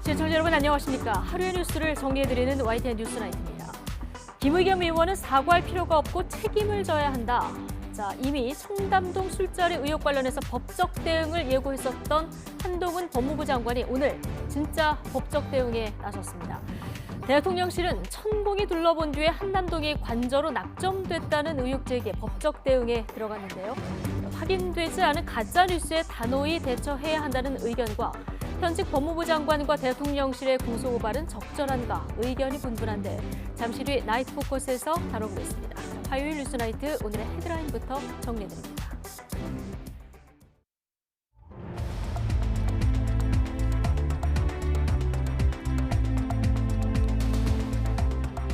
시청자 여러분 안녕하십니까. 하루의 뉴스를 정리해드리는 YTN 뉴스나이트입니다. 김의겸 의원은 사과할 필요가 없고 책임을 져야 한다. 이미 청담동 술자리 의혹 관련해서 법적 대응을 예고했었던 한동훈 법무부 장관이 오늘 진짜 법적 대응에 나섰습니다. 대통령실은 천공이 둘러본 뒤에 한남동이 관저로 낙점됐다는 의혹 제기에 법적 대응에 들어갔는데요. 확인되지 않은 가짜뉴스에 단호히 대처해야 한다는 의견과 현직 법무부 장관과 대통령실의 고소고발은 적절한가 의견이 분분한데 잠시 뒤 나이트 포커스에서 다뤄보겠습니다. 화요일 뉴스나이트 오늘의 헤드라인부터 정리해드립니다.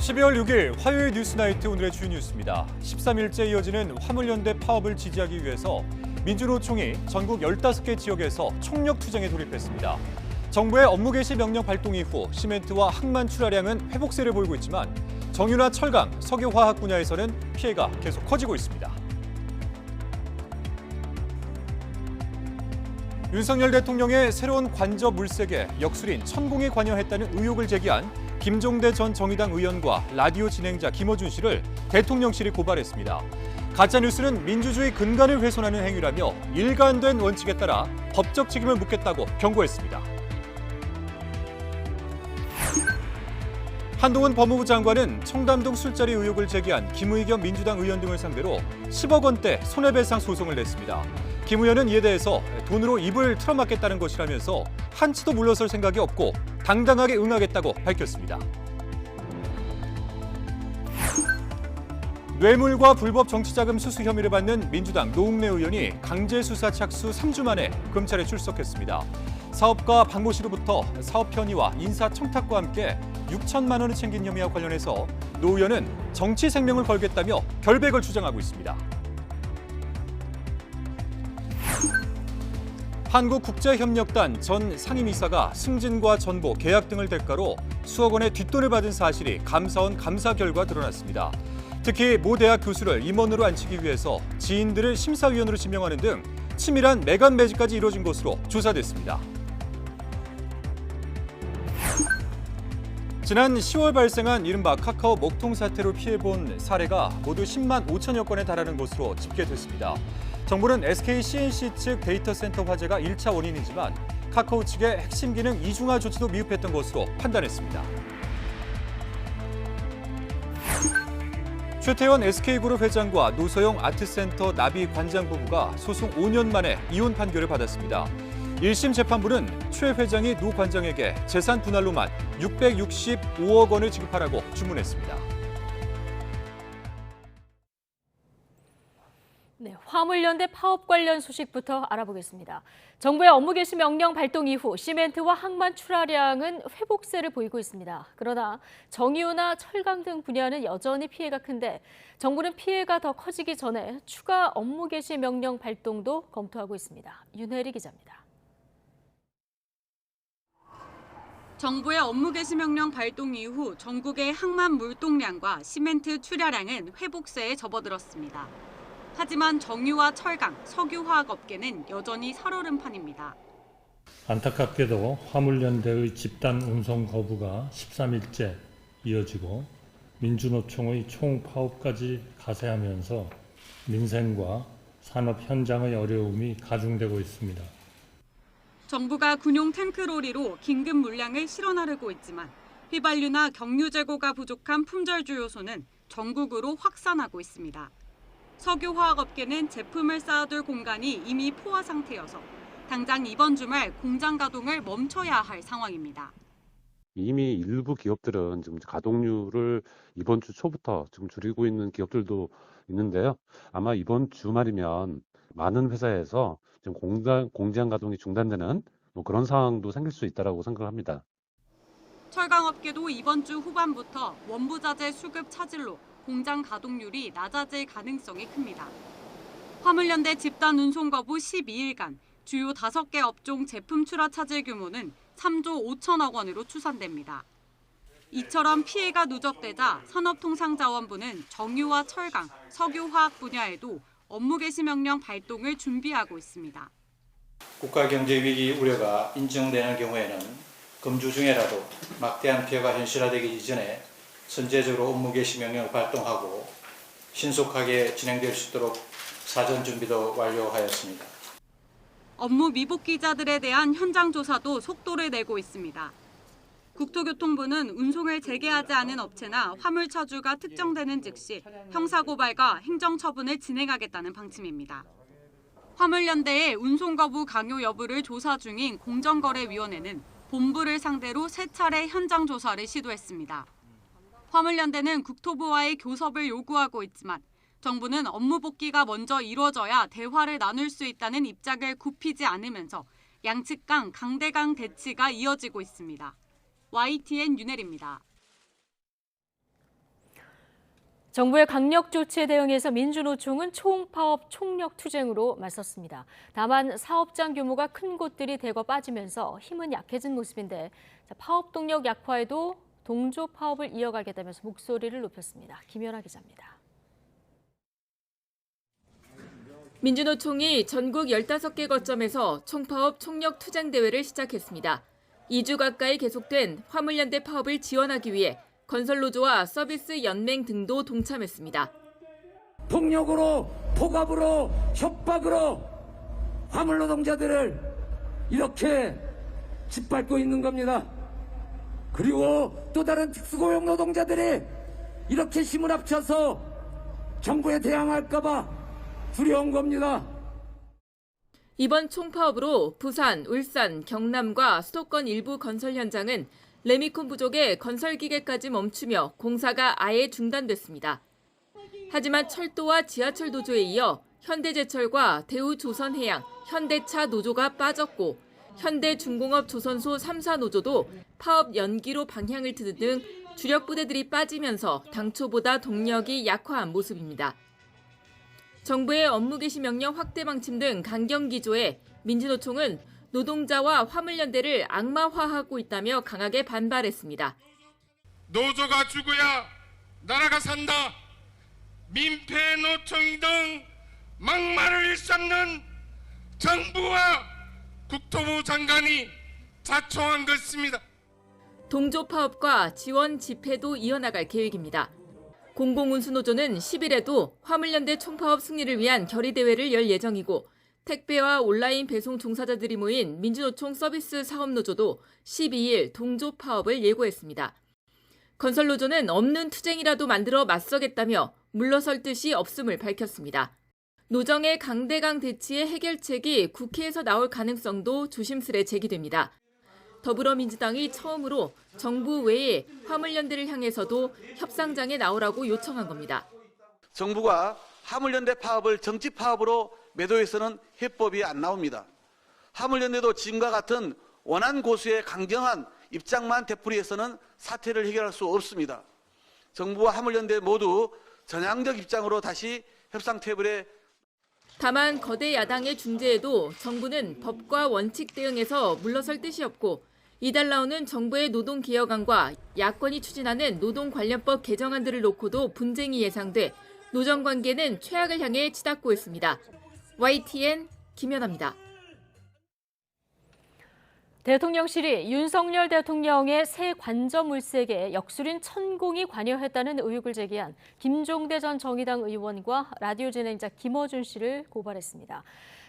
12월 6일 화요일 뉴스나이트 오늘의 주요 뉴스입니다. 13일째 이어지는 화물연대 파업을 지지하기 위해서 민주노총이 전국 15개 지역에서 총력 투쟁에 돌입했습니다. 정부의 업무 개시 명령 발동 이후 시멘트와 항만 출하량은 회복세를 보이고 있지만 정유나 철강, 석유화학 분야에서는 피해가 계속 커지고 있습니다. 윤석열 대통령의 새로운 관저 물색에 역술인 천공이 관여했다는 의혹을 제기한 김종대 전 정의당 의원과 라디오 진행자 김어준 씨를 대통령실이 고발했습니다. 가짜뉴스는 민주주의 근간을 훼손하는 행위라며 일관된 원칙에 따라 법적 책임을 묻겠다고 경고했습니다. 한동훈 법무부 장관은 청담동 술자리 의혹을 제기한 김의겸 민주당 의원 등을 상대로 10억 원대 손해배상 소송을 냈습니다. 김 의원은 이에 대해서 돈으로 입을 틀어막겠다는 것이라면서 한치도 물러설 생각이 없고 당당하게 응하겠다고 밝혔습니다. 뇌물과 불법 정치자금 수수 혐의를 받는 민주당 노웅래 의원이 강제수사 착수 3주 만에 검찰에 출석했습니다. 사업가 박모 씨로부터 사업 편의와 인사 청탁과 함께 6천만 원을 챙긴 혐의와 관련해서 노 의원은 정치 생명을 걸겠다며 결백을 주장하고 있습니다. 한국국제협력단 전 상임이사가 승진과 전보, 계약 등을 대가로 수억 원의 뒷돈을 받은 사실이 감사원 감사 결과 드러났습니다. 특히 모 대학 교수를 임원으로 앉히기 위해서 지인들을 심사위원으로 지명하는 등 치밀한 매간 매직까지 이뤄진 것으로 조사됐습니다. 지난 10월 발생한 이른바 카카오 먹통 사태로 피해본 사례가 모두 10만 5천여 건에 달하는 것으로 집계됐습니다. 정부는 SK CNC 측 데이터 센터 화재가 1차 원인이지만 카카오 측의 핵심 기능 이중화 조치도 미흡했던 것으로 판단했습니다. 최태원 SK그룹 회장과 노소영 아트센터 나비 관장 부부가 소송 5년 만에 이혼 판결을 받았습니다. 1심 재판부는 최 회장이 노 관장에게 재산 분할로만 665억 원을 지급하라고 주문했습니다. 네, 화물연대 파업 관련 소식부터 알아보겠습니다. 정부의 업무 개시 명령 발동 이후 시멘트와 항만 출하량은 회복세를 보이고 있습니다. 그러나 정유나 철강 등 분야는 여전히 피해가 큰데 정부는 피해가 더 커지기 전에 추가 업무 개시 명령 발동도 검토하고 있습니다. 윤혜리 기자입니다. 정부의 업무 개시 명령 발동 이후 전국의 항만 물동량과 시멘트 출하량은 회복세에 접어들었습니다. 하지만 정유와 철강, 석유화학 업계는 여전히 살얼음 판입니다. 안타깝게도 화물연대의 집단 운송 거부가 13일째 이어지고 민주노총의 총파업까지 가세하면서 민생과 산업 현장의 어려움이 가중되고 있습니다. 정부가 군용 탱크로리로 긴급 물량을 실어 나르고 있지만 휘발유나 경유 재고가 부족한 품절주 요소는 전국으로 확산하고 있습니다. 석유화학업계는 제품을 쌓아둘 공간이 이미 포화 상태여서 당장 이번 주말 공장 가동을 멈춰야 할 상황입니다. 이미 일부 기업들은 지금 가동률을 이번 주 초부터 지금 줄이고 있는 기업들도 있는데요. 아마 이번 주말이면 많은 회사에서 지금 공장 가동이 중단되는 그런 상황도 생길 수 있다고 생각합니다. 철강업계도 이번 주 후반부터 원부자재 수급 차질로 공장 가동률이 낮아질 가능성이 큽니다. 화물연대 집단 운송 거부 12일간 주요 5개 업종 제품 출하 차질 규모는 3조 5천억 원으로 추산됩니다. 이처럼 피해가 누적되자 산업통상자원부는 정유와 철강, 석유화학 분야에도 업무 개시 명령 발동을 준비하고 있습니다. 국가경제위기 우려가 인정되는 경우에는 금주 중에라도 막대한 피해가 현실화되기 이전에 선제적으로 업무 개시 명령을 발동하고 신속하게 진행될 수 있도록 사전 준비도 완료하였습니다. 업무 미복 기자들에 대한 현장 조사도 속도를 내고 있습니다. 국토교통부는 운송을 재개하지 않은 업체나 화물 차주가 특정되는 즉시 형사고발과 행정처분을 진행하겠다는 방침입니다. 화물연대의 운송 거부 강요 여부를 조사 중인 공정거래위원회는 본부를 상대로 3차례 현장 조사를 시도했습니다. 화물연대는 국토부와의 교섭을 요구하고 있지만 정부는 업무 복귀가 먼저 이루어져야 대화를 나눌 수 있다는 입장을 굽히지 않으면서 양측 간 강대강 대치가 이어지고 있습니다. YTN 윤혜리입니다. 정부의 강력 조치에 대응해서 민주노총은 총파업 총력 투쟁으로 맞섰습니다. 다만 사업장 규모가 큰 곳들이 대거 빠지면서 힘은 약해진 모습인데 파업 동력 약화에도 동조 파업을 이어가겠다면서 목소리를 높였습니다. 김연아 기자입니다. 민주노총이 전국 15개 거점에서 총파업 총력 투쟁 대회를 시작했습니다. 2주 가까이 계속된 화물연대 파업을 지원하기 위해 건설노조와 서비스 연맹 등도 동참했습니다. 폭력으로, 폭압으로, 협박으로 화물 노동자들을 이렇게 짓밟고 있는 겁니다. 그리고 또 다른 특수고용 노동자들이 이렇게 힘을 합쳐서 정부에 대항할까 봐 두려운 겁니다. 이번 총파업으로 부산, 울산, 경남과 수도권 일부 건설 현장은 레미콘 부족에 건설 기계까지 멈추며 공사가 아예 중단됐습니다. 하지만 철도와 지하철 노조에 이어 현대제철과 대우조선해양, 현대차 노조가 빠졌고 현대중공업 조선소 3사 노조도 파업 연기로 방향을 트는 등 주력 부대들이 빠지면서 당초보다 동력이 약화한 모습입니다. 정부의 업무 개시 명령 확대 방침 등 강경 기조에 민주노총은 노동자와 화물연대를 악마화하고 있다며 강하게 반발했습니다. 노조가 죽어야 나라가 산다. 민폐노총 등 막말을 일삼는 정부와 국토부 장관이 자초한 것입니다. 동조 파업과 지원 집회도 이어나갈 계획입니다. 공공운수노조는 10일에도 화물연대 총파업 승리를 위한 결의대회를 열 예정이고 택배와 온라인 배송 종사자들이 모인 민주노총 서비스 사업노조도 12일 동조 파업을 예고했습니다. 건설노조는 없는 투쟁이라도 만들어 맞서겠다며 물러설 뜻이 없음을 밝혔습니다. 노정의 강대강 대치의 해결책이 국회에서 나올 가능성도 조심스레 제기됩니다. 더불어민주당이 처음으로 정부 외에 화물연대를 향해서도 협상장에 나오라고 요청한 겁니다. 정부가 화물연대 파업을 정치 파업으로 매도해서는 해법이 안 나옵니다. 화물연대도 지금과 같은 원안 고수의 강경한 입장만 되풀이해서는 사태를 해결할 수 없습니다. 정부와 화물연대 모두 전향적 입장으로 다시 협상 테이블에 다만 거대 야당의 중재에도 정부는 법과 원칙 대응에서 물러설 뜻이 없고 이달 나오는 정부의 노동개혁안과 야권이 추진하는 노동관련법 개정안들을 놓고도 분쟁이 예상돼 노정관계는 최악을 향해 치닫고 있습니다. YTN 김연아입니다. 대통령실이 윤석열 대통령의 새 관저 물색에 역술인 천공이 관여했다는 의혹을 제기한 김종대 전 정의당 의원과 라디오 진행자 김어준 씨를 고발했습니다.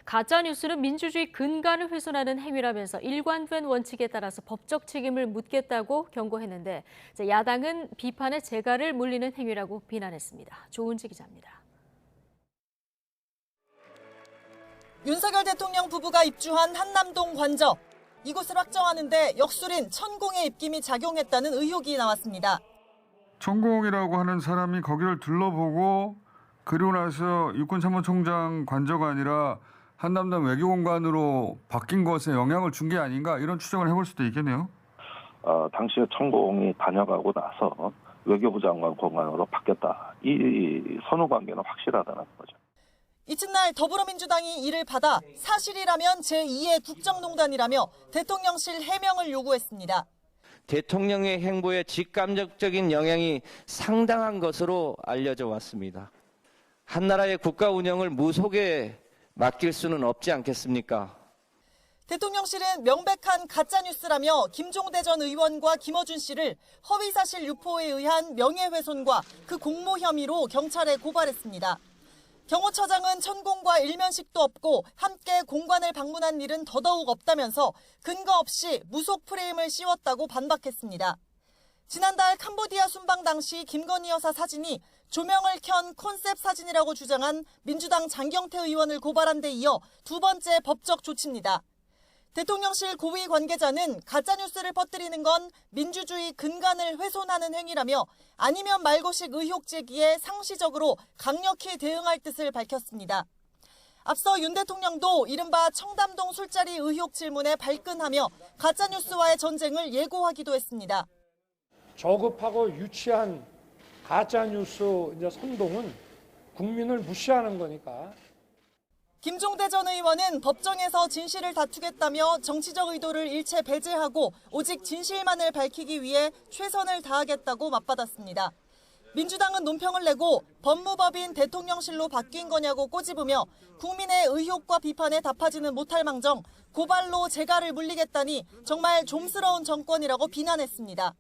가짜뉴스는 민주주의 근간을 훼손하는 행위라면서 일관된 원칙에 따라서 법적 책임을 묻겠다고 경고했는데 야당은 비판의 재갈을 물리는 행위라고 비난했습니다. 조은지 기자입니다. 윤석열 대통령 부부가 입주한 한남동 관저. 이곳을 확정하는 데 역술인 천공의 입김이 작용했다는 의혹이 나왔습니다. 천공이라고 하는 사람이 거기를 둘러보고 그리고 나서 육군참모총장 관저가 아니라 한남동 외교공간으로 바뀐 것에 영향을 준 게 아닌가 이런 추정을 해볼 수도 있겠네요. 당시에 천공이 다녀가고 나서 외교부 장관 공간으로 바뀌었다. 이 선후 관계는 확실하다는 거죠. 이튿날 더불어민주당이 이를 받아 사실이라면 제2의 국정농단이라며 대통령실 해명을 요구했습니다. 대통령의 행보에 직감적인 영향이 상당한 것으로 알려져 왔습니다. 한 나라의 국가 운영을 무속에 맡길 수는 없지 않겠습니까? 대통령실은 명백한 가짜뉴스라며 김종대 전 의원과 김어준 씨를 허위사실 유포에 의한 명예훼손과 그 공모 혐의로 경찰에 고발했습니다. 경호처장은 천공과 일면식도 없고 함께 공관을 방문한 일은 더더욱 없다면서 근거 없이 무속 프레임을 씌웠다고 반박했습니다. 지난달 캄보디아 순방 당시 김건희 여사 사진이 조명을 켠 컨셉 사진이라고 주장한 민주당 장경태 의원을 고발한 데 이어 두 번째 법적 조치입니다. 대통령실 고위 관계자는 가짜뉴스를 퍼뜨리는 건 민주주의 근간을 훼손하는 행위라며 아니면 말고식 의혹 제기에 상시적으로 강력히 대응할 뜻을 밝혔습니다. 앞서 윤 대통령도 이른바 청담동 술자리 의혹 질문에 발끈하며 가짜뉴스와의 전쟁을 예고하기도 했습니다. 저급하고 유치한 가짜뉴스 선동은 국민을 무시하는 거니까. 김종대 전 의원은 법정에서 진실을 다투겠다며 정치적 의도를 일체 배제하고 오직 진실만을 밝히기 위해 최선을 다하겠다고 맞받았습니다. 민주당은 논평을 내고 법무법인 대통령실로 바뀐 거냐고 꼬집으며 국민의 의혹과 비판에 답하지는 못할 망정 고발로 재갈을 물리겠다니 정말 좀스러운 정권이라고 비난했습니다.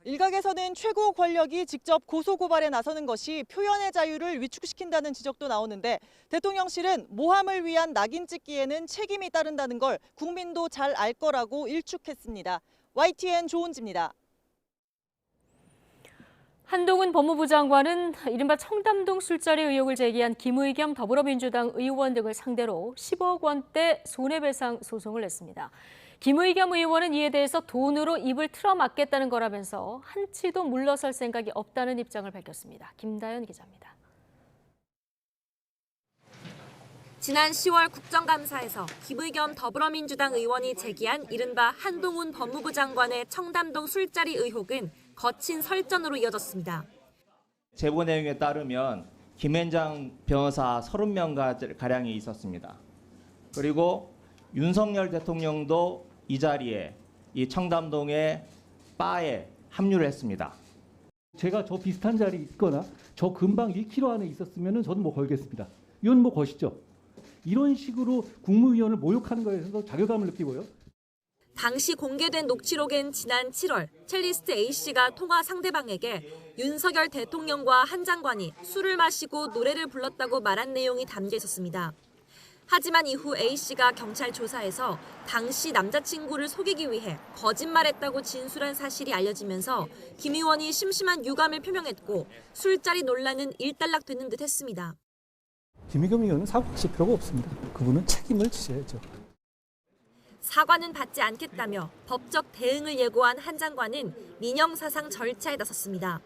일각에서는 최고 권력이 직접 고소고발에 나서는 것이 표현의 자유를 위축시킨다는 지적도 나오는데 대통령실은 모함을 위한 낙인 찍기에는 책임이 따른다는 걸 국민도 잘 알 거라고 일축했습니다. YTN 조은지입니다. 한동훈 법무부 장관은 이른바 청담동 술자리 의혹을 제기한 김의겸 더불어민주당 의원 등을 상대로 10억 원대 손해배상 소송을 냈습니다. 김의겸 의원은 이에 대해서 돈으로 입을 틀어막겠다는 거라면서 한치도 물러설 생각이 없다는 입장을 밝혔습니다. 김다연 기자입니다. 지난 10월 국정감사에서 김의겸 더불어민주당 의원이 제기한 이른바 한동훈 법무부 장관의 청담동 술자리 의혹은 거친 설전으로 이어졌습니다. 제보 내용에 따르면 김앤장 변호사 30명가량이 있었습니다. 그리고 윤석열 대통령도 이 자리에 이 청담동의 바에 합류를 했습니다. 제가 저 비슷한 자리에 있거나 저 근방 1km 안에 있었으면 저는 뭐 걸겠습니다. 이건 뭐 것이죠. 이런 식으로 국무위원을 모욕하는 거에 대해서 자괴감을 느끼고요. 당시 공개된 녹취록엔 지난 7월 첼리스트 A씨가 통화 상대방에게 윤석열 대통령과 한 장관이 술을 마시고 노래를 불렀다고 말한 내용이 담겨 있었습니다. 하지만 이후 A씨가 경찰 조사에서 당시 남자친구를 속이기 위해 거짓말했다고 진술한 사실이 알려지면서 김 의원이 심심한 유감을 표명했고 술자리 논란은 일단락되는 듯 했습니다. 김의겸 의원은 사과하실 필요가 없습니다. 그분은 책임을 지셔야죠. 사과는 받지 않겠다며 법적 대응을 예고한 한 장관은 민영사상 절차에 나섰습니다.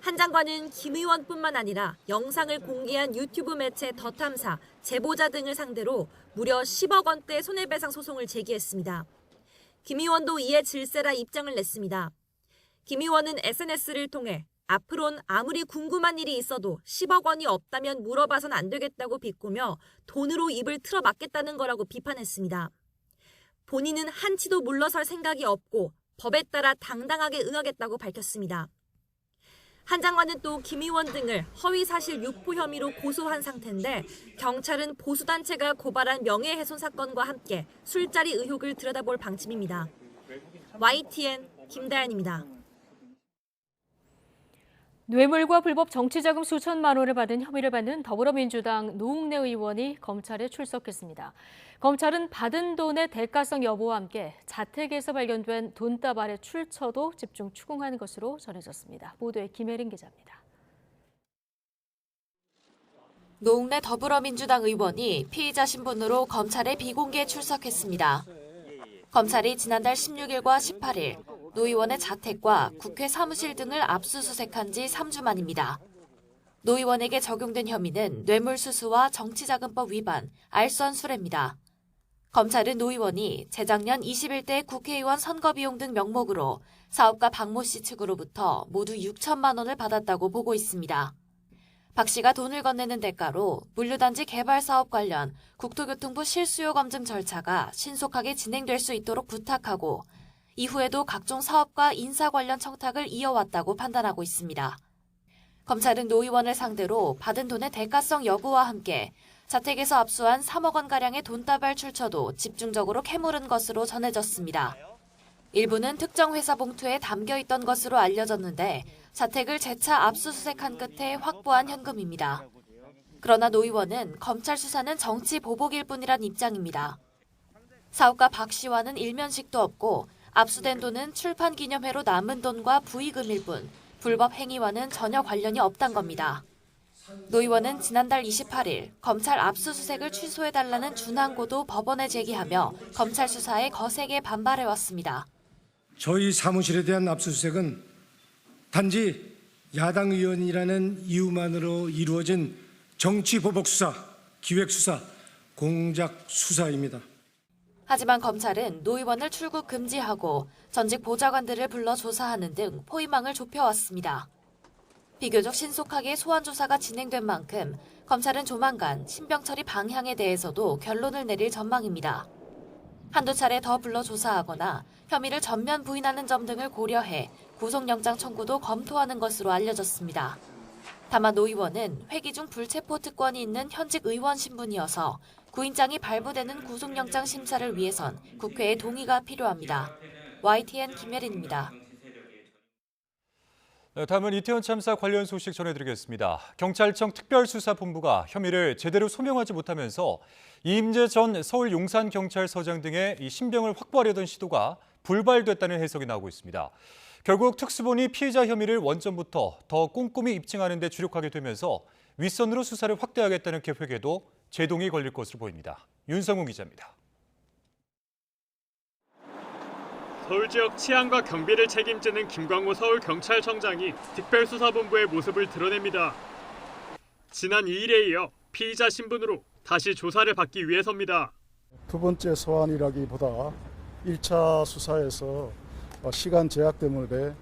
한 장관은 김 의원뿐만 아니라 영상을 공개한 유튜브 매체 더 탐사, 제보자 등을 상대로 무려 10억 원대 손해배상 소송을 제기했습니다. 김 의원도 이에 질세라 입장을 냈습니다. 김 의원은 SNS를 통해 앞으론 아무리 궁금한 일이 있어도 10억 원이 없다면 물어봐선 안 되겠다고 비꼬며 돈으로 입을 틀어막겠다는 거라고 비판했습니다. 본인은 한치도 물러설 생각이 없고 법에 따라 당당하게 응하겠다고 밝혔습니다. 한 장관은 또 김 의원 등을 허위사실 유포 혐의로 고소한 상태인데 경찰은 보수단체가 고발한 명예훼손 사건과 함께 술자리 의혹을 들여다볼 방침입니다. YTN 김다연입니다. 뇌물과 불법 정치자금 수천만 원을 받은 혐의를 받는 더불어민주당 노웅래 의원이 검찰에 출석했습니다. 검찰은 받은 돈의 대가성 여부와 함께 자택에서 발견된 돈다발의 출처도 집중 추궁하는 것으로 전해졌습니다. 보도에 김혜린 기자입니다. 노웅래 더불어민주당 의원이 피의자 신분으로 검찰에 비공개 출석했습니다. 검찰이 지난달 16일과 18일 노 의원의 자택과 국회 사무실 등을 압수수색한 지 3주 만입니다. 노 의원에게 적용된 혐의는 뇌물수수와 정치자금법 위반, 알선수뢰입니다. 검찰은 노 의원이 재작년 21대 국회의원 선거비용 등 명목으로 사업가 박모 씨 측으로부터 모두 6천만 원을 받았다고 보고 있습니다. 박 씨가 돈을 건네는 대가로 물류단지 개발 사업 관련 국토교통부 실수요 검증 절차가 신속하게 진행될 수 있도록 부탁하고 이후에도 각종 사업과 인사 관련 청탁을 이어왔다고 판단하고 있습니다. 검찰은 노 의원을 상대로 받은 돈의 대가성 여부와 함께 자택에서 압수한 3억 원가량의 돈다발 출처도 집중적으로 캐물은 것으로 전해졌습니다. 일부는 특정 회사 봉투에 담겨 있던 것으로 알려졌는데 자택을 재차 압수수색한 끝에 확보한 현금입니다. 그러나 노 의원은 검찰 수사는 정치 보복일 뿐이란 입장입니다. 사업가 박 씨와는 일면식도 없고 압수된 돈은 출판 기념회로 남은 돈과 부의금일 뿐 불법 행위와는 전혀 관련이 없단 겁니다. 노 의원은 지난달 28일 검찰 압수수색을 취소해달라는 준항고도 법원에 제기하며 검찰 수사에 거세게 반발해왔습니다. 저희 사무실에 대한 압수수색은 단지 야당 의원이라는 이유만으로 이루어진 정치보복수사, 기획수사, 공작수사입니다. 하지만 검찰은 노 의원을 출국 금지하고 전직 보좌관들을 불러 조사하는 등 포위망을 좁혀왔습니다. 비교적 신속하게 소환 조사가 진행된 만큼 검찰은 조만간 신병 처리 방향에 대해서도 결론을 내릴 전망입니다. 한두 차례 더 불러 조사하거나 혐의를 전면 부인하는 점 등을 고려해 구속영장 청구도 검토하는 것으로 알려졌습니다. 다만 노 의원은 회기 중 불체포 특권이 있는 현직 의원 신분이어서 구인장이 발부되는 구속영장 심사를 위해선 국회의 동의가 필요합니다. YTN 김예린입니다. 네, 다음은 이태원 참사 관련 소식 전해드리겠습니다. 경찰청 특별수사본부가 혐의를 제대로 소명하지 못하면서 이임재 전 서울 용산경찰서장 등의 이 신병을 확보하려던 시도가 불발됐다는 해석이 나오고 있습니다. 결국 특수본이 피해자 혐의를 원점부터 더 꼼꼼히 입증하는 데 주력하게 되면서 윗선으로 수사를 확대하겠다는 계획에도 제동이 걸릴 것으로 보입니다. 윤성훈 기자입니다. 서울 지역 치안과 경비를 책임지는 김광호 서울경찰청장이 특별수사본부의 모습을 드러냅니다. 지난 2일에 이어 피의자 신분으로 다시 조사를 받기 위해서입니다. 두 번째 소환이라기보다 1차 수사에서 시간 제약 때문에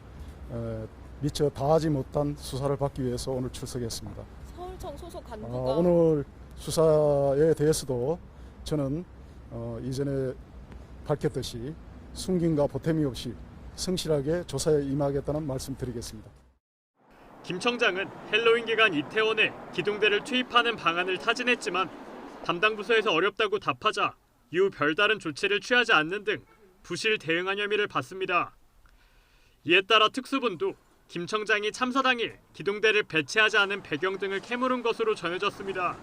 미처 다하지 못한 수사를 받기 위해서 오늘 출석했습니다. 서울청 소속 간부가 오늘 수사에 대해서도 저는 이전에 밝혔듯이 숨김과 보탬이 없이 성실하게 조사에 임하겠다는 말씀드리겠습니다. 김 청장은 헬로윈 기간 이태원에 기동대를 투입하는 방안을 타진했지만 담당 부서에서 어렵다고 답하자 이후 별다른 조치를 취하지 않는 등 부실 대응한 혐의를 받습니다. 이에 따라 특수본도 김 청장이 참사 당일 기동대를 배치하지 않은 배경 등을 캐물은 것으로 전해졌습니다.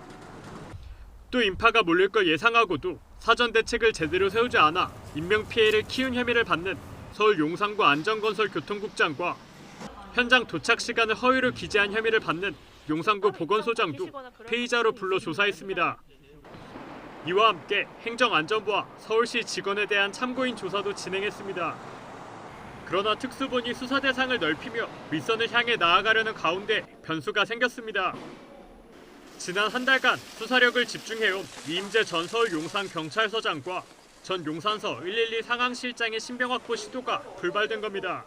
또 인파가 몰릴 걸 예상하고도 사전 대책을 제대로 세우지 않아 인명피해를 키운 혐의를 받는 서울 용산구 안전건설 교통국장과 현장 도착 시간을 허위로 기재한 혐의를 받는 용산구 보건소장도 피의자로 불러 조사했습니다. 이와 함께 행정안전부와 서울시 직원에 대한 참고인 조사도 진행했습니다. 그러나 특수본이 수사 대상을 넓히며 윗선을 향해 나아가려는 가운데 변수가 생겼습니다. 지난 한 달간 수사력을 집중해온 이임재 전 서울 용산경찰서장과 전 용산서 112 상황실장의 신병 확보 시도가 불발된 겁니다.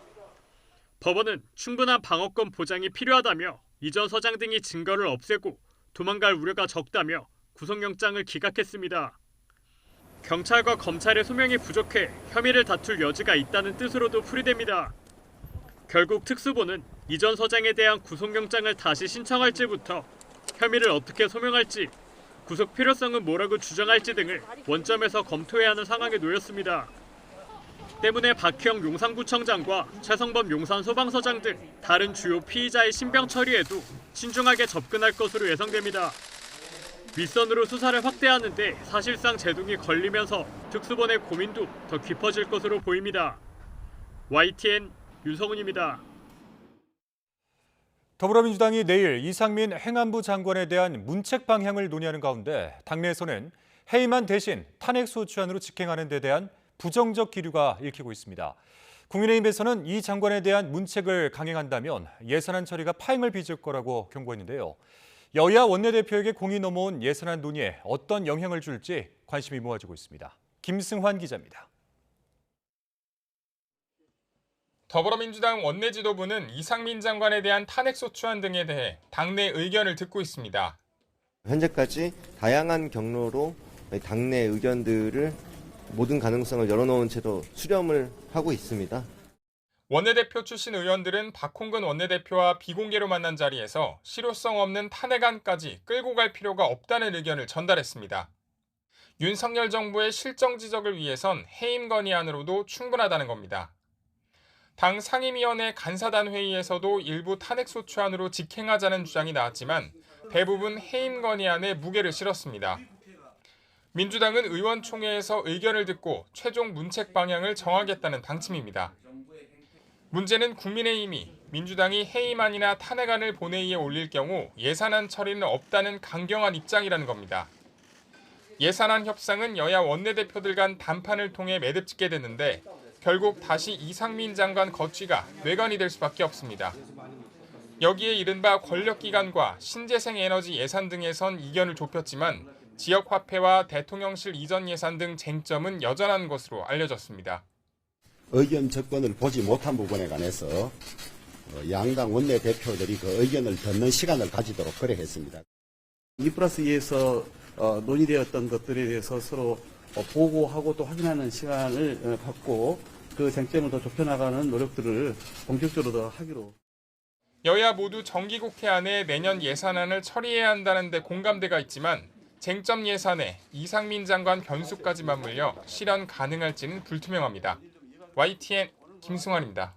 법원은 충분한 방어권 보장이 필요하다며 이 전 서장 등이 증거를 없애고 도망갈 우려가 적다며 구속영장을 기각했습니다. 경찰과 검찰의 소명이 부족해 혐의를 다툴 여지가 있다는 뜻으로도 풀이됩니다. 결국 특수본은 이 전 서장에 대한 구속영장을 다시 신청할지부터 혐의를 어떻게 소명할지, 구속 필요성은 뭐라고 주장할지 등을 원점에서 검토해야 하는 상황에 놓였습니다. 때문에 박형 용산구청장과 최성범 용산소방서장 등 다른 주요 피의자의 신병 처리에도 신중하게 접근할 것으로 예상됩니다. 윗선으로 수사를 확대하는 데 사실상 제동이 걸리면서 특수본의 고민도 더 깊어질 것으로 보입니다. YTN 윤성훈입니다. 더불어민주당이 내일 이상민 행안부 장관에 대한 문책 방향을 논의하는 가운데 당내에서는 해임안 대신 탄핵소추안으로 직행하는 데 대한 부정적 기류가 읽히고 있습니다. 국민의힘에서는 이 장관에 대한 문책을 강행한다면 예산안 처리가 파행을 빚을 거라고 경고했는데요. 여야 원내대표에게 공이 넘어온 예산안 논의에 어떤 영향을 줄지 관심이 모아지고 있습니다. 김승환 기자입니다. 더불어민주당 원내지도부는 이상민 장관에 대한 탄핵소추안 등에 대해 당내 의견을 듣고 있습니다. 현재까지 다양한 경로로 당내 의견들을 모든 가능성을 열어놓은 채로 수렴을 하고 있습니다. 원내대표 출신 의원들은 박홍근 원내대표와 비공개로 만난 자리에서 실효성 없는 탄핵안까지 끌고 갈 필요가 없다는 의견을 전달했습니다. 윤석열 정부의 실정 지적을 위해선 해임 건의안으로도 충분하다는 겁니다. 당 상임위원회 간사단 회의에서도 일부 탄핵소추안으로 직행하자는 주장이 나왔지만 대부분 해임 건의안에 무게를 실었습니다. 민주당은 의원총회에서 의견을 듣고 최종 문책 방향을 정하겠다는 방침입니다. 문제는 국민의힘이 민주당이 해임안이나 탄핵안을 본회의에 올릴 경우 예산안 처리는 없다는 강경한 입장이라는 겁니다. 예산안 협상은 여야 원내대표들 간 담판을 통해 매듭짓게 됐는데 결국 다시 이상민 장관 거취가 뇌관이 될 수밖에 없습니다. 여기에 이른바 권력기관과 신재생 에너지 예산 등에선 이견을 좁혔지만 지역화폐와 대통령실 이전 예산 등 쟁점은 여전한 것으로 알려졌습니다. 의견 접근을 보지 못한 부분에 관해서 양당 원내대표들이 그 의견을 듣는 시간을 가지도록 그래 했습니다. 2+2에서 논의되었던 것들에 대해서 서로 보고하고 또 확인하는 시간을 갖고 그 쟁점을 더 좁혀나가는 노력들을 본격적으로 더 하기로. 여야 모두 정기국회 안에 내년 예산안을 처리해야 한다는 데 공감대가 있지만 쟁점 예산에 이상민 장관 변수까지 맞물려 실현 가능할지는 불투명합니다. YTN 김승환입니다.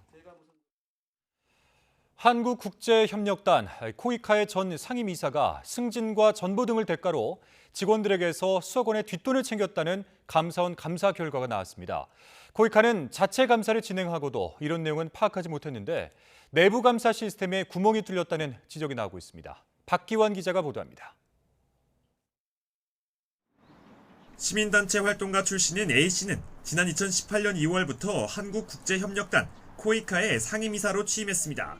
한국국제협력단 코이카의 전 상임이사가 승진과 전보 등을 대가로 직원들에게서 수억 원의 뒷돈을 챙겼다는 감사원 감사 결과가 나왔습니다. 코이카는 자체 감사를 진행하고도 이런 내용은 파악하지 못했는데 내부 감사 시스템에 구멍이 뚫렸다는 지적이 나오고 있습니다. 박기환 기자가 보도합니다. 시민단체 활동가 출신인 A씨는 지난 2018년 2월부터 한국국제협력단 코이카의 상임이사로 취임했습니다.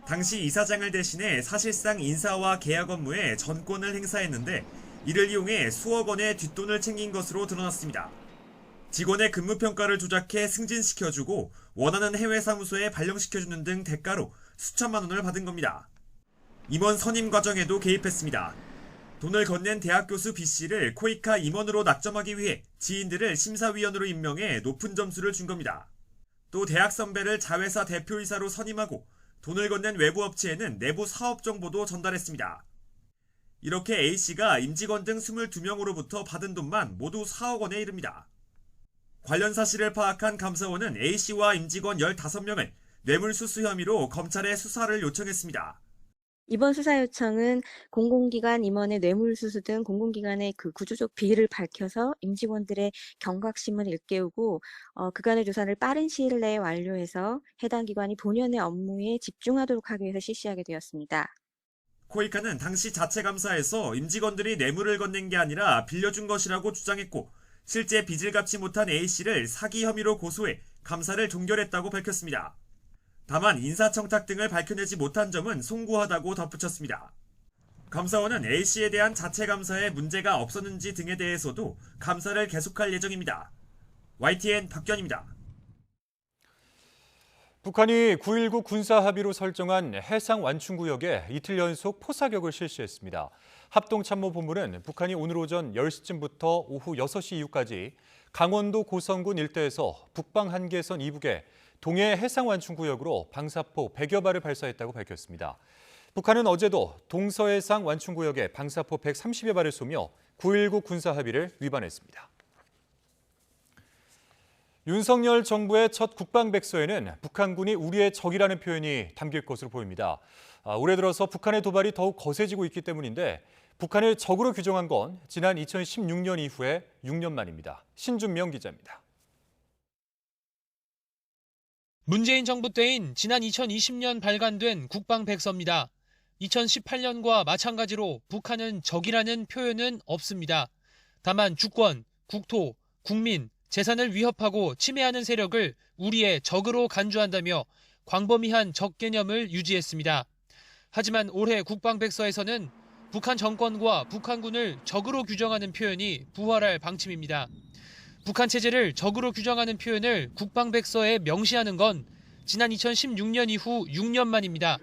당시 이사장을 대신해 사실상 인사와 계약 업무에 전권을 행사했는데 이를 이용해 수억 원의 뒷돈을 챙긴 것으로 드러났습니다. 직원의 근무평가를 조작해 승진시켜주고 원하는 해외 사무소에 발령시켜주는 등 대가로 수천만 원을 받은 겁니다. 임원 선임 과정에도 개입했습니다. 돈을 건넨 대학 교수 B씨를 코이카 임원으로 낙점하기 위해 지인들을 심사위원으로 임명해 높은 점수를 준 겁니다. 또 대학 선배를 자회사 대표이사로 선임하고 돈을 건넨 외부 업체에는 내부 사업 정보도 전달했습니다. 이렇게 A씨가 임직원 등 22명으로부터 받은 돈만 모두 4억 원에 이릅니다. 관련 사실을 파악한 감사원은 A씨와 임직원 15명을 뇌물수수 혐의로 검찰에 수사를 요청했습니다. 이번 수사 요청은 공공기관 임원의 뇌물수수 등 공공기관의 그 구조적 비리를 밝혀서 임직원들의 경각심을 일깨우고 그간의 조사를 빠른 시일 내에 완료해서 해당 기관이 본연의 업무에 집중하도록 하기 위해서 실시하게 되었습니다. 코이카는 당시 자체 감사에서 임직원들이 뇌물을 건넨 게 아니라 빌려준 것이라고 주장했고 실제 빚을 갚지 못한 A씨를 사기 혐의로 고소해 감사를 종결했다고 밝혔습니다. 다만 인사청탁 등을 밝혀내지 못한 점은 송구하다고 덧붙였습니다. 감사원은 A씨에 대한 자체 감사에 문제가 없었는지 등에 대해서도 감사를 계속할 예정입니다. YTN 박견입니다. 북한이 9.19 군사합의로 설정한 해상 완충구역에 이틀 연속 포사격을 실시했습니다. 합동참모본부는 북한이 오늘 오전 10시쯤부터 오후 6시 이후까지 강원도 고성군 일대에서 북방 한계선 이북에 동해 해상 완충구역으로 방사포 100여 발을 발사했다고 밝혔습니다. 북한은 어제도 동서해상 완충구역에 방사포 130여 발을 쏘며 9.19 군사합의를 위반했습니다. 윤석열 정부의 첫 국방백서에는 북한군이 우리의 적이라는 표현이 담길 것으로 보입니다. 올해 들어서 북한의 도발이 더욱 거세지고 있기 때문인데 북한을 적으로 규정한 건 지난 2016년 이후에 6년 만입니다. 신준명 기자입니다. 문재인 정부 때인 지난 2020년 발간된 국방백서입니다. 2018년과 마찬가지로 북한은 적이라는 표현은 없습니다. 다만 주권, 국토, 국민, 재산을 위협하고 침해하는 세력을 우리의 적으로 간주한다며 광범위한 적 개념을 유지했습니다. 하지만 올해 국방백서에서는 북한 정권과 북한군을 적으로 규정하는 표현이 부활할 방침입니다. 북한 체제를 적으로 규정하는 표현을 국방백서에 명시하는 건 지난 2016년 이후 6년 만입니다.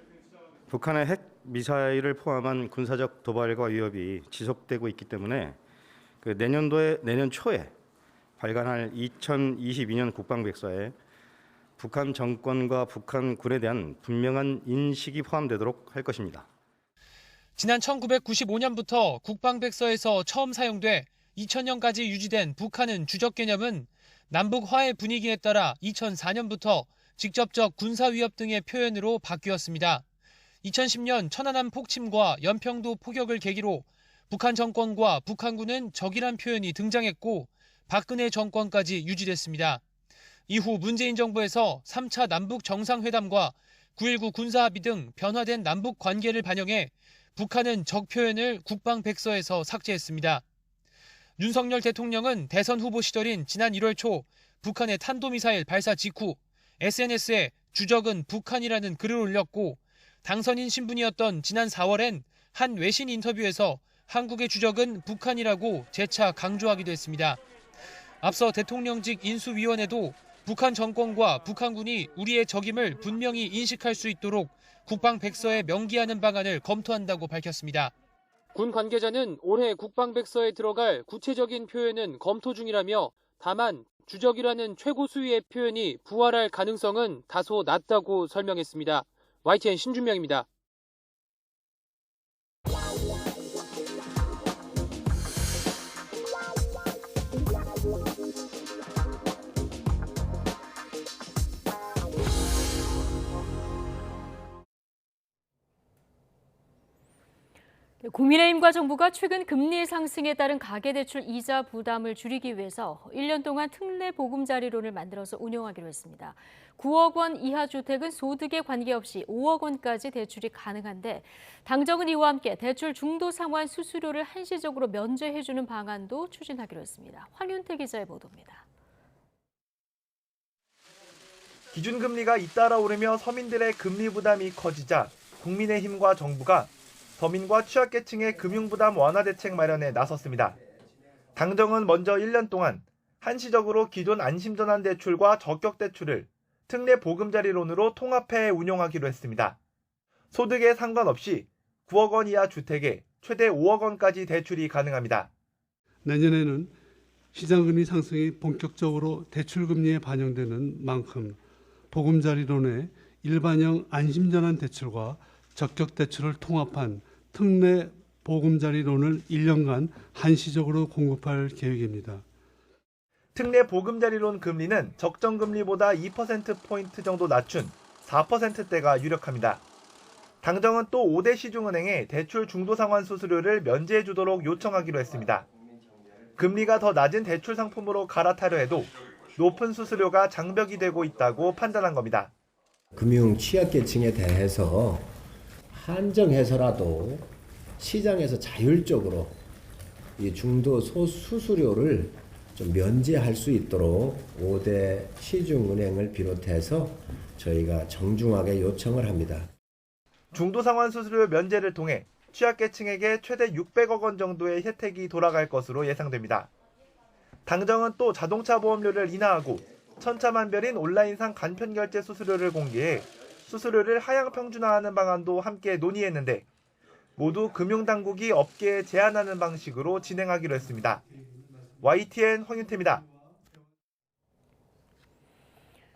북한의 핵 미사일을 포함한 군사적 도발과 위협이 지속되고 있기 때문에 내년 초에 발간할 2022년 국방백서에 북한 정권과 북한군에 대한 분명한 인식이 포함되도록 할 것입니다. 지난 1995년부터 국방백서에서 처음 사용돼 2000년까지 유지된 북한은 주적 개념은 남북 화해 분위기에 따라 2004년부터 직접적 군사 위협 등의 표현으로 바뀌었습니다. 2010년 천안함 폭침과 연평도 포격을 계기로 북한 정권과 북한군은 적이란 표현이 등장했고 박근혜 정권까지 유지됐습니다. 이후 문재인 정부에서 3차 남북 정상회담과 9.19 군사합의 등 변화된 남북 관계를 반영해 북한은 적 표현을 국방백서에서 삭제했습니다. 윤석열 대통령은 대선 후보 시절인 지난 1월 초 북한의 탄도미사일 발사 직후 SNS에 주적은 북한이라는 글을 올렸고 당선인 신분이었던 지난 4월엔 한 외신 인터뷰에서 한국의 주적은 북한이라고 재차 강조하기도 했습니다. 앞서 대통령직 인수위원회도 북한 정권과 북한군이 우리의 적임을 분명히 인식할 수 있도록 국방백서에 명기하는 방안을 검토한다고 밝혔습니다. 군 관계자는 올해 국방백서에 들어갈 구체적인 표현은 검토 중이라며 다만 주적이라는 최고 수위의 표현이 부활할 가능성은 다소 낮다고 설명했습니다. YTN 신준명입니다. 국민의힘과 정부가 최근 금리 상승에 따른 가계대출 이자 부담을 줄이기 위해서 1년 동안 특례 보금자리론을 만들어서 운영하기로 했습니다. 9억 원 이하 주택은 소득에 관계없이 5억 원까지 대출이 가능한데 당정은 이와 함께 대출 중도 상환 수수료를 한시적으로 면제해주는 방안도 추진하기로 했습니다. 황윤태 기자의 보도입니다. 기준금리가 잇따라 오르며 서민들의 금리 부담이 커지자 국민의힘과 정부가 서민과 취약계층의 금융부담 완화 대책 마련에 나섰습니다. 당정은 먼저 1년 동안 한시적으로 기존 안심전환 대출과 적격 대출을 특례 보금자리론으로 통합해 운용하기로 했습니다. 소득에 상관없이 9억 원 이하 주택에 최대 5억 원까지 대출이 가능합니다. 내년에는 시장금리 상승이 본격적으로 대출금리에 반영되는 만큼 보금자리론의 일반형 안심전환 대출과 적격 대출을 통합한 특례 보금자리론을 1년간 한시적으로 공급할 계획입니다. 특례 보금자리론 금리는 적정금리보다 2%포인트 정도 낮춘 4%대가 유력합니다. 당정은 또 5대 시중은행에 대출 중도상환 수수료를 면제해 주도록 요청하기로 했습니다. 금리가 더 낮은 대출 상품으로 갈아타려 해도 높은 수수료가 장벽이 되고 있다고 판단한 겁니다. 금융 취약계층에 대해서 한정해서라도 시장에서 자율적으로 이 중도 수수료를 좀 면제할 수 있도록 5대 시중은행을 비롯해서 저희가 정중하게 요청을 합니다. 중도상환 수수료 면제를 통해 취약계층에게 최대 600억 원 정도의 혜택이 돌아갈 것으로 예상됩니다. 당정은 또 자동차 보험료를 인하하고 천차만별인 온라인상 간편결제 수수료를 공개해 수수료를 하향 평준화하는 방안도 함께 논의했는데 모두 금융당국이 업계에 제한하는 방식으로 진행하기로 했습니다. YTN 황윤태입니다.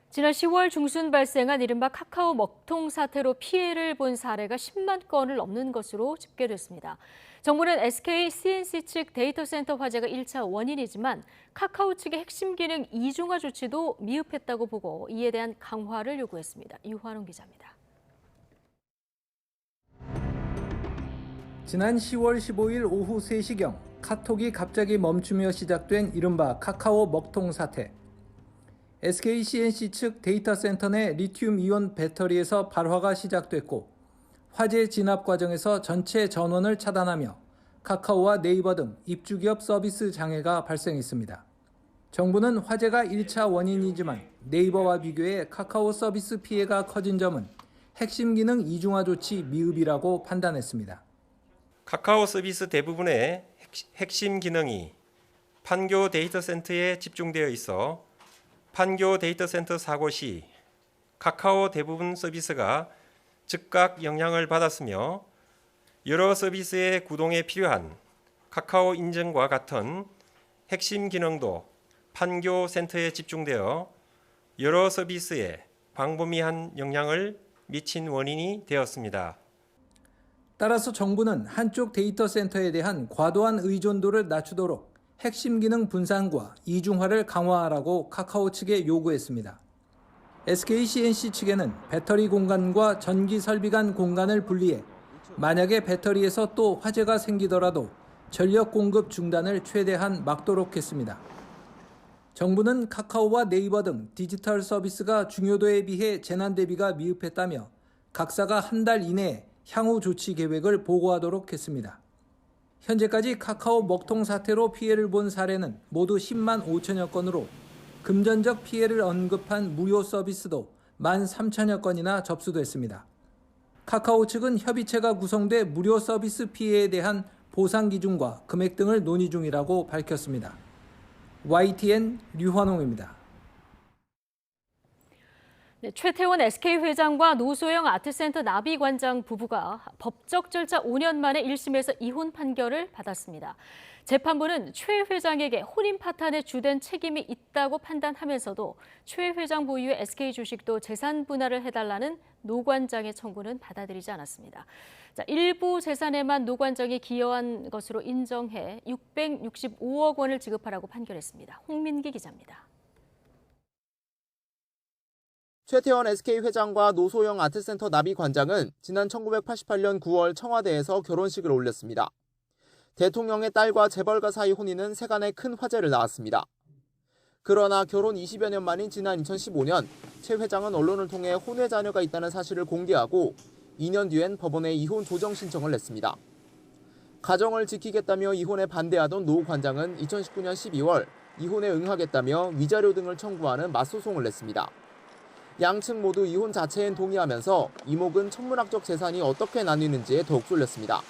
지난 10월 중순 발생한 이른바 카카오 먹통 사태로 피해를 본 사례가 10만 건을 넘는 것으로 집계됐습니다. 정부는 SK CNC 측 데이터 센터 화재가 1차 원인이지만 카카오 측의 핵심 기능 이중화 조치도 미흡했다고 보고 이에 대한 강화를 요구했습니다. 유환웅 기자입니다. 지난 10월 15일 오후 3시경 카톡이 갑자기 멈추며 시작된 이른바 카카오 먹통 사태. SK CNC 측 데이터 센터 내 리튬 이온 배터리에서 발화가 시작됐고 화재 진압 과정에서 전체 전원을 차단하며 카카오와 네이버 등 입주기업 서비스 장애가 발생했습니다. 정부는 화재가 1차 원인이지만 네이버와 비교해 카카오 서비스 피해가 커진 점은 핵심 기능 이중화 조치 미흡이라고 판단했습니다. 카카오 서비스 대부분의 핵심 기능이 판교 데이터 센터에 집중되어 있어 판교 데이터 센터 사고 시 카카오 대부분 서비스가 즉각 영향을 받았으며 여러 서비스의 구동에 필요한 카카오 인증과 같은 핵심 기능도 판교 센터에 집중되어 여러 서비스의 광범위한 영향을 미친 원인이 되었습니다. 따라서 정부는 한쪽 데이터 센터에 대한 과도한 의존도를 낮추도록 핵심 기능 분산과 이중화를 강화하라고 카카오 측에 요구했습니다. SK CNC 측에는 배터리 공간과 전기 설비 간 공간을 분리해 만약에 배터리에서 또 화재가 생기더라도 전력 공급 중단을 최대한 막도록 했습니다. 정부는 카카오와 네이버 등 디지털 서비스가 중요도에 비해 재난 대비가 미흡했다며 각사가 한 달 이내에 향후 조치 계획을 보고하도록 했습니다. 현재까지 카카오 먹통 사태로 피해를 본 사례는 모두 10만 5천여 건으로 금전적 피해를 언급한 무료 서비스도 1만 3천여 건이나 접수됐습니다. 카카오 측은 협의체가 구성돼 무료 서비스 피해에 대한 보상 기준과 금액 등을 논의 중이라고 밝혔습니다. YTN 류환홍입니다. 네, 최태원 SK 회장과 노소영 아트센터 나비관장 부부가 법적 절차 5년 만에 1심에서 이혼 판결을 받았습니다. 재판부는 최 회장에게 혼인 파탄에 주된 책임이 있다고 판단하면서도 최 회장 보유의 SK 주식도 재산 분할을 해달라는 노 관장의 청구는 받아들이지 않았습니다. 자, 일부 재산에만 노 관장이 기여한 것으로 인정해 665억 원을 지급하라고 판결했습니다. 홍민기 기자입니다. 최태원 SK 회장과 노소영 아트센터 나비 관장은 지난 1988년 9월 청와대에서 결혼식을 올렸습니다. 대통령의 딸과 재벌가 사이 혼인은 세간에 큰 화제를 낳았습니다. 그러나 결혼 20여 년 만인 지난 2015년 최 회장은 언론을 통해 혼외 자녀가 있다는 사실을 공개하고 2년 뒤엔 법원에 이혼 조정 신청을 냈습니다. 가정을 지키겠다며 이혼에 반대하던 노 관장은 2019년 12월 이혼에 응하겠다며 위자료 등을 청구하는 맞소송을 냈습니다. 양측 모두 이혼 자체엔 동의하면서 이목은 천문학적 재산이 어떻게 나뉘는지에 더욱 쏠렸습니다.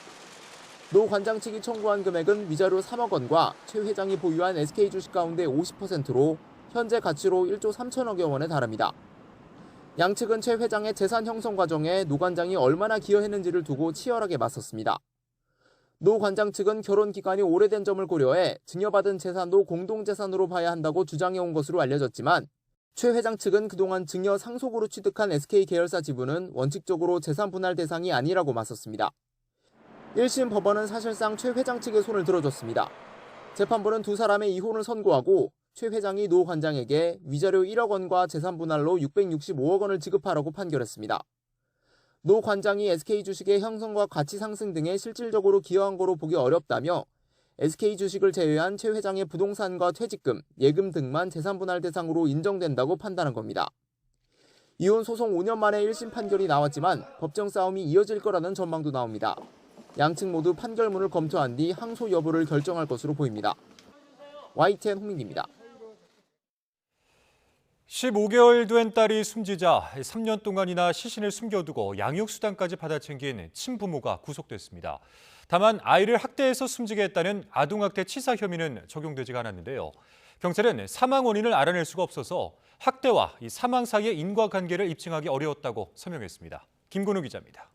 노 관장 측이 청구한 금액은 위자료 3억 원과 최 회장이 보유한 SK 주식 가운데 50%로 현재 가치로 1조 3천억여 원에 달합니다. 양측은 최 회장의 재산 형성 과정에 노 관장이 얼마나 기여했는지를 두고 치열하게 맞섰습니다. 노 관장 측은 결혼 기간이 오래된 점을 고려해 증여받은 재산도 공동재산으로 봐야 한다고 주장해온 것으로 알려졌지만 최 회장 측은 그동안 증여 상속으로 취득한 SK 계열사 지분은 원칙적으로 재산 분할 대상이 아니라고 맞섰습니다. 1심 법원은 사실상 최 회장 측의 손을 들어줬습니다. 재판부는 두 사람의 이혼을 선고하고 최 회장이 노 관장에게 위자료 1억 원과 재산 분할로 665억 원을 지급하라고 판결했습니다. 노 관장이 SK 주식의 형성과 가치 상승 등에 실질적으로 기여한 거로 보기 어렵다며 SK 주식을 제외한 최 회장의 부동산과 퇴직금, 예금 등만 재산 분할 대상으로 인정된다고 판단한 겁니다. 이혼 소송 5년 만에 1심 판결이 나왔지만 법정 싸움이 이어질 거라는 전망도 나옵니다. 양측 모두 판결문을 검토한 뒤 항소 여부를 결정할 것으로 보입니다. YTN 홍민기입니다. 15개월 된 딸이 숨지자 3년 동안이나 시신을 숨겨두고 양육수당까지 받아 챙긴 친부모가 구속됐습니다. 다만 아이를 학대해서 숨지게 했다는 아동학대 치사 혐의는 적용되지가 않았는데요. 경찰은 사망 원인을 알아낼 수가 없어서 학대와 이 사망 사이의 인과관계를 입증하기 어려웠다고 설명했습니다. 김건우 기자입니다.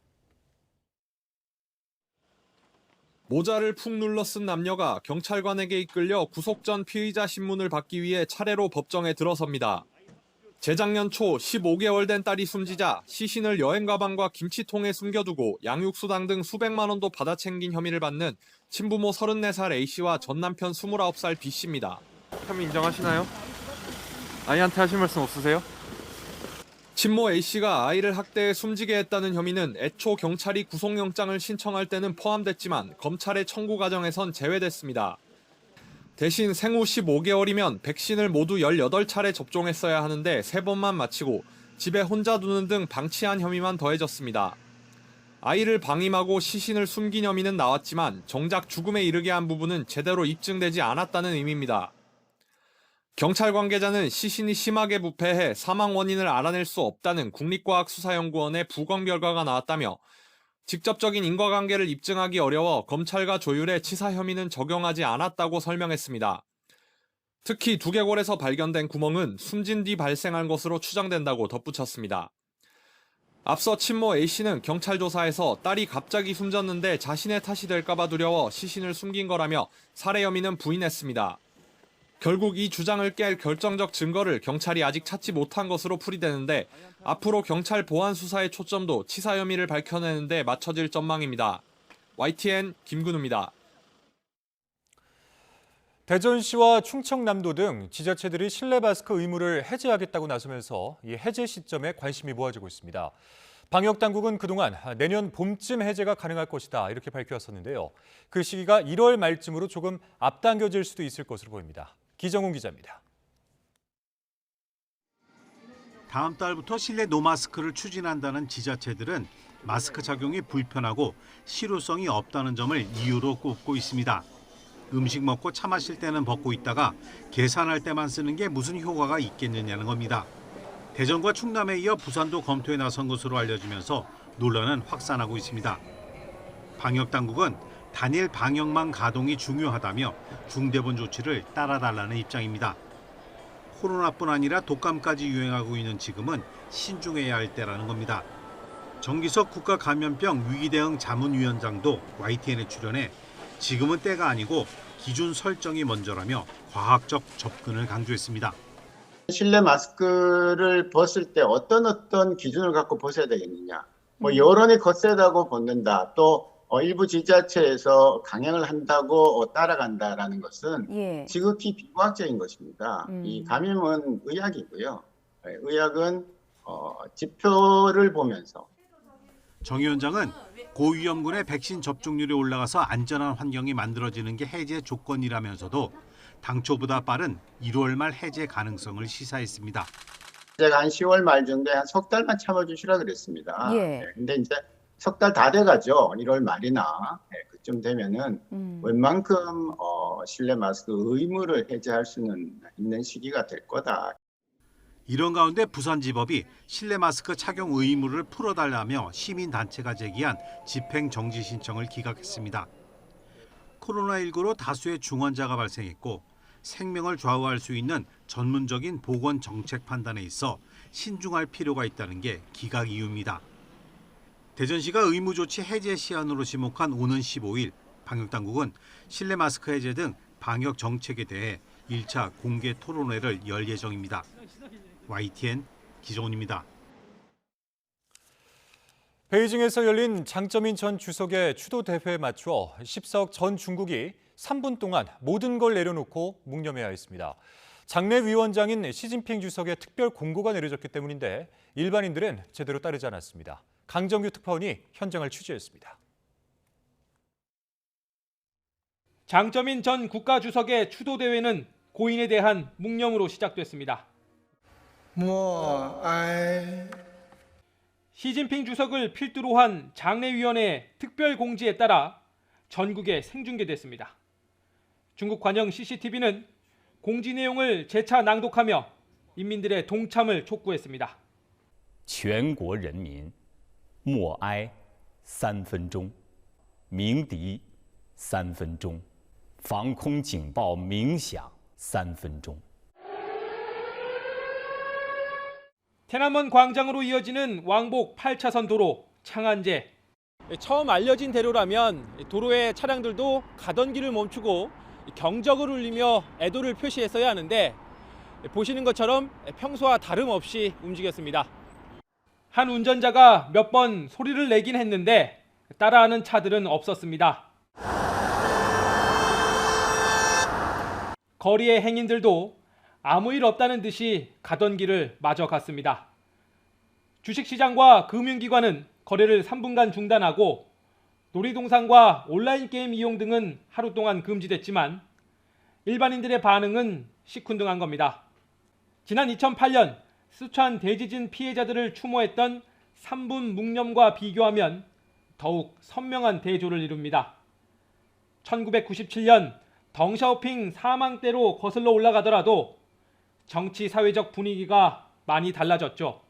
모자를 푹 눌러 쓴 남녀가 경찰관에게 이끌려 구속 전 피의자 신문을 받기 위해 차례로 법정에 들어섭니다. 재작년 초 15개월 된 딸이 숨지자 시신을 여행 가방과 김치통에 숨겨두고 양육수당 등 수백만 원도 받아 챙긴 혐의를 받는 친부모 34살 A씨와 전 남편 29살 B씨입니다. 혐의 인정하시나요? 아이한테 하실 말씀 없으세요? 친모 A씨가 아이를 학대해 숨지게 했다는 혐의는 애초 경찰이 구속영장을 신청할 때는 포함됐지만 검찰의 청구 과정에선 제외됐습니다. 대신 생후 15개월이면 백신을 모두 18차례 접종했어야 하는데 3번만 마치고 집에 혼자 두는 등 방치한 혐의만 더해졌습니다. 아이를 방임하고 시신을 숨긴 혐의는 나왔지만 정작 죽음에 이르게 한 부분은 제대로 입증되지 않았다는 의미입니다. 경찰 관계자는 시신이 심하게 부패해 사망 원인을 알아낼 수 없다는 국립과학수사연구원의 부검 결과가 나왔다며 직접적인 인과관계를 입증하기 어려워 검찰과 조율에 치사 혐의는 적용하지 않았다고 설명했습니다. 특히 두개골에서 발견된 구멍은 숨진 뒤 발생한 것으로 추정된다고 덧붙였습니다. 앞서 친모 A씨는 경찰 조사에서 딸이 갑자기 숨졌는데 자신의 탓이 될까봐 두려워 시신을 숨긴 거라며 살해 혐의는 부인했습니다. 결국 이 주장을 깰 결정적 증거를 경찰이 아직 찾지 못한 것으로 풀이되는데 앞으로 경찰 보안 수사의 초점도 치사 혐의를 밝혀내는 데 맞춰질 전망입니다. YTN 김근우입니다. 대전시와 충청남도 등 지자체들이 실내 마스크 의무를 해제하겠다고 나서면서 이 해제 시점에 관심이 모아지고 있습니다. 방역당국은 그동안 내년 봄쯤 해제가 가능할 것이다 이렇게 밝혀왔었는데요. 그 시기가 1월 말쯤으로 조금 앞당겨질 수도 있을 것으로 보입니다. 기정훈 기자입니다. 다음 달부터 실내 노마스크를 추진한다는 지자체들은 마스크 착용이 불편하고 실효성이 없다는 점을 이유로 꼽고 있습니다. 음식 먹고 차 마실 때는 벗고 있다가 계산할 때만 쓰는 게 무슨 효과가 있겠느냐는 겁니다. 대전과 충남에 이어 부산도 검토에 나선 것으로 알려지면서 논란은 확산하고 있습니다. 방역당국은 단일 방역망 가동이 중요하다며 중대본 조치를 따라달라는 입장입니다. 코로나뿐 아니라 독감까지 유행하고 있는 지금은 신중해야 할 때라는 겁니다. 정기석 국가감염병 위기대응 자문위원장도 YTN에 출연해 지금은 때가 아니고 기준 설정이 먼저라며 과학적 접근을 강조했습니다. 실내 마스크를 벗을 때 어떤 기준을 갖고 벗어야 되겠느냐. 여론이 거세다고 벗는다. 또 일부 지자체에서 강행을 한다고 따라간다라는 것은 지극히 비과학적인 것입니다. 이 감염은 의학이고요. 의학은 지표를 보면서. 정 위원장은 고위험군의 백신 접종률이 올라가서 안전한 환경이 만들어지는 게 해제 조건이라면서도 당초보다 빠른 1월 말 해제 가능성을 시사했습니다. 제가 한 10월 말 정도에 한 석 달만 참아주시라 그랬습니다. 예. 근데 이제 석 달 다 돼가죠. 1월 말이나 그쯤 되면은 웬만큼 실내 마스크 의무를 해제할 수는 있는 시기가 될 거다. 이런 가운데 부산지법이 실내 마스크 착용 의무를 풀어달라며 시민단체가 제기한 집행정지 신청을 기각했습니다. 코로나19로 다수의 중환자가 발생했고 생명을 좌우할 수 있는 전문적인 보건 정책 판단에 있어 신중할 필요가 있다는 게 기각 이유입니다. 대전시가 의무 조치 해제 시한으로 지목한 오는 15일 방역당국은 실내 마스크 해제 등 방역 정책에 대해 1차 공개 토론회를 열 예정입니다. YTN 기정훈입니다. 베이징에서 열린 장쩌민 전 주석의 추도 대회에 맞춰 14억 전 중국이 3분 동안 모든 걸 내려놓고 묵념해야 했습니다. 장내 위원장인 시진핑 주석의 특별 공고가 내려졌기 때문인데 일반인들은 제대로 따르지 않았습니다. 강정규 특파원이 현장을 취재했습니다. 장쩌민 전 국가주석의 추도 대회는 고인에 대한 묵념으로 시작됐습니다. 시진핑 주석을 필두로 한 장내위원회의 특별 공지에 따라 전국에 생중계됐습니다. 중국 관영 CCTV는 공지 내용을 재차 낭독하며 인민들의 동참을 촉구했습니다. 全国人民默哀3分钟，鸣笛3分钟，防空警报鸣响3分钟。 天安门광장으로 이어지는 왕복 8차선 도로 창안제. 처음 알려진 대로라면 도로의 차량들도 가던 길을 멈추고 경적을 울리며 애도를 표시했어야 하는데 보시는 것처럼 평소와 다름없이 움직였습니다. 한 운전자가 몇 번 소리를 내긴 했는데 따라하는 차들은 없었습니다. 거리의 행인들도 아무 일 없다는 듯이 가던 길을 마저 갔습니다. 주식시장과 금융기관은 거래를 3분간 중단하고 놀이동산과 온라인 게임 이용 등은 하루 동안 금지됐지만 일반인들의 반응은 시큰둥한 겁니다. 지난 2008년 쓰촨 대지진 피해자들을 추모했던 3분 묵념과 비교하면 더욱 선명한 대조를 이룹니다. 1997년 덩샤오핑 사망대로 거슬러 올라가더라도 정치 사회적 분위기가 많이 달라졌죠.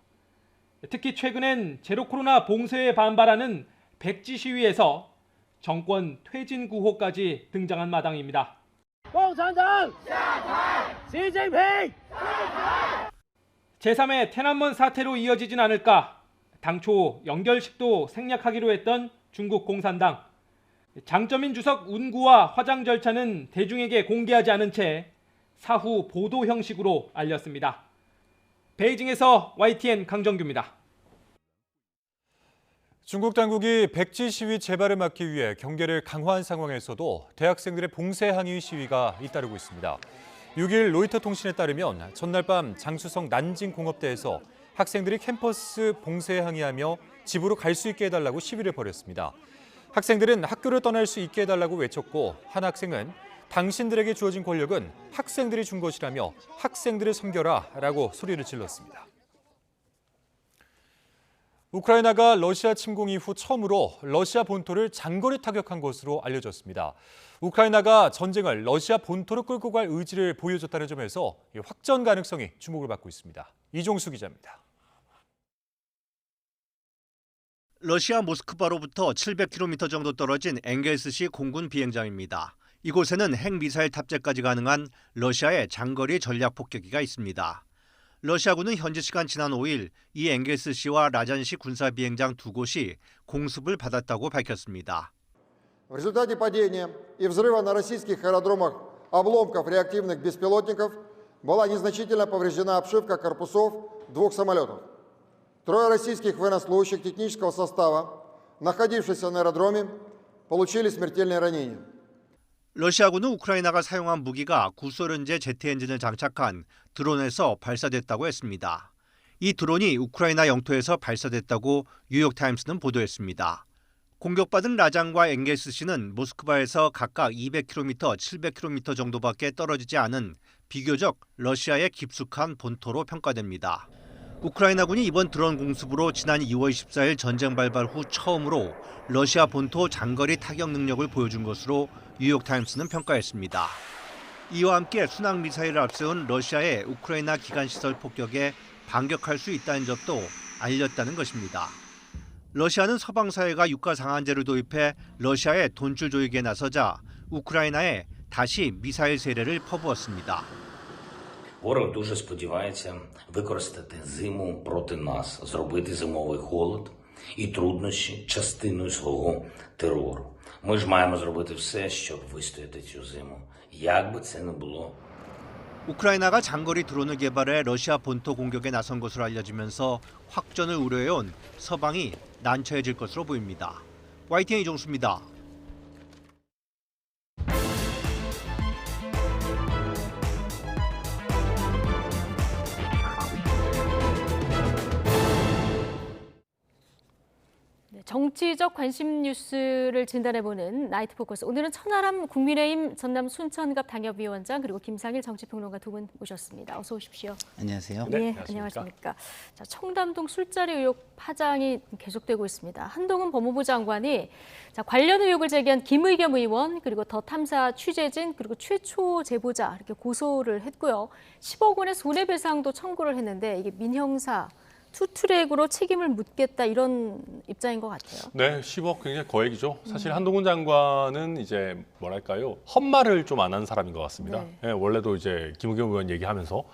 특히 최근엔 제로 코로나 봉쇄에 반발하는 백지 시위에서 정권 퇴진 구호까지 등장한 마당입니다. 共产党下台! 시진핑下台! 제3의天安门 사태로 이어지진 않을까? 당초 연결식도 생략하기로 했던 중국 공산당. 장쩌민 주석 운구와 화장 절차는 대중에게 공개하지 않은 채 사후 보도 형식으로 알렸습니다. 베이징에서 YTN 강정규입니다. 중국 당국이 백지 시위 재발을 막기 위해 경계를 강화한 상황에서도 대학생들의 봉쇄 항의 시위가 잇따르고 있습니다. 6일 로이터 통신에 따르면 전날 밤 장쑤성 난징 공업대에서 학생들이 캠퍼스 봉쇄 항의하며 집으로 갈 수 있게 해달라고 시위를 벌였습니다. 학생들은 학교를 떠날 수 있게 해달라고 외쳤고 한 학생은 당신들에게 주어진 권력은 학생들이 준 것이라며 학생들을 섬겨라라고 소리를 질렀습니다. 우크라이나가 러시아 침공 이후 처음으로 러시아 본토를 장거리 타격한 것으로 알려졌습니다. 우크라이나가 전쟁을 러시아 본토로 끌고 갈 의지를 보여줬다는 점에서 확전 가능성이 주목을 받고 있습니다. 이종수 기자입니다. 러시아 모스크바로부터 700km 정도 떨어진 엥겔스시 공군 비행장입니다. 이곳에는 핵미사일 탑재까지 가능한 러시아의 장거리 전략 폭격기가 있습니다. 러시아군은 현지 시간 지난 5일 이 엥겔스시와 라잔시 군사 비행장 두 곳이 공습을 받았다고 밝혔습니다. В результате падения и взрыва на российских аэродромах обломков реактивных беспилотников была незначительно повреждена обшивка корпусов двух самолетов. Трое российских военнослужащих технического состава, находившихся на аэродроме, получили смертельные ранения. 러시아군은 우크라이나가 사용한 무기가 구소련제 제트 엔진을 장착한 드론에서 발사됐다고 했습니다. 이 드론이 우크라이나 영토에서 발사됐다고 뉴욕타임스는 보도했습니다. 공격받은 라잔과 엥겔스시는 모스크바에서 각각 200km, 700km 정도밖에 떨어지지 않은 비교적 러시아의 깊숙한 본토로 평가됩니다. 우크라이나군이 이번 드론 공습으로 지난 2월 14일 전쟁 발발 후 처음으로 러시아 본토 장거리 타격 능력을 보여준 것으로 뉴욕타임스는 평가했습니다. 이와 함께 순항 미사일을 앞세운 러시아의 우크라이나 기간시설 폭격에 반격할 수 있다는 점도 알렸다는 것입니다. 러시아는 서방 사회가 유가 상한제를 도입해 러시아의 돈줄 조이기에 나서자 우크라이나에 다시 미사일 세례를 퍼부었습니다. Ворог дуже сподівається використати зиму проти нас, зробити зимовий холод і труднощі частиною свого терору. Ми ж маємо зробити все, щоб вистояти цю зиму, як би це не було. 우크라이나가 장거리 드론을 개발해 러시아 본토 공격에 나선 것으로 알려지면서 확전을 우려해온 서방이 난처해질 것으로 보입니다. YTN 이종수입니다. 정치적 관심 뉴스를 진단해보는 나이트 포커스. 오늘은 천하람 국민의힘 전남 순천갑 당협위원장 그리고 김상일 정치평론가 두 분 모셨습니다. 어서 오십시오. 안녕하세요. 네, 안녕하십니까. 자, 청담동 술자리 의혹 파장이 계속되고 있습니다. 한동훈 법무부 장관이 관련 의혹을 제기한 김의겸 의원 그리고 더 탐사 취재진 그리고 최초 제보자 이렇게 고소를 했고요. 10억 원의 손해배상도 청구를 했는데 이게 민형사 투트랙으로 책임을 묻겠다 이런 입장인 것 같아요. 네, 10억 굉장히 거액이죠. 사실 한동훈 장관은 이제 뭐랄까요, 헛말을 좀 안 한 사람인 것 같습니다. 네. 네, 원래도 이제 김의겸 의원 얘기하면서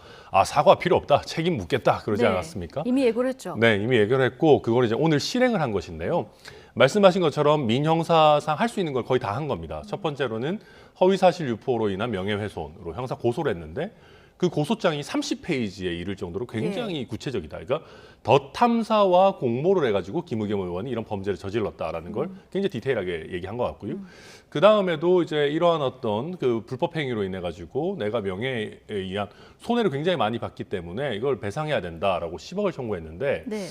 사과 필요 없다, 책임 묻겠다 그러지 네, 않았습니까? 이미 예고를 했죠. 네, 이미 예고를 했고 그걸 이제 오늘 실행을 한 것인데요. 말씀하신 것처럼 민형사상 할 수 있는 걸 거의 다 한 겁니다. 첫 번째로는 허위사실 유포로 인한 명예훼손으로 형사 고소를 했는데 그 고소장이 30페이지에 이를 정도로 굉장히 구체적이다. 그러니까 더 탐사와 공모를 해가지고 김의겸 의원이 이런 범죄를 저질렀다라는 걸 굉장히 디테일하게 얘기한 것 같고요. 그 다음에도 이제 이러한 어떤 그 불법 행위로 인해 가지고 내가 명예에 의한 손해를 굉장히 많이 봤기 때문에 이걸 배상해야 된다라고 10억을 청구했는데. 네.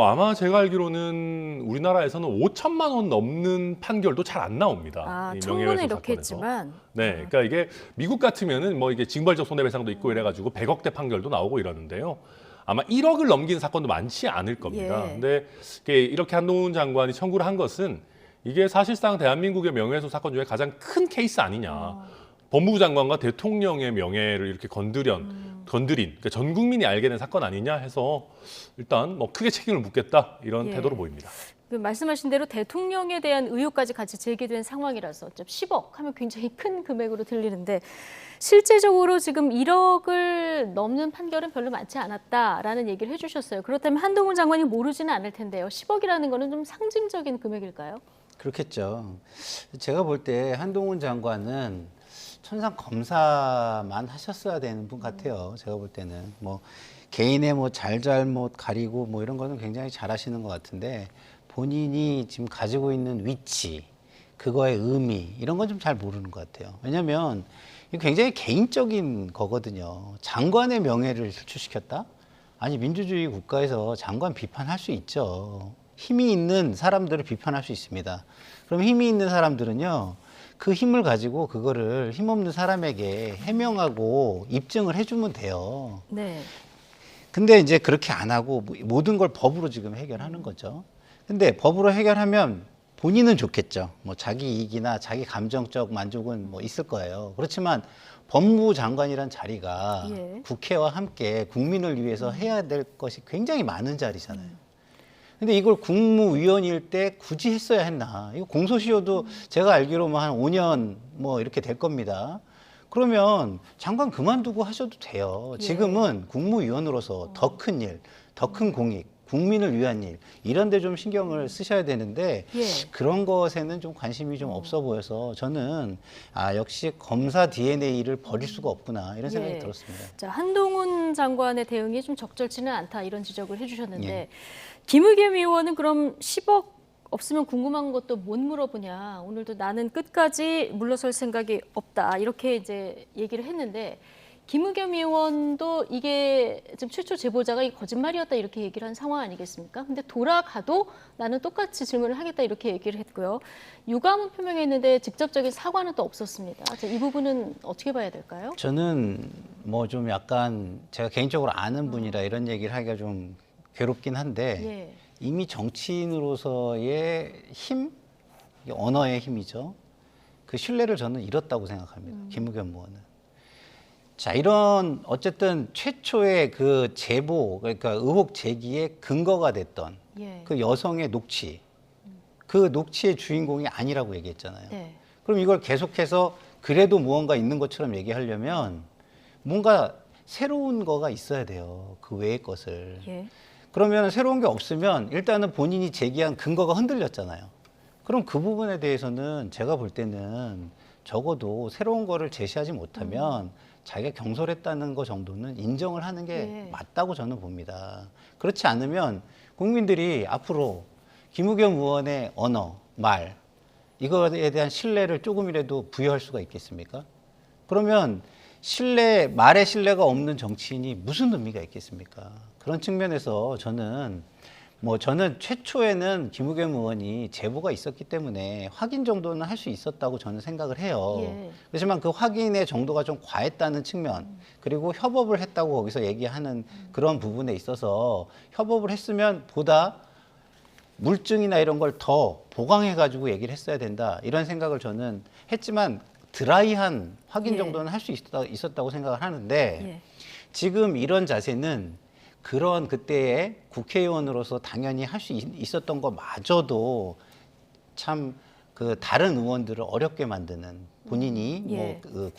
아마 제가 알기로는 우리나라에서는 5천만 원 넘는 판결도 잘 안 나옵니다. 이 청문회 명예훼손 이렇게 사건에서. 했지만. 네, 그러니까 이게 미국 같으면은 뭐 이게 징벌적 손해배상도 있고 이래가지고 100억대 판결도 나오고 이러는데요. 아마 1억을 넘긴 사건도 많지 않을 겁니다. 예. 근데 이렇게 한동훈 장관이 청구를 한 것은 이게 사실상 대한민국의 명예훼손 사건 중에 가장 큰 케이스 아니냐. 법무부 장관과 대통령의 명예를 이렇게 건드린, 그러니까 전 국민이 알게 된 사건 아니냐 해서 일단 뭐 크게 책임을 묻겠다 이런 예. 태도로 보입니다. 그 말씀하신 대로 대통령에 대한 의혹까지 같이 제기된 상황이라서 10억 하면 굉장히 큰 금액으로 들리는데 실제적으로 지금 1억을 넘는 판결은 별로 많지 않았다라는 얘기를 해주셨어요. 그렇다면 한동훈 장관이 모르지는 않을 텐데요. 10억이라는 거는 좀 상징적인 금액일까요? 그렇겠죠. 제가 볼 때 한동훈 장관은 천상 검사만 하셨어야 되는 분 같아요. 제가 볼 때는 뭐 개인의 뭐 잘잘못 가리고 뭐 이런 거는 굉장히 잘하시는 것 같은데 본인이 지금 가지고 있는 위치, 그거의 의미 이런 건 좀 잘 모르는 것 같아요. 왜냐하면 이거 굉장히 개인적인 거거든요. 장관의 명예를 실추시켰다? 아니 민주주의 국가에서 장관 비판할 수 있죠. 힘이 있는 사람들을 비판할 수 있습니다. 그럼 힘이 있는 사람들은요. 그 힘을 가지고 그거를 힘없는 사람에게 해명하고 입증을 해주면 돼요. 네. 근데 이제 그렇게 안 하고 모든 걸 법으로 지금 해결하는 거죠. 근데 법으로 해결하면 본인은 좋겠죠. 뭐 자기 이익이나 자기 감정적 만족은 뭐 있을 거예요. 그렇지만 법무부 장관이란 자리가 예. 국회와 함께 국민을 위해서 해야 될 것이 굉장히 많은 자리잖아요. 근데 이걸 국무위원일 때 굳이 했어야 했나? 이거 공소시효도 제가 알기로 뭐 한 5년 뭐 이렇게 될 겁니다. 그러면 장관 그만두고 하셔도 돼요. 지금은 국무위원으로서 더 큰 일, 더 큰 공익, 국민을 위한 일 이런 데 좀 신경을 쓰셔야 되는데 그런 것에는 좀 관심이 좀 없어 보여서 저는 역시 검사 DNA를 버릴 수가 없구나 이런 생각이 들었습니다. 자, 한동훈 장관의 대응이 좀 적절치는 않다 이런 지적을 해주셨는데 김의겸 의원은 그럼 10억 없으면 궁금한 것도 못 물어보냐. 오늘도 나는 끝까지 물러설 생각이 없다. 이렇게 이제 얘기를 했는데 김의겸 의원도 이게 지금 최초 제보자가 이 거짓말이었다 이렇게 얘기를 한 상황 아니겠습니까? 근데 돌아가도 나는 똑같이 질문을 하겠다 이렇게 얘기를 했고요. 유감은 표명했는데 직접적인 사과는 또 없었습니다. 자, 이 부분은 어떻게 봐야 될까요? 저는 뭐 좀 약간 제가 개인적으로 아는 분이라 이런 얘기를 하기가 좀 괴롭긴 한데 이미 정치인으로서의 힘, 언어의 힘이죠. 그 신뢰를 저는 잃었다고 생각합니다. 김의겸 의원은. 자, 이런 어쨌든 최초의 그 제보, 그러니까 의혹 제기의 근거가 됐던 그 여성의 녹취, 그 녹취의 주인공이 아니라고 얘기했잖아요. 그럼 이걸 계속해서 그래도 무언가 있는 것처럼 얘기하려면 뭔가 새로운 거가 있어야 돼요. 그 외의 것을. 그러면 새로운 게 없으면 일단은 본인이 제기한 근거가 흔들렸잖아요. 그럼 그 부분에 대해서는 제가 볼 때는 적어도 새로운 거를 제시하지 못하면 자기가 경솔했다는 거 정도는 인정을 하는 게 맞다고 저는 봅니다. 그렇지 않으면 국민들이 앞으로 김의겸 의원의 언어, 말 이거에 대한 신뢰를 조금이라도 부여할 수가 있겠습니까? 그러면 말에 신뢰가 없는 정치인이 무슨 의미가 있겠습니까? 그런 측면에서 저는 최초에는 김의겸 의원이 제보가 있었기 때문에 확인 정도는 할 수 있었다고 저는 생각을 해요. 그렇지만 그 확인의 정도가 좀 과했다는 측면, 그리고 협업을 했다고 거기서 얘기하는 그런 부분에 있어서 협업을 했으면 보다 물증이나 이런 걸 더 보강해가지고 얘기를 했어야 된다. 이런 생각을 저는 했지만 드라이한 확인 정도는 할 수 있었다고 생각을 하는데 지금 이런 자세는 그런 그때의 국회의원으로서 당연히 할 수 있었던 것마저도 참 그 다른 의원들을 어렵게 만드는 본인이 그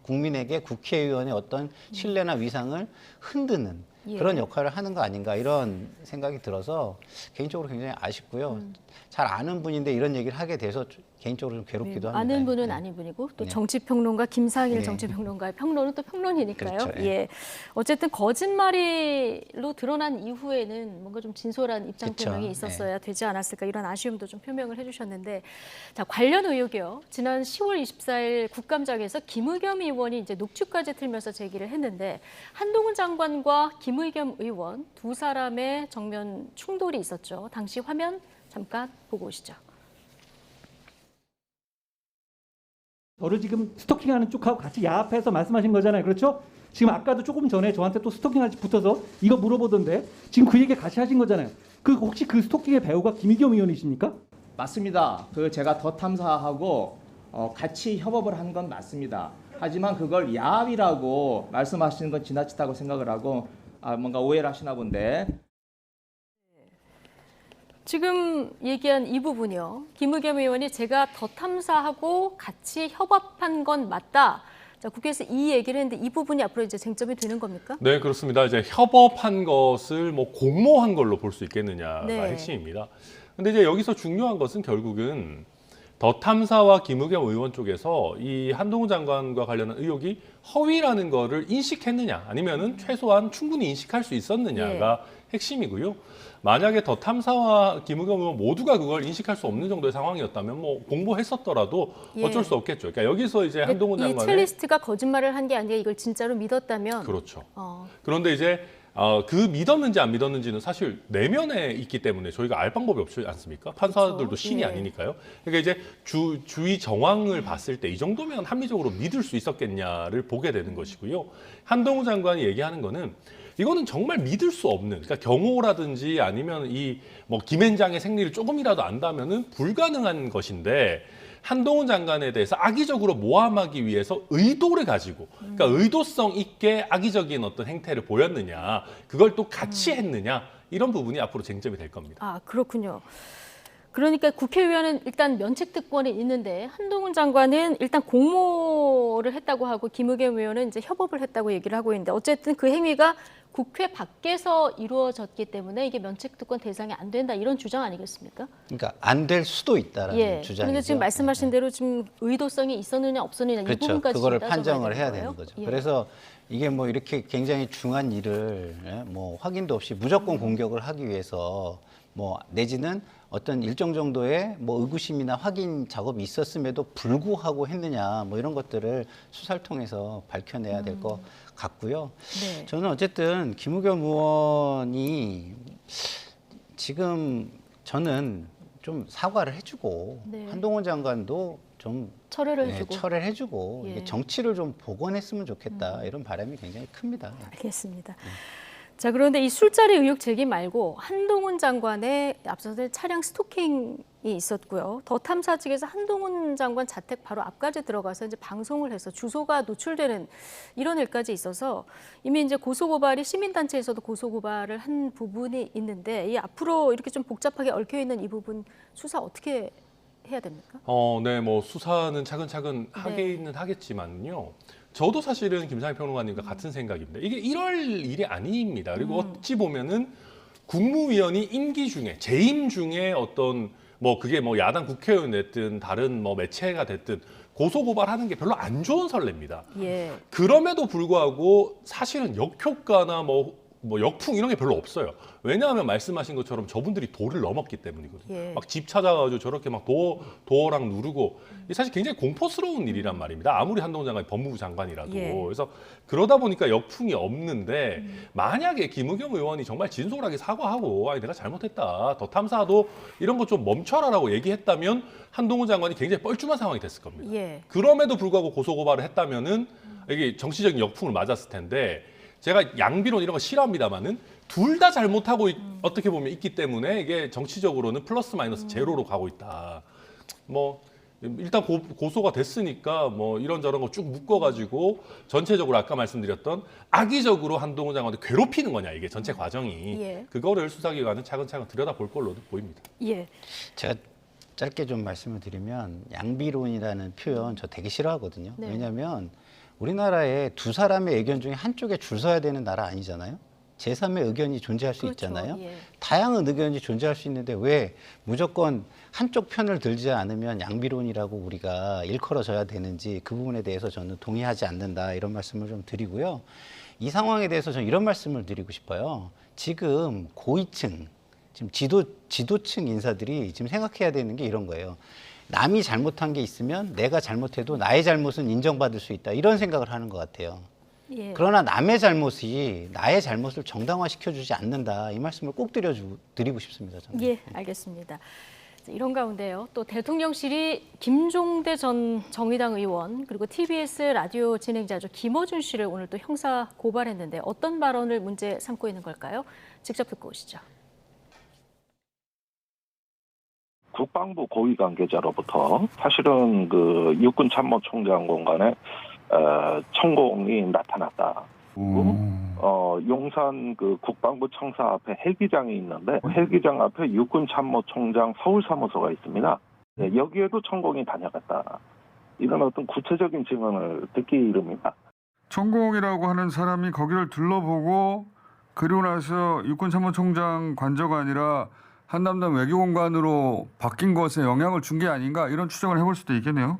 국민에게 국회의원의 어떤 신뢰나 위상을 흔드는 그런 역할을 하는 거 아닌가 이런 생각이 들어서 개인적으로 굉장히 아쉽고요. 잘 아는 분인데 이런 얘기를 하게 돼서 개인적으로 좀 괴롭기도 합니다. 아는 분은 아닌 분이고 또 정치평론가 김상일 정치평론가의 평론은 또 평론이니까요. 그렇죠. 어쨌든 거짓말로 드러난 이후에는 뭔가 좀 진솔한 입장 표명이 있었어야 되지 않았을까 이런 아쉬움도 좀 표명을 해주셨는데 자, 관련 의혹이요. 지난 10월 24일 국감장에서 김의겸 의원이 이제 녹취까지 틀면서 제기를 했는데 한동훈 장관과 김의겸 의원 두 사람의 정면 충돌이 있었죠. 당시 화면 잠깐 보고 오시죠. 저를 지금 스토킹하는 쪽하고 같이 야합해서 말씀하신 거잖아요. 그렇죠? 지금 아까도 조금 전에 저한테 또 스토킹하지 붙어서 이거 물어보던데 지금 그 얘기 같이 하신 거잖아요. 혹시 그 스토킹의 배우가 김의겸 의원이십니까? 맞습니다. 제가 더 탐사하고 같이 협업을 한 건 맞습니다. 하지만 그걸 야합이라고 말씀하시는 건 지나치다고 생각을 하고 뭔가 오해를 하시나 본데. 지금 얘기한 이 부분이요. 김의겸 의원이 제가 더 탐사하고 같이 협업한 건 맞다. 자, 국회에서 이 얘기를 했는데 이 부분이 앞으로 이제 쟁점이 되는 겁니까? 네, 그렇습니다. 이제 협업한 것을 공모한 걸로 볼 수 있겠느냐가 핵심입니다. 근데 이제 여기서 중요한 것은 결국은 더 탐사와 김의겸 의원 쪽에서 이 한동훈 장관과 관련한 의혹이 허위라는 거를 인식했느냐, 아니면은 최소한 충분히 인식할 수 있었느냐가 핵심이고요. 만약에 더 탐사와 김의겸 의원 모두가 그걸 인식할 수 없는 정도의 상황이었다면 뭐 공모했었더라도 어쩔 수 없겠죠. 그러니까 여기서 이제 한동훈 장관의 이 첼리스트가 거짓말을 한 게 아니라 이걸 진짜로 믿었다면 그렇죠. 그런데 이제 그 믿었는지 안 믿었는지는 사실 내면에 있기 때문에 저희가 알 방법이 없지 않습니까? 판사들도 그렇죠. 신이 아니니까요. 그러니까 이제 주의 정황을 봤을 때 이 정도면 합리적으로 믿을 수 있었겠냐를 보게 되는 것이고요. 한동훈 장관이 얘기하는 거는 이거는 정말 믿을 수 없는, 그러니까 경호라든지 아니면 이 뭐 김앤장의 생리를 조금이라도 안다면은 불가능한 것인데, 한동훈 장관에 대해서 악의적으로 모함하기 위해서 의도를 가지고, 그러니까 의도성 있게 악의적인 어떤 행태를 보였느냐, 그걸 또 같이 했느냐, 이런 부분이 앞으로 쟁점이 될 겁니다. 아, 그렇군요. 그러니까 국회의원은 일단 면책특권이 있는데 한동훈 장관은 일단 공모를 했다고 하고 김의겸 의원은 이제 협업을 했다고 얘기를 하고 있는데, 어쨌든 그 행위가 국회 밖에서 이루어졌기 때문에 이게 면책특권 대상이 안 된다, 이런 주장 아니겠습니까? 그러니까 안 될 수도 있다라는 주장이죠. 그런데 지금 말씀하신 대로 지금 의도성이 있었느냐 없었느냐, 그렇죠. 이 부분까지 그거를 따져봐야 판정을 해야 거예요? 되는 거죠. 그래서 이게 뭐 이렇게 굉장히 중한 일을 뭐 확인도 없이 무조건 공격을 하기 위해서 뭐 내지는 어떤 일정 정도의 뭐 의구심이나 확인 작업이 있었음에도 불구하고 했느냐, 뭐 이런 것들을 수사를 통해서 밝혀내야 될 것 같고요. 저는 어쨌든 김의겸 의원이 지금 저는 좀 사과를 해주고 한동훈 장관도 좀 철회를 해주고 이게 정치를 좀 복원했으면 좋겠다, 이런 바람이 굉장히 큽니다. 알겠습니다. 자, 그런데 이 술자리 의혹 제기 말고 한동훈 장관의 앞서서 차량 스토킹이 있었고요. 더 탐사 측에서 한동훈 장관 자택 바로 앞까지 들어가서 이제 방송을 해서 주소가 노출되는 이런 일까지 있어서 이미 이제 고소고발이 시민단체에서도 고소고발을 한 부분이 있는데, 이 앞으로 이렇게 좀 복잡하게 얽혀 있는 이 부분 수사 어떻게 해야 됩니까? 네, 뭐 수사는 차근차근 하기는 하겠지만요. 저도 사실은 김상희 평론가님과 같은 생각입니다. 이게 이럴 일이 아닙니다. 그리고 어찌 보면은 국무위원이 임기 중에, 재임 중에 어떤 뭐 그게 뭐 야당 국회의원 됐든 다른 뭐 매체가 됐든 고소고발하는 게 별로 안 좋은 선례입니다. 그럼에도 불구하고 사실은 역효과나 뭐 역풍 이런 게 별로 없어요. 왜냐하면 말씀하신 것처럼 저분들이 도를 넘었기 때문이거든요. 막 집 찾아가지고 저렇게 막 도어랑 누르고, 사실 굉장히 공포스러운 일이란 말입니다. 아무리 한동훈 장관이 법무부 장관이라도. 그래서 그러다 보니까 역풍이 없는데, 만약에 김의겸 의원이 정말 진솔하게 사과하고 내가 잘못했다, 더 탐사도 이런 거 좀 멈춰라라고 얘기했다면 한동훈 장관이 굉장히 뻘쭘한 상황이 됐을 겁니다. 그럼에도 불구하고 고소고발을 했다면은 이게 정치적인 역풍을 맞았을 텐데, 제가 양비론 이런 거 싫어합니다만은 둘 다 잘못하고 어떻게 보면 있기 때문에 이게 정치적으로는 플러스 마이너스 제로로 가고 있다. 뭐 일단 고소가 됐으니까 뭐 이런저런 거 쭉 묶어가지고 전체적으로 아까 말씀드렸던 악의적으로 한동훈 장관을 괴롭히는 거냐, 이게 전체 과정이. 그거를 수사기관은 차근차근 들여다볼 걸로도 보입니다. 제가 짧게 좀 말씀을 드리면 양비론이라는 표현 저 되게 싫어하거든요. 왜냐하면 우리나라에 두 사람의 의견 중에 한쪽에 줄 서야 되는 나라 아니잖아요. 제3의 의견이 존재할 수 있잖아요. 다양한 의견이 존재할 수 있는데 왜 무조건 한쪽 편을 들지 않으면 양비론이라고 우리가 일컬어져야 되는지, 그 부분에 대해서 저는 동의하지 않는다, 이런 말씀을 좀 드리고요. 이 상황에 대해서 저는 이런 말씀을 드리고 싶어요. 지금 고위층, 지금 지도층 인사들이 지금 생각해야 되는 게 이런 거예요. 남이 잘못한 게 있으면 내가 잘못해도 나의 잘못은 인정받을 수 있다, 이런 생각을 하는 것 같아요. 그러나 남의 잘못이 나의 잘못을 정당화시켜주지 않는다, 이 말씀을 꼭 드리고 싶습니다. 저는. 알겠습니다. 이런 가운데요, 또 대통령실이 김종대 전 정의당 의원 그리고 TBS 라디오 진행자죠 김어준 씨를 오늘 또 형사 고발했는데, 어떤 발언을 문제 삼고 있는 걸까요? 직접 듣고 오시죠. 국방부 고위 관계자로부터 사실은 그 육군 참모총장 공간에 천공이 나타났다. 용산 그 국방부 청사 앞에 헬기장이 있는데 헬기장 앞에 육군 참모총장 서울 사무소가 있습니다. 여기에도 천공이 다녀갔다. 이런 어떤 구체적인 증언을 듣기 이릅니다. 천공이라고 하는 사람이 거기를 둘러보고 그리고 나서 육군 참모총장 관저가 아니라 한남동 외교공간으로 바뀐 것에 영향을 준 게 아닌가 이런 추정을 해볼 수도 있겠네요.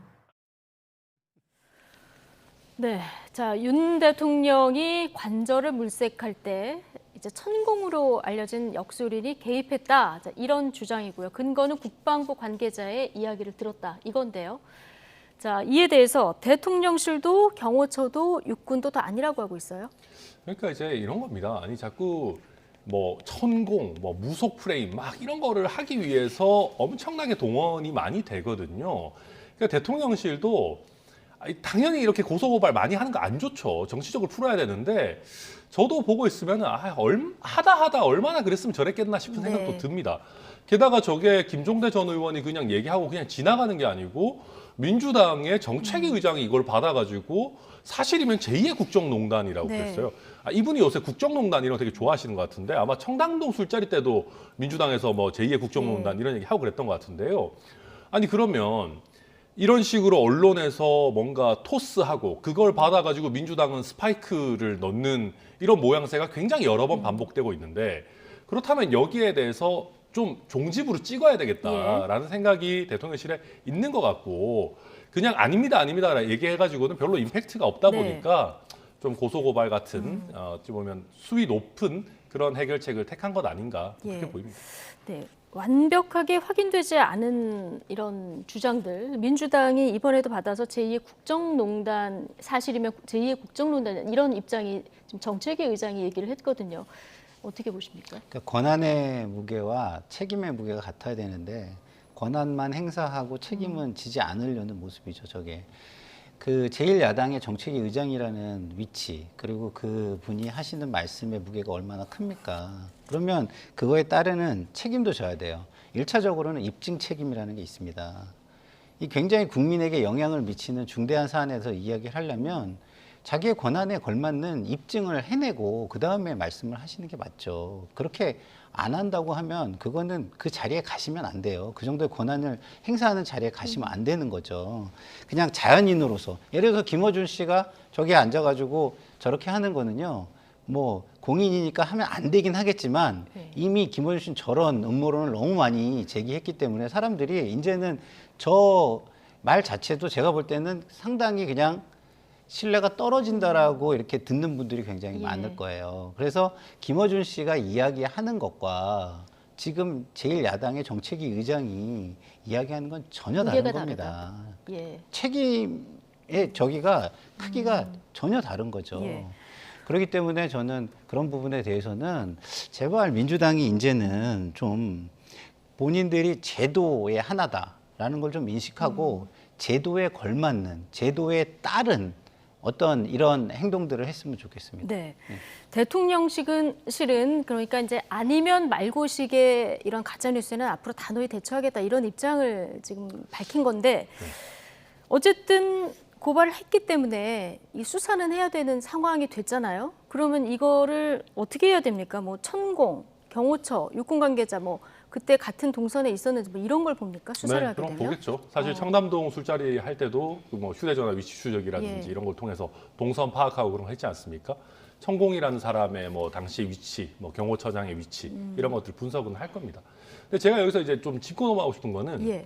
네, 자, 윤 대통령이 관저를 물색할 때 이제 천공으로 알려진 역술인이 개입했다. 자, 이런 주장이고요. 근거는 국방부 관계자의 이야기를 들었다. 이건데요. 자, 이에 대해서 대통령실도 경호처도 육군도 다 아니라고 하고 있어요. 그러니까 이제 이런 겁니다. 아니 자꾸 뭐 천공, 뭐 무속 프레임 막 이런 거를 하기 위해서 엄청나게 동원이 많이 되거든요. 그러니까 대통령실도 당연히 이렇게 고소고발 많이 하는 거 안 좋죠. 정치적으로 풀어야 되는데 저도 보고 있으면 하다 얼마나 그랬으면 저랬겠나 싶은 생각도 듭니다. 게다가 저게 김종대 전 의원이 그냥 얘기하고 그냥 지나가는 게 아니고 민주당의 정책위 의장이 이걸 받아가지고 사실이면 제2의 국정농단이라고 그랬어요. 이분이 요새 국정농단 이런 거 되게 좋아하시는 것 같은데 아마 청담동 술자리 때도 민주당에서 뭐 제2의 국정농단 이런 얘기 하고 그랬던 것 같은데요. 아니 그러면 이런 식으로 언론에서 뭔가 토스하고 그걸 받아가지고 민주당은 스파이크를 넣는 이런 모양새가 굉장히 여러 번 반복되고 있는데 그렇다면 여기에 대해서 좀 종집으로 찍어야 되겠다라는 생각이 대통령실에 있는 것 같고 그냥 아닙니다 얘기해가지고는 별로 임팩트가 없다 보니까 좀 고소고발 같은 어찌 보면 수위 높은 그런 해결책을 택한 것 아닌가 그렇게 보입니다. 네. 완벽하게 확인되지 않은 이런 주장들 민주당이 이번에도 받아서 제2의 국정농단 사실이면 제2의 국정농단 이런 입장이 지금 정책위 의장이 얘기를 했거든요. 어떻게 보십니까? 그러니까 권한의 무게와 책임의 무게가 같아야 되는데 권한만 행사하고 책임은 지지 않으려는 모습이죠. 저게 그 제1야당의 정책위 의장이라는 위치 그리고 그 분이 하시는 말씀의 무게가 얼마나 큽니까? 그러면 그거에 따르는 책임도 져야 돼요. 1차적으로는 입증 책임이라는 게 있습니다. 이 굉장히 국민에게 영향을 미치는 중대한 사안에서 이야기를 하려면 자기의 권한에 걸맞는 입증을 해내고 그 다음에 말씀을 하시는 게 맞죠. 그렇게 안 한다고 하면 그거는 그 자리에 가시면 안 돼요. 그 정도의 권한을 행사하는 자리에 가시면 안 되는 거죠. 그냥 자연인으로서 예를 들어서 김어준 씨가 저기에 앉아가지고 저렇게 하는 거는요. 뭐 공인이니까 하면 안 되긴 하겠지만 이미 김어준 씨는 저런 음모론을 너무 많이 제기했기 때문에 사람들이 이제는 저 말 자체도 제가 볼 때는 상당히 그냥 신뢰가 떨어진다라고 이렇게 듣는 분들이 굉장히 많을 거예요. 그래서 김어준 씨가 이야기하는 것과 지금 제1야당의 정책위 의장이 이야기하는 건 전혀 다른 겁니다. 책임의 저기가 크기가 전혀 다른 거죠. 그렇기 때문에 저는 그런 부분에 대해서는 제발 민주당이 이제는 좀 본인들이 제도의 하나다라는 걸 좀 인식하고 제도에 걸맞는, 제도에 따른 어떤 이런 행동들을 했으면 좋겠습니다. 네. 대통령실은 그러니까 이제 아니면 말고식의 이런 가짜뉴스는 앞으로 단호히 대처하겠다 이런 입장을 지금 밝힌 건데 어쨌든 고발을 했기 때문에 이 수사는 해야 되는 상황이 됐잖아요. 그러면 이거를 어떻게 해야 됩니까? 뭐 천공, 경호처, 육군 관계자 뭐 그때 같은 동선에 있었는지 뭐 이런 걸 봅니까? 수사를 하게 그럼 되면? 보겠죠. 사실 청담동 술자리 할 때도 뭐 휴대전화 위치 추적이라든지 이런 걸 통해서 동선 파악하고 그런 거 했지 않습니까? 천공이라는 사람의 뭐 당시 위치, 뭐 경호처장의 위치 이런 것들 분석은 할 겁니다. 근데 제가 여기서 이제 좀 짚고 넘어가고 싶은 거는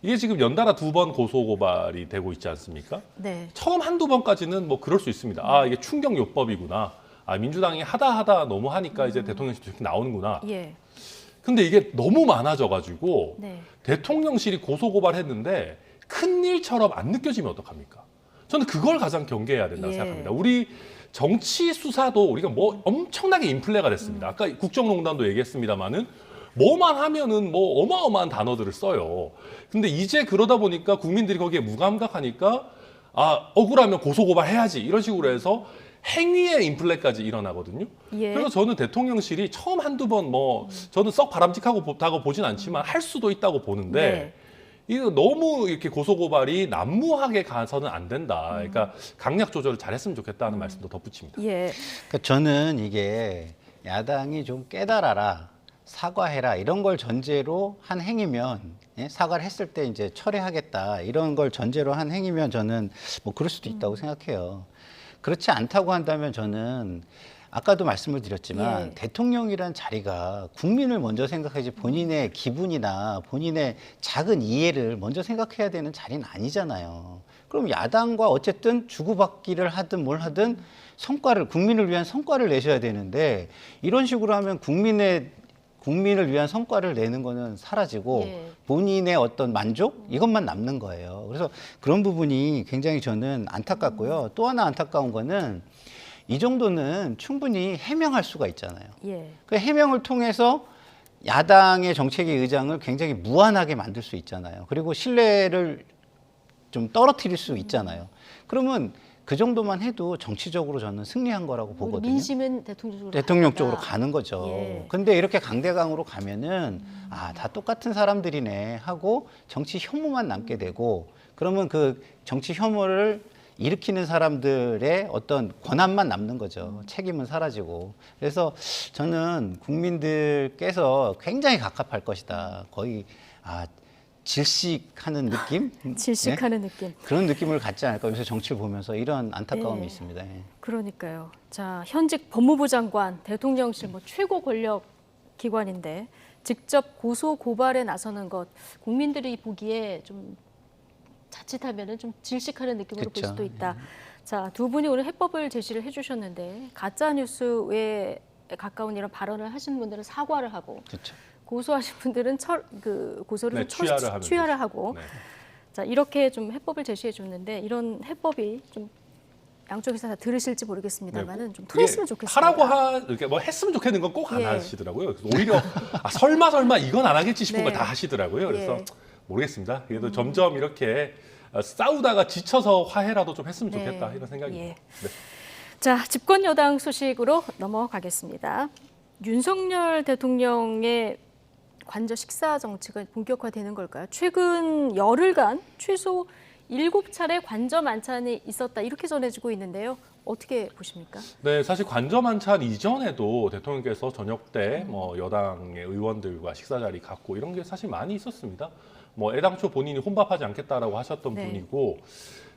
이게 지금 연달아 2번 고소고발이 되고 있지 않습니까? 처음 한두 번까지는 뭐 그럴 수 있습니다. 아, 이게 충격요법이구나. 아, 민주당이 하다 너무 하니까 이제 대통령실도 이렇게 나오는구나. 근데 이게 너무 많아져가지고 대통령실이 고소고발했는데 큰일처럼 안 느껴지면 어떡합니까? 저는 그걸 가장 경계해야 된다고 생각합니다. 우리 정치 수사도 우리가 뭐 엄청나게 인플레가 됐습니다. 아까 국정농단도 얘기했습니다마는 뭐만 하면은 뭐 어마어마한 단어들을 써요. 근데 이제 그러다 보니까 국민들이 거기에 무감각하니까 아, 억울하면 고소고발 해야지 이런 식으로 해서 행위의 인플레까지 일어나거든요. 그래서 저는 대통령실이 처음 한두 번 뭐 저는 썩 바람직하고 보진 않지만 할 수도 있다고 보는데 이거 너무 이렇게 고소고발이 난무하게 가서는 안 된다. 그러니까 강약 조절을 잘했으면 좋겠다는 말씀도 덧붙입니다. 그러니까 저는 이게 야당이 좀 깨달아라, 사과해라 이런 걸 전제로 한 행위면 사과를 했을 때 이제 철회하겠다 이런 걸 전제로 한 행위면 저는 뭐 그럴 수도 있다고 생각해요. 그렇지 않다고 한다면 저는 아까도 말씀을 드렸지만 예. 대통령이란 자리가 국민을 먼저 생각하지 본인의 기분이나 본인의 작은 이해를 먼저 생각해야 되는 자리는 아니잖아요. 그럼 야당과 어쨌든 주고받기를 하든 뭘 하든 성과를 국민을 위한 성과를 내셔야 되는데 이런 식으로 하면 국민을 위한 성과를 내는 거는 사라지고 예. 본인의 어떤 만족 이것만 남는 거예요. 그래서 그런 부분이 굉장히 저는 안타깝고요. 또 하나 안타까운 거는 이 정도는 충분히 해명할 수가 있잖아요. 예. 그 해명을 통해서 야당의 정책위 의장을 굉장히 무한하게 만들 수 있잖아요. 그리고 신뢰를 좀 떨어뜨릴 수 있잖아요. 그러면 그 정도만 해도 정치적으로 저는 승리한 거라고 보거든요. 민심은 대통령 쪽으로 가는 거죠. 예. 근데 이렇게 강대강으로 가면은 다 똑같은 사람들이네 하고 정치 혐오만 남게 되고 그러면 그 정치 혐오를 일으키는 사람들의 어떤 권한만 남는 거죠. 책임은 사라지고. 그래서 저는 국민들께서 굉장히 갑갑할 것이다. 거의 질식하는 느낌? 질식하는 느낌. 그런 느낌을 갖지 않을까. 그래서 정치를 보면서 이런 안타까움이 있습니다. 예. 그러니까요. 자, 현직 법무부 장관, 대통령실 뭐 최고 권력 기관인데 직접 고소 고발에 나서는 것 국민들이 보기에 좀 자칫하면은 좀 질식하는 느낌으로 볼 수도 있다. 자, 두 분이 오늘 해법을 제시를 해주셨는데 가짜 뉴스에 가까운 이런 발언을 하시는 분들은 사과를 하고. 그렇죠. 고소하신 분들은 고소를 취하를 하고 네. 자 이렇게 좀 해법을 제시해 줬는데 이런 해법이 좀 양쪽에서 다 들으실지 모르겠습니다만은 좀 풀었으면 좋겠습니다. 하라고 이렇게 뭐 했으면 좋겠는 건 꼭 안 예. 하시더라고요. 그래서 오히려 설마 이건 안 하겠지 싶은 네. 걸 다 하시더라고요. 그래서 예. 모르겠습니다. 그래도 점점 이렇게 싸우다가 지쳐서 화해라도 좀 했으면 좋겠다 이런 생각입니다. 예. 네. 자 집권 여당 소식으로 넘어가겠습니다. 윤석열 대통령의 관저 식사 정치가 본격화되는 걸까요? 최근 열흘간 최소 7차례 관저 만찬이 있었다 이렇게 전해지고 있는데요. 어떻게 보십니까? 네, 사실 관저 만찬 이전에도 대통령께서 저녁 때 여당의 의원들과 식사 자리 갖고 이런 게 사실 많이 있었습니다. 애당초 본인이 혼밥하지 않겠다라고 하셨던 네. 분이고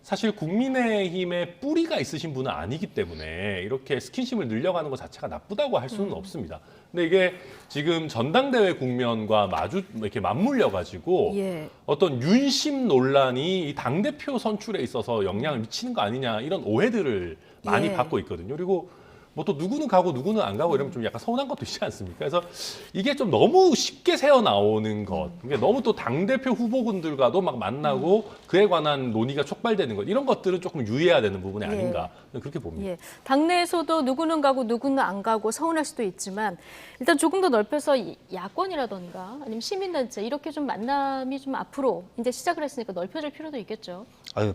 사실 국민의힘에 뿌리가 있으신 분은 아니기 때문에 이렇게 스킨십을 늘려가는 것 자체가 나쁘다고 할 수는 없습니다. 근데 이게 지금 전당대회 국면과 이렇게 맞물려 가지고 예. 어떤 윤심 논란이 이 당대표 선출에 있어서 영향을 미치는 거 아니냐 이런 오해들을 많이 예. 받고 있거든요. 그리고 뭐 또 누구는 가고 누구는 안 가고 이러면 좀 약간 서운한 것도 있지 않습니까? 그래서 이게 좀 너무 쉽게 새어 나오는 것, 이게 너무 또 당대표 후보군들과도 막 만나고 그에 관한 논의가 촉발되는 것, 이런 것들은 조금 유의해야 되는 부분이 아닌가 그렇게 봅니다. 예. 당내에서도 누구는 가고 누구는 안 가고 서운할 수도 있지만 일단 조금 더 넓혀서 야권이라던가 아니면 시민단체 이렇게 좀 만남이 좀 앞으로 이제 시작을 했으니까 넓혀질 필요도 있겠죠.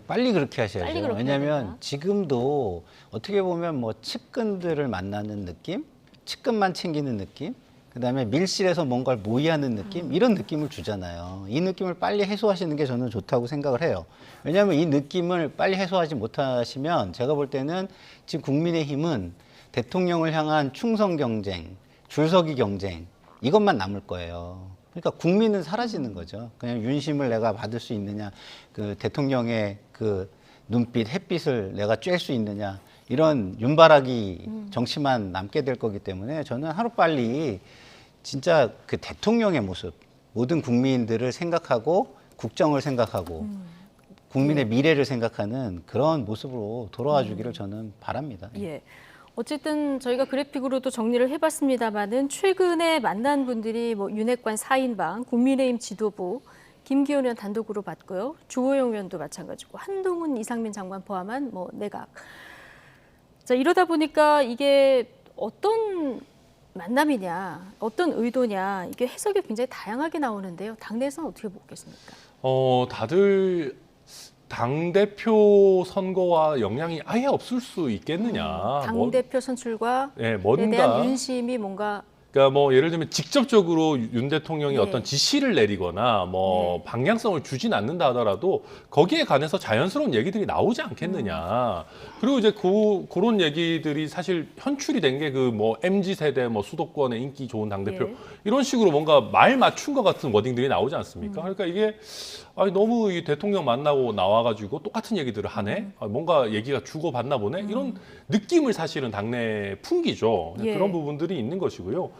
빨리 그렇게 하셔야죠. 빨리 그렇게 왜냐하면 해야 지금도 어떻게 보면 측근들을 만나는 느낌, 측근만 챙기는 느낌, 그다음에 밀실에서 뭔가를 모의하는 느낌, 이런 느낌을 주잖아요. 이 느낌을 빨리 해소하시는 게 저는 좋다고 생각을 해요. 왜냐하면 이 느낌을 빨리 해소하지 못하시면 제가 볼 때는 지금 국민의힘은 대통령을 향한 충성 경쟁, 줄서기 경쟁 이것만 남을 거예요. 그러니까 국민은 사라지는 거죠. 그냥 윤심을 내가 받을 수 있느냐, 그 대통령의 그 눈빛, 햇빛을 내가 쬐을 수 있느냐, 이런 윤바라기 정치만 남게 될 거기 때문에 저는 하루빨리 진짜 그 대통령의 모습, 모든 국민들을 생각하고 국정을 생각하고 국민의 미래를 생각하는 그런 모습으로 돌아와 주기를 저는 바랍니다. 예. 어쨌든 저희가 그래픽으로도 정리를 해봤습니다만은 최근에 만난 분들이 윤핵관 4인방, 국민의힘 지도부, 김기현 의원 단독으로 봤고요. 주호영 의원도 마찬가지고 한동훈, 이상민 장관 포함한 내각. 자 이러다 보니까 이게 어떤 만남이냐, 어떤 의도냐 이게 해석이 굉장히 다양하게 나오는데요. 당내에서는 어떻게 보겠습니까? 다들 당대표 선거와 영향이 아예 없을 수 있겠느냐. 당대표 선출과 뭔가 대한 윤심이 뭔가 그러니까 뭐 예를 들면 직접적으로 윤 대통령이 네. 어떤 지시를 내리거나 뭐 방향성을 주진 않는다 하더라도 거기에 관해서 자연스러운 얘기들이 나오지 않겠느냐. 그리고 이제 그런 얘기들이 사실 현출이 된 게 그 뭐 MZ 세대 뭐 수도권의 인기 좋은 당대표 예. 이런 식으로 뭔가 말 맞춘 것 같은 워딩들이 나오지 않습니까? 그러니까 이게 너무 이 대통령 만나고 나와가지고 똑같은 얘기들을 하네. 뭔가 얘기가 주고받나 보네. 이런 느낌을 사실은 당내에 풍기죠. 예. 그런 부분들이 있는 것이고요.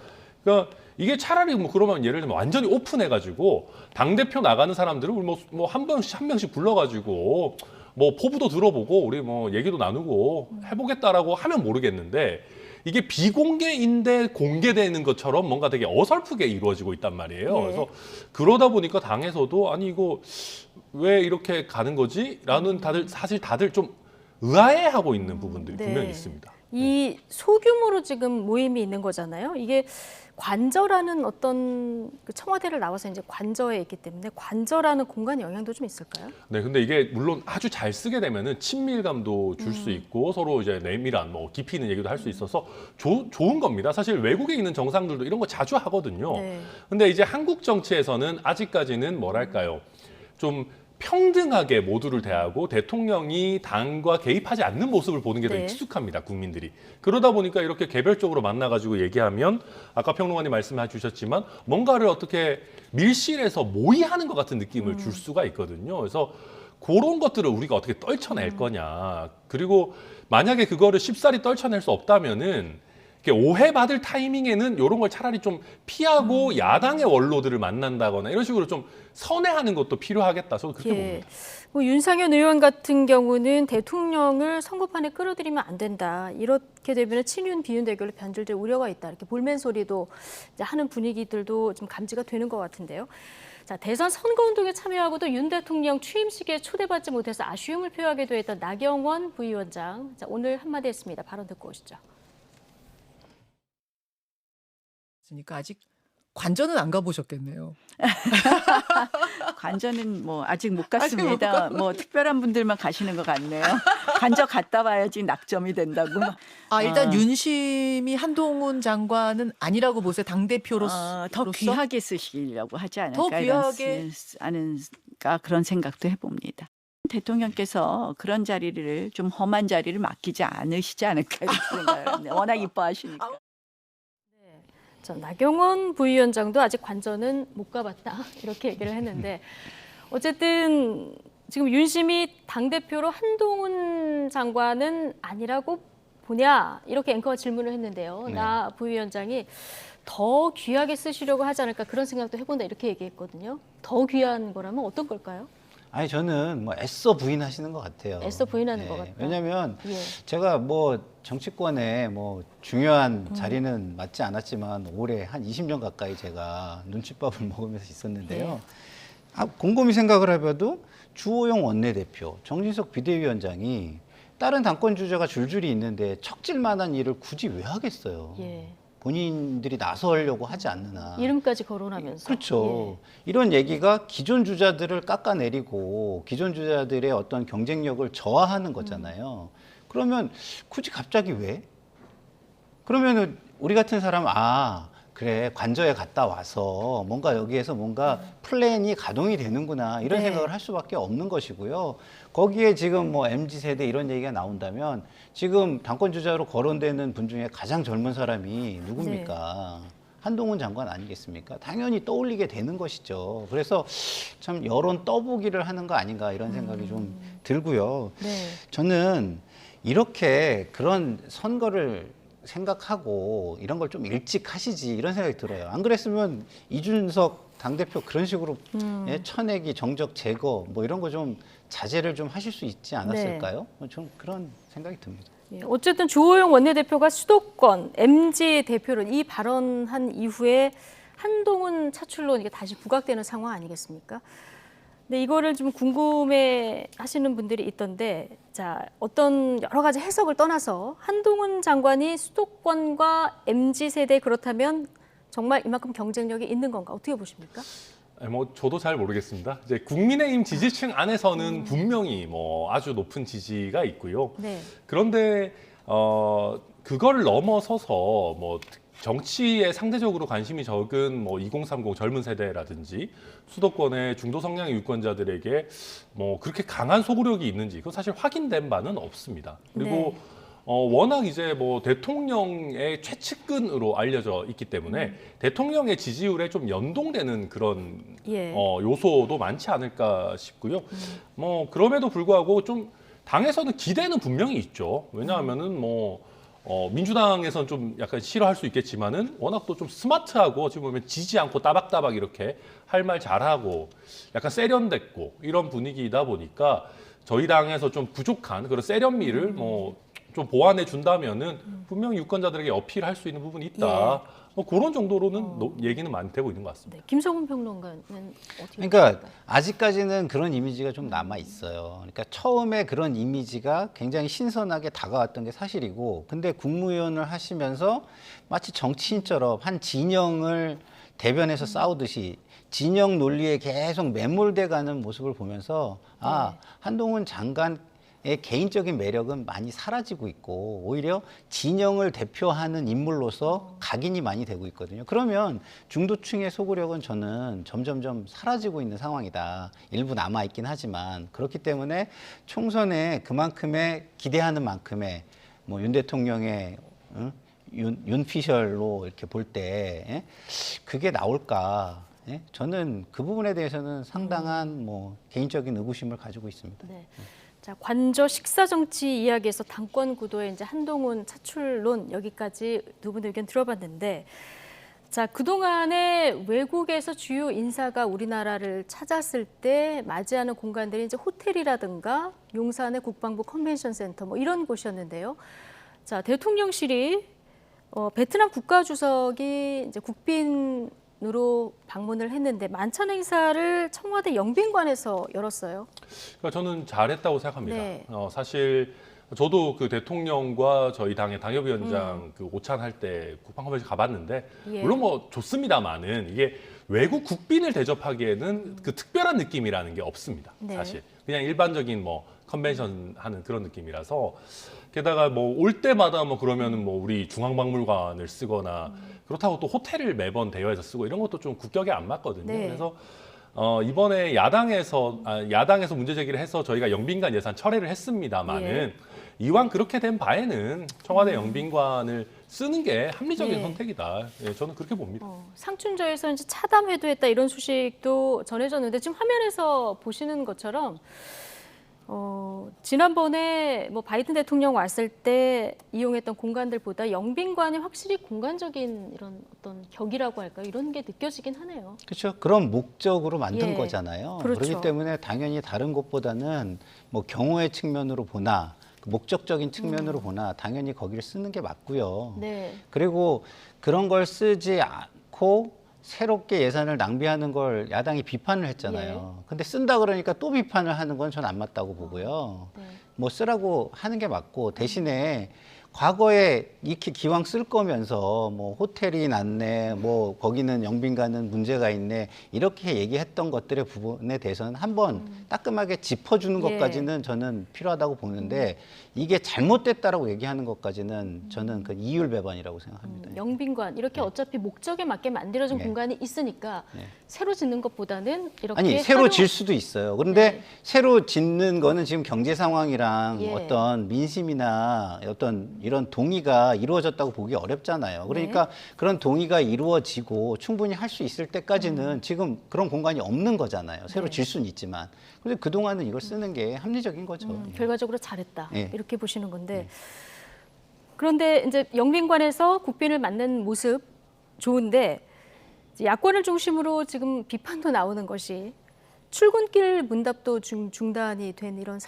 그러니까 이게 차라리 뭐 그러면 예를 들면 완전히 오픈해가지고 당 대표 나가는 사람들을 뭐 한 명씩 불러가지고 뭐 포부도 들어보고 우리 뭐 얘기도 나누고 해보겠다라고 하면 모르겠는데 이게 비공개인데 공개되는 것처럼 뭔가 되게 어설프게 이루어지고 있단 말이에요. 네. 그래서 그러다 보니까 당에서도 아니 이거 왜 이렇게 가는 거지? 라는 사실 다들 좀 의아해하고 있는 부분들이 네. 분명히 있습니다. 이 소규모로 지금 모임이 있는 거잖아요. 이게 관저라는 어떤 그 청와대를 나와서 이제 관저에 있기 때문에 관저라는 공간 영향도 좀 있을까요? 네, 근데 이게 물론 아주 잘 쓰게 되면은 친밀감도 줄 수 있고 서로 이제 내밀한 뭐 깊이 있는 얘기도 할 수 있어서 좋은 겁니다. 사실 외국에 있는 정상들도 이런 거 자주 하거든요. 네. 근데 이제 한국 정치에서는 아직까지는 뭐랄까요? 좀 평등하게 모두를 대하고 대통령이 당과 개입하지 않는 모습을 보는 게 되게 네. 익숙합니다, 국민들이. 그러다 보니까 이렇게 개별적으로 만나가지고 얘기하면 아까 평론가님 말씀해 주셨지만 뭔가를 어떻게 밀실에서 모의하는 것 같은 느낌을 줄 수가 있거든요. 그래서 그런 것들을 우리가 어떻게 떨쳐낼 거냐. 그리고 만약에 그거를 쉽사리 떨쳐낼 수 없다면은 이렇게 오해받을 타이밍에는 이런 걸 차라리 좀 피하고 야당의 원로들을 만난다거나 이런 식으로 좀 선회하는 것도 필요하겠다. 저는 그렇게 봅니다. 뭐 윤상현 의원 같은 경우는 대통령을 선거판에 끌어들이면 안 된다. 이렇게 되면 친윤 비윤 대결로 변질될 우려가 있다. 이렇게 볼멘 소리도 이제 하는 분위기들도 좀 감지가 되는 것 같은데요. 자, 대선 선거운동에 참여하고도 윤 대통령 취임식에 초대받지 못해서 아쉬움을 표하기도 했던 나경원 부위원장. 자, 오늘 한마디 했습니다. 발언 듣고 오시죠. 그러니까 아직 관전은 안 가보셨겠네요. 관전은 뭐 아직 못 갔습니다. 뭐 특별한 분들만 가시는 것 같네요. 관저 갔다 와야지 낙점이 된다고. 일단 윤심이 한동훈 장관은 아니라고 보세요. 당대표로서. 더 귀하게 쓰시려고 하지 않을까. 더 귀하게. 않을까 그런 생각도 해봅니다. 대통령께서 그런 자리를 좀 험한 자리를 맡기지 않으시지 않을까 이렇게 생각합니다. 워낙 이뻐하시니까. 나경원 부위원장도 아직 관저는 못 가봤다 이렇게 얘기를 했는데 어쨌든 지금 윤심이 당대표로 한동훈 장관은 아니라고 보냐 이렇게 앵커가 질문을 했는데요. 네. 나 부위원장이 더 귀하게 쓰시려고 하지 않을까 그런 생각도 해본다 이렇게 얘기했거든요. 더 귀한 거라면 어떤 걸까요? 아니 저는 뭐 애써 부인하시는 것 같아요. 애써 부인하는 것 같다. 왜냐하면 제가 뭐 정치권에 뭐 중요한 자리는 맡지 않았지만 올해 한 20년 가까이 제가 눈칫밥을 먹으면서 있었는데요. 곰곰이 생각을 해봐도 주호영 원내대표, 정진석 비대위원장이 다른 당권 주자가 줄줄이 있는데 척질만한 일을 굳이 왜 하겠어요? 본인들이 나서려고 하지 않느나. 이름까지 거론하면서. 그렇죠. 이런 얘기가 기존 주자들을 깎아내리고 기존 주자들의 어떤 경쟁력을 저하하는 거잖아요. 그러면 굳이 갑자기 왜? 그러면은 우리 같은 사람은 그래 관저에 갔다 와서 뭔가 여기에서 뭔가 플랜이 가동이 되는구나 이런 생각을 할 수밖에 없는 것이고요. 거기에 지금 뭐 MZ세대 이런 얘기가 나온다면 지금 당권 주자로 거론되는 분 중에 가장 젊은 사람이 누굽니까? 한동훈 장관 아니겠습니까? 당연히 떠올리게 되는 것이죠. 그래서 참 여론 떠보기를 하는 거 아닌가 이런 생각이 좀 들고요. 저는 이렇게 그런 선거를 생각하고 이런 걸 좀 일찍 하시지 이런 생각이 들어요. 안 그랬으면 이준석 당대표 그런 식으로 쳐내기, 정적 제거 뭐 이런 거 좀 자제를 좀 하실 수 있지 않았을까요? 좀 그런 생각이 듭니다. 어쨌든 주호영 원내대표가 수도권 MZ 대표론 이 발언한 이후에 한동훈 차출론 이게 다시 부각되는 상황 아니겠습니까? 근데 이거를 좀 궁금해 하시는 분들이 있던데, 자, 어떤 여러 가지 해석을 떠나서 한동훈 장관이 수도권과 MZ세대 그렇다면 정말 이만큼 경쟁력이 있는 건가? 어떻게 보십니까? 뭐 저도 잘 모르겠습니다. 이제 국민의힘 지지층 안에서는 분명히 뭐 아주 높은 지지가 있고요. 그런데 그걸 넘어서서 뭐 정치에 상대적으로 관심이 적은 뭐 2030 젊은 세대라든지 수도권의 중도 성향의 유권자들에게 뭐 그렇게 강한 소구력이 있는지 그건 사실 확인된 바는 없습니다. 그리고 네. 워낙 이제 뭐 대통령의 최측근으로 알려져 있기 때문에 대통령의 지지율에 좀 연동되는 그런 예. 요소도 많지 않을까 싶고요. 뭐 그럼에도 불구하고 좀 당에서는 기대는 분명히 있죠. 왜냐하면은 뭐 민주당에서는 좀 약간 싫어할 수 있겠지만은 워낙 또 좀 스마트하고 지금 보면 지지 않고 따박따박 이렇게 할 말 잘하고 약간 세련됐고 이런 분위기이다 보니까 저희 당에서 좀 부족한 그런 세련미를 뭐 좀 보완해 준다면은 분명히 유권자들에게 어필할 수 있는 부분이 있다. 뭐 그런 정도로는 얘기는 많이 되고 있는 것 같습니다. 네, 김성훈 평론가는 어떻게 그러니까 보십니까? 아직까지는 그런 이미지가 좀 남아 있어요. 그러니까 처음에 그런 이미지가 굉장히 신선하게 다가왔던 게 사실이고, 근데 국무위원을 하시면서 마치 정치인처럼 한 진영을 대변해서 싸우듯이 진영 논리에 계속 매몰돼 가는 모습을 보면서 한동훈 장관의 개인적인 매력은 많이 사라지고 있고 오히려 진영을 대표하는 인물로서 각인이 많이 되고 있거든요. 그러면 중도층의 소구력은 저는 점점점 사라지고 있는 상황이다. 일부 남아있긴 하지만 그렇기 때문에 총선에 그만큼의 기대하는 만큼의 뭐 윤 대통령의 윤피셜로 이렇게 볼 때 그게 나올까? 저는 그 부분에 대해서는 상당한 뭐 개인적인 의구심을 가지고 있습니다. 네. 자, 관저 식사 정치 이야기에서 당권 구도의 이제 한동훈 차출론 여기까지 두 분 의견 들어봤는데, 자, 그동안에 외국에서 주요 인사가 우리나라를 찾았을 때 맞이하는 공간들이 이제 호텔이라든가 용산의 국방부 컨벤션 센터 뭐 이런 곳이었는데요. 자, 대통령실이 베트남 국가주석이 이제 국빈으로 방문을 했는데 만찬 행사를 청와대 영빈관에서 열었어요. 그러니까 저는 잘했다고 생각합니다. 네. 사실 저도 그 대통령과 저희 당의 당협위원장 그 오찬할 때 국방convention 가봤는데 예. 물론 뭐 좋습니다만은 이게 외국 국빈을 대접하기에는 그 특별한 느낌이라는 게 없습니다. 네. 사실 그냥 일반적인 뭐 컨벤션 하는 그런 느낌이라서 게다가 뭐 올 때마다 뭐 그러면은 뭐 우리 중앙박물관을 쓰거나 그렇다고 또 호텔을 매번 대여해서 쓰고 이런 것도 좀 국격에 안 맞거든요. 네. 그래서 이번에 야당에서 문제 제기를 해서 저희가 영빈관 예산 철회를 했습니다만은 이왕 그렇게 된 바에는 청와대 영빈관을 쓰는 게 합리적인 네. 선택이다. 예, 저는 그렇게 봅니다. 상춘저에서 이제 차담 회도했다 이런 소식도 전해졌는데 지금 화면에서 보시는 것처럼 지난번에 뭐 바이든 대통령 왔을 때 이용했던 공간들보다 영빈관이 확실히 공간적인 이런 어떤 격이라고 할까요? 이런 게 느껴지긴 하네요. 그렇죠. 그런 목적으로 만든 예. 거잖아요. 그렇죠. 그렇기 때문에 당연히 다른 곳보다는 뭐 경호의 측면으로 보나 목적적인 측면으로 보나 당연히 거기를 쓰는 게 맞고요. 네. 그리고 그런 걸 쓰지 않고 새롭게 예산을 낭비하는 걸 야당이 비판을 했잖아요. 근데 쓴다 그러니까 또 비판을 하는 건 전 안 맞다고 보고요. 뭐 쓰라고 하는 게 맞고 대신에 과거에 이렇게 기왕 쓸 거면서 뭐 호텔이 낫네, 뭐 거기는 영빈관은 문제가 있네 이렇게 얘기했던 것들의 부분에 대해서는 한번 따끔하게 짚어주는 것까지는 저는 필요하다고 보는데 이게 잘못됐다라고 얘기하는 것까지는 저는 그 이율배반이라고 생각합니다. 영빈관 이렇게 어차피 목적에 맞게 만들어진 네. 공간이 있으니까 네. 새로 짓는 것보다는 이렇게 아니 새로 질 수도 있어요. 그런데 새로 짓는 거는 지금 경제 상황이랑 예. 어떤 민심이나 어떤 이런 동의가 이루어졌다고 보기 어렵잖아요. 그러니까 그런 동의가 이루어지고 충분히 할 수 있을 때까지는 지금 그런 공간이 없는 거잖아요. 새로 질 수는 있지만. 그런데 그동안은 이걸 쓰는 게 합리적인 거죠. 결과적으로 잘했다 예. 이렇게 보시는 건데 그런데 이제 영빈관에서 국빈을 맞는 모습 좋은데 이제 야권을 중심으로 지금 비판도 나오는 것이 출근길 문답도 중단이 된 이런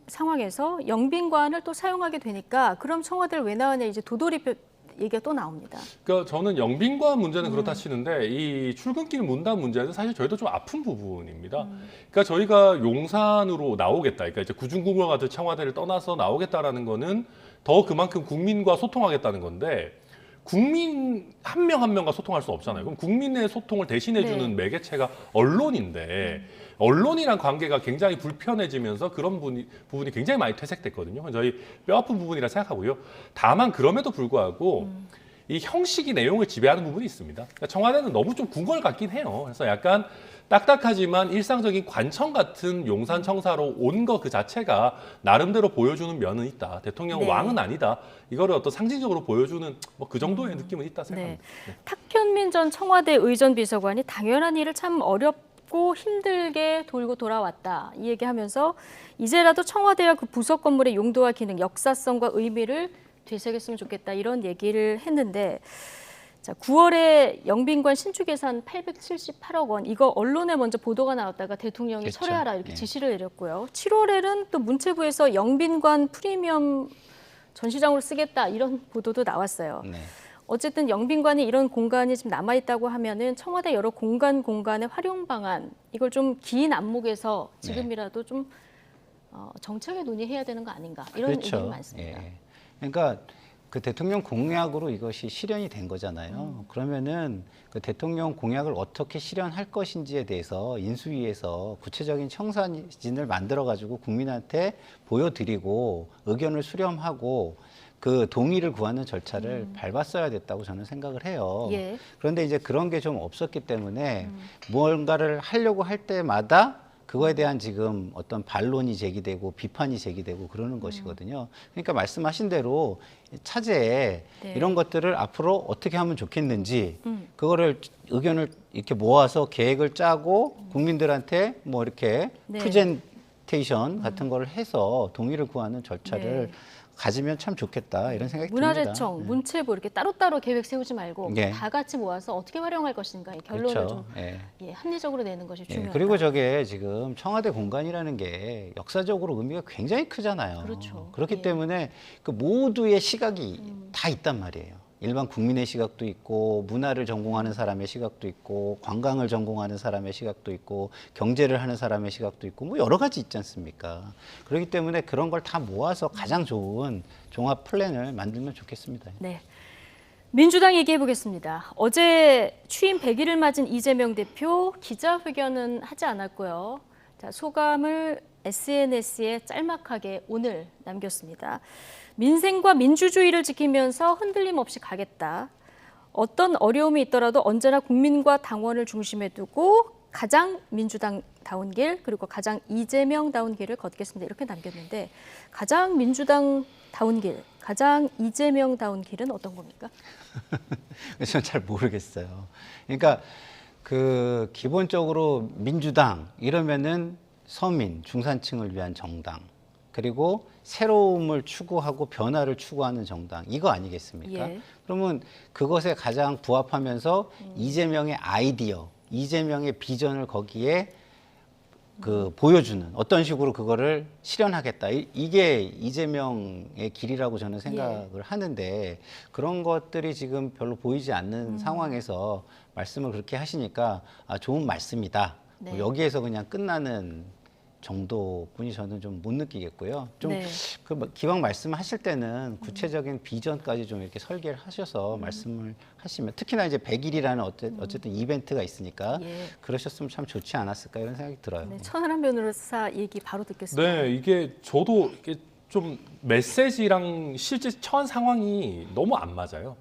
상황에서 영빈관을 또 사용하게 되니까 그럼 청와대를 왜 나왔냐 이제 도돌이 얘기가 또 나옵니다. 그러니까 저는 영빈관 문제는 그렇다 치는데 이 출근길 문답 문제는 사실 저희도 좀 아픈 부분입니다. 그러니까 저희가 용산으로 나오겠다. 그러니까 이제 구중궁궐 같은 청와대를 떠나서 나오겠다라는 거는 더 그만큼 국민과 소통하겠다는 건데 국민 한 명 한 명과 소통할 수 없잖아요. 그럼 국민의 소통을 대신해주는 매개체가 언론인데 언론이랑 관계가 굉장히 불편해지면서 그런 부분이 굉장히 많이 퇴색됐거든요. 저희 뼈아픈 부분이라 생각하고요. 다만 그럼에도 불구하고 이 형식이 내용을 지배하는 부분이 있습니다. 그러니까 청와대는 너무 좀 궁궐 같긴 해요. 그래서 약간 딱딱하지만 일상적인 관청 같은 용산 청사로 온 거 그 자체가 나름대로 보여주는 면은 있다. 대통령 네. 왕은 아니다. 이거를 어떤 상징적으로 보여주는 뭐 그 정도의 느낌은 있다 생각합니다. 네. 탁현민 전 청와대 의전 비서관이 당연한 일을 참 어렵고 힘들게 돌고 돌아왔다. 이 얘기하면서 이제라도 청와대와 그 부서 건물의 용도와 기능, 역사성과 의미를 되새겼으면 좋겠다. 이런 얘기를 했는데 자, 9월에 영빈관 신축 예산 878억 원, 이거 언론에 먼저 보도가 나왔다가 대통령이 그렇죠. 철회하라 이렇게 예. 지시를 내렸고요. 7월에는 또 문체부에서 영빈관 프리미엄 전시장으로 쓰겠다 이런 보도도 나왔어요. 네. 어쨌든 영빈관이 이런 공간이 지금 남아있다고 하면은 청와대 여러 공간의 활용 방안, 이걸 좀 긴 안목에서 지금이라도 좀 정책에 논의해야 되는 거 아닌가 이런 그렇죠. 의견이 많습니다. 예. 그러니까 그 대통령 공약으로 이것이 실현이 된 거잖아요. 그러면은 그 대통령 공약을 어떻게 실현할 것인지에 대해서 인수위에서 구체적인 청사진을 만들어 가지고 국민한테 보여드리고 의견을 수렴하고 그 동의를 구하는 절차를 밟았어야 됐다고 저는 생각을 해요. 예. 그런데 이제 그런 게 좀 없었기 때문에 무언가를 하려고 할 때마다 그거에 대한 지금 어떤 반론이 제기되고 비판이 제기되고 그러는 것이거든요. 그러니까 말씀하신 대로 차제에 네. 이런 것들을 앞으로 어떻게 하면 좋겠는지 그거를 의견을 이렇게 모아서 계획을 짜고 국민들한테 뭐 이렇게 네. 프레젠테이션 같은 거를 해서 동의를 구하는 절차를 네. 가지면 참 좋겠다 이런 생각이 듭니다. 문화재청, 문체부 이렇게 따로따로 계획 세우지 말고 예. 다 같이 모아서 어떻게 활용할 것인가 이 결론을 그렇죠. 좀 예. 합리적으로 내는 것이 예, 중요하다. 그리고 저게 지금 청와대 공간이라는 게 역사적으로 의미가 굉장히 크잖아요. 그렇죠. 그렇기 예. 때문에 그 모두의 시각이 다 있단 말이에요. 일반 국민의 시각도 있고 문화를 전공하는 사람의 시각도 있고 관광을 전공하는 사람의 시각도 있고 경제를 하는 사람의 시각도 있고 뭐 여러 가지 있지 않습니까? 그렇기 때문에 그런 걸 다 모아서 가장 좋은 종합 플랜을 만들면 좋겠습니다. 네. 민주당 얘기해 보겠습니다. 어제 취임 100일을 맞은 이재명 대표 기자회견은 하지 않았고요. 자, 소감을 SNS에 짤막하게 오늘 남겼습니다. 민생과 민주주의를 지키면서 흔들림 없이 가겠다. 어떤 어려움이 있더라도 언제나 국민과 당원을 중심에 두고 가장 민주당다운 길 그리고 가장 이재명다운 길을 걷겠습니다. 이렇게 남겼는데 가장 민주당다운 길, 가장 이재명다운 길은 어떤 겁니까? 저는 잘 모르겠어요. 그러니까 그 기본적으로 민주당 이러면은 서민, 중산층을 위한 정당 그리고 새로움을 추구하고 변화를 추구하는 정당 이거 아니겠습니까? 예. 그러면 그것에 가장 부합하면서 이재명의 아이디어, 이재명의 비전을 거기에 그 보여주는 어떤 식으로 그거를 실현하겠다. 이게 이재명의 길이라고 저는 생각을 하는데 그런 것들이 지금 별로 보이지 않는 상황에서 말씀을 그렇게 하시니까 아, 좋은 말씀이다. 네. 뭐 여기에서 그냥 끝나는 정도뿐이 저는 좀 못 느끼겠고요. 좀 네. 그 기왕 말씀하실 때는 구체적인 비전까지 좀 이렇게 설계를 하셔서 말씀을 하시면 특히나 이제 100일이라는 어쨌든 이벤트가 있으니까 예. 그러셨으면 참 좋지 않았을까 이런 생각이 들어요. 네, 천하람 변호사 얘기 바로 듣겠습니다. 네, 이게 저도 이게 좀 메시지랑 실제 처한 상황이 너무 안 맞아요.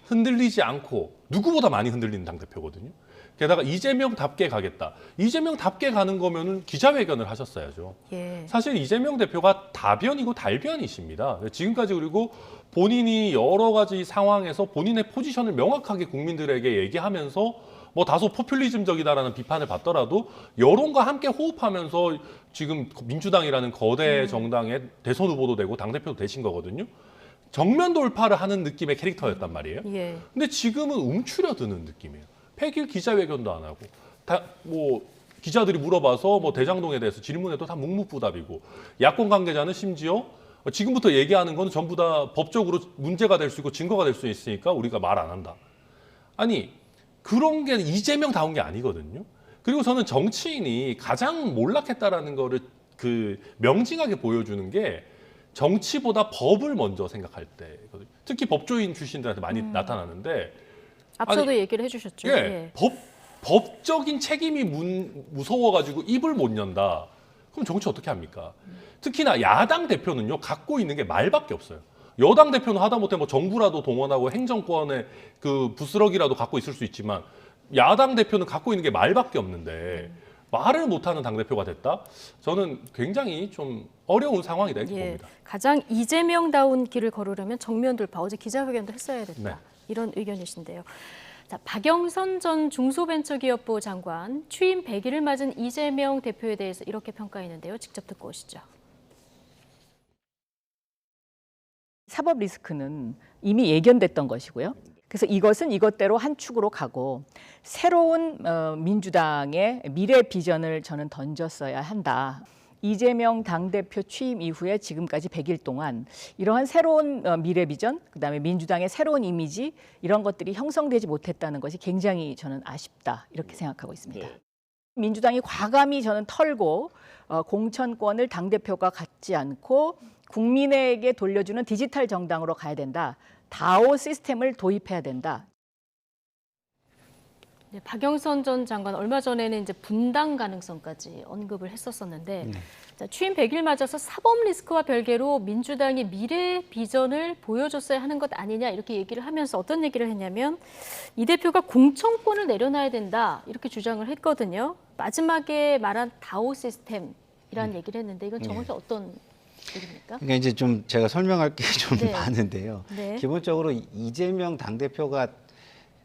흔들리지 않고 누구보다 많이 흔들리는 당대표거든요. 게다가 이재명답게 가겠다. 이재명답게 가는 거면은 기자회견을 하셨어야죠. 예. 사실 이재명 대표가 다변이고 달변이십니다. 지금까지 그리고 본인이 여러 가지 상황에서 본인의 포지션을 명확하게 국민들에게 얘기하면서 뭐 다소 포퓰리즘적이다라는 비판을 받더라도 여론과 함께 호흡하면서 지금 민주당이라는 거대 정당의 대선 후보도 되고 당대표도 되신 거거든요. 정면 돌파를 하는 느낌의 캐릭터였단 말이에요. 예. 근데 지금은 움츠려드는 느낌이에요. 100일 기자회견도 안 하고 다 뭐 기자들이 물어봐서 뭐 대장동에 대해서 질문해도 다 묵묵부답이고 야권 관계자는 심지어 지금부터 얘기하는 건 전부 다 법적으로 문제가 될 수 있고 증거가 될 수 있으니까 우리가 말 안 한다. 아니 그런 게 이재명다운 게 아니거든요. 그리고 저는 정치인이 가장 몰락했다라는 거를 그 명징하게 보여주는 게 정치보다 법을 먼저 생각할 때거든요. 특히 법조인 출신들한테 많이 나타나는데 앞서도 아니, 얘기를 해주셨죠. 예, 법적인 책임이 무서워가지고 입을 못 연다. 그럼 정치 어떻게 합니까? 특히나 야당 대표는요 갖고 있는 게 말밖에 없어요. 여당 대표는 하다못해 뭐 정부라도 동원하고 행정권의 그 부스러기라도 갖고 있을 수 있지만 야당 대표는 갖고 있는 게 말밖에 없는데 말을 못하는 당대표가 됐다? 저는 굉장히 좀 어려운 상황이다 이렇게 봅니다. 가장 이재명다운 길을 걸으려면 정면 돌파, 어제 기자회견도 했어야 됐다. 네. 이런 의견이신데요. 자, 박영선 전 중소벤처기업부 장관 취임 100일을 맞은 이재명 대표에 대해서 이렇게 평가했는데요. 직접 듣고 오시죠. 사법 리스크는 이미 예견됐던 것이고요. 그래서 이것은 이것대로 한 축으로 가고 새로운 민주당의 미래 비전을 저는 던졌어야 한다. 이재명 당대표 취임 이후에 지금까지 100일 동안 이러한 새로운 미래 비전, 그다음에 민주당의 새로운 이미지 이런 것들이 형성되지 못했다는 것이 굉장히 저는 아쉽다 이렇게 생각하고 있습니다. 민주당이 과감히 저는 털고 공천권을 당대표가 갖지 않고 국민에게 돌려주는 디지털 정당으로 가야 된다. 다오 시스템을 도입해야 된다. 네, 박영선 전 장관 얼마 전에는 이제 분당 가능성까지 언급을 했었었는데 자, 취임 100일 맞아서 사법 리스크와 별개로 민주당이 미래 비전을 보여줬어야 하는 것 아니냐 이렇게 얘기를 하면서 어떤 얘기를 했냐면 이 대표가 공천권을 내려놔야 된다 이렇게 주장을 했거든요. 마지막에 말한 다오 시스템이라는 얘기를 했는데 이건 정확히 어떤 얘기입니까? 그러니까 이제 좀 제가 설명할 게 좀 네. 많은데요. 네. 기본적으로 이재명 당대표가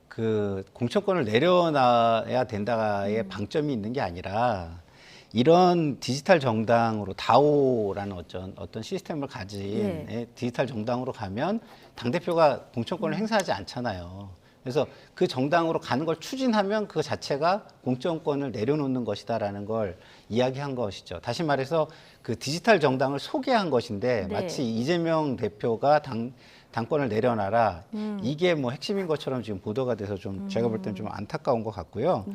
그 공천권을 내려놔야 된다의 방점이 있는 게 아니라 이런 디지털 정당으로 다오라는 어떤 시스템을 가진 디지털 정당으로 가면 당대표가 공천권을 행사하지 않잖아요. 그래서 그 정당으로 가는 걸 추진하면 그 자체가 공천권을 내려놓는 것이다라는 걸 이야기한 것이죠. 다시 말해서 그 디지털 정당을 소개한 것인데 마치 이재명 대표가 당권을 내려놔라. 이게 뭐 핵심인 것처럼 지금 보도가 돼서 좀 제가 볼 때는 좀 안타까운 것 같고요.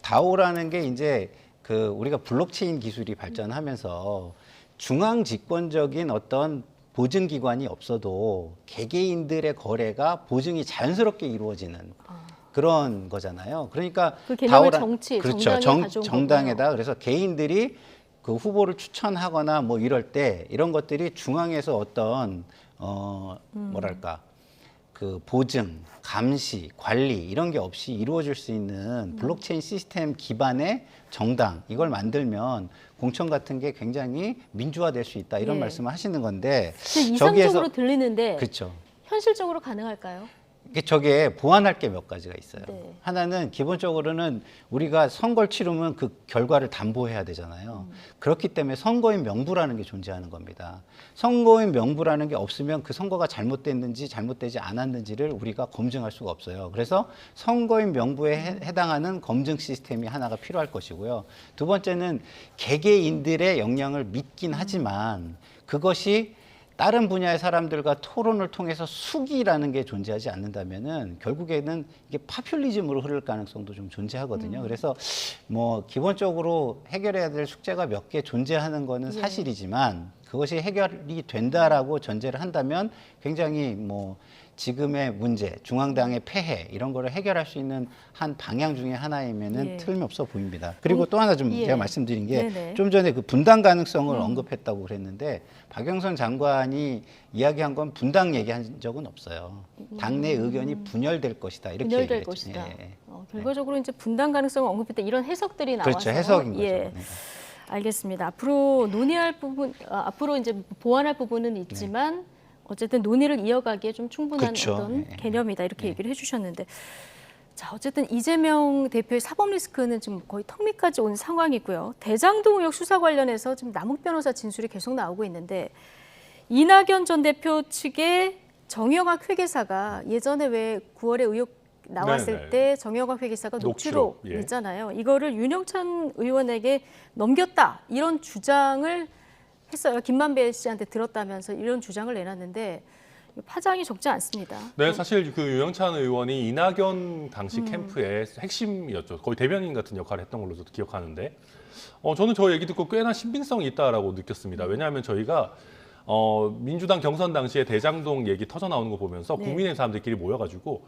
다오라는 게 이제 그 우리가 블록체인 기술이 발전하면서 중앙 집권적인 어떤 보증기관이 없어도 개개인들의 거래가 보증이 자연스럽게 이루어지는 그런 거잖아요. 그러니까 그 개념을 정치, 그렇죠. 정당이 가져온 정당에다 거고요. 그래서 개인들이 그 후보를 추천하거나 뭐 이럴 때 이런 것들이 중앙에서 어떤 뭐랄까 그 보증, 감시, 관리 이런 게 없이 이루어질 수 있는 블록체인 시스템 기반의 정당 이걸 만들면 공천 같은 게 굉장히 민주화될 수 있다 이런 말씀을 하시는 건데 이상적으로 들리는데 그렇죠. 현실적으로 가능할까요? 저게 보완할 게 몇 가지가 있어요. 하나는 기본적으로는 우리가 선거를 치르면 그 결과를 담보해야 되잖아요. 그렇기 때문에 선거인 명부라는 게 존재하는 겁니다. 선거인 명부라는 게 없으면 그 선거가 잘못됐는지 잘못되지 않았는지를 우리가 검증할 수가 없어요. 그래서 선거인 명부에 해당하는 검증 시스템이 하나가 필요할 것이고요. 두 번째는 개개인들의 역량을 믿긴 하지만 그것이 다른 분야의 사람들과 토론을 통해서 수기라는 게 존재하지 않는다면은 결국에는 이게 파퓰리즘으로 흐를 가능성도 좀 존재하거든요. 그래서 뭐 기본적으로 해결해야 될 숙제가 몇 개 존재하는 거는 사실이지만 그것이 해결이 된다라고 전제를 한다면 굉장히 뭐 지금의 문제, 중앙당의 폐해 이런 거를 해결할 수 있는 한 방향 중에 하나이면은 틀림없어 보입니다. 그리고 또 하나 좀 제가 말씀드린 게 좀 전에 그 분당 가능성을 언급했다고 그랬는데 박영선 장관이 이야기한 건 분당 얘기한 적은 없어요. 당내 의견이 분열될 것이다 이렇게 분열될 얘기했죠. 것이다. 결과적으로 이제 분당 가능성을 언급했다 이런 해석들이 나와서 그렇죠. 해석인 거죠. 네. 알겠습니다. 앞으로 논의할 부분, 앞으로 이제 보완할 부분은 있지만. 어쨌든 논의를 이어가기에 좀 충분한 어떤 개념이다 이렇게 얘기를 해주셨는데 자 어쨌든 이재명 대표의 사법 리스크는 지금 거의 턱 밑까지 온 상황이고요. 대장동 의혹 수사 관련해서 지금 남욱 변호사 진술이 계속 나오고 있는데 이낙연 전 대표 측의 정영학 회계사가 예전에 왜 9월에 의혹 나왔을 때 정영학 회계사가 녹취록 있잖아요. 이거를 윤영찬 의원에게 넘겼다 이런 주장을 했어요. 김만배 씨한테 들었다면서 이런 주장을 내놨는데 파장이 적지 않습니다. 네, 사실 그 유영찬 의원이 이낙연 당시 캠프의 핵심이었죠. 거의 대변인 같은 역할을 했던 걸로 저도 기억하는데 저는 저 얘기 듣고 꽤나 신빙성이 있다라고 느꼈습니다. 왜냐하면 저희가 민주당 경선 당시에 대장동 얘기 터져 나오는 거 보면서 네. 국민의힘 사람들끼리 모여가지고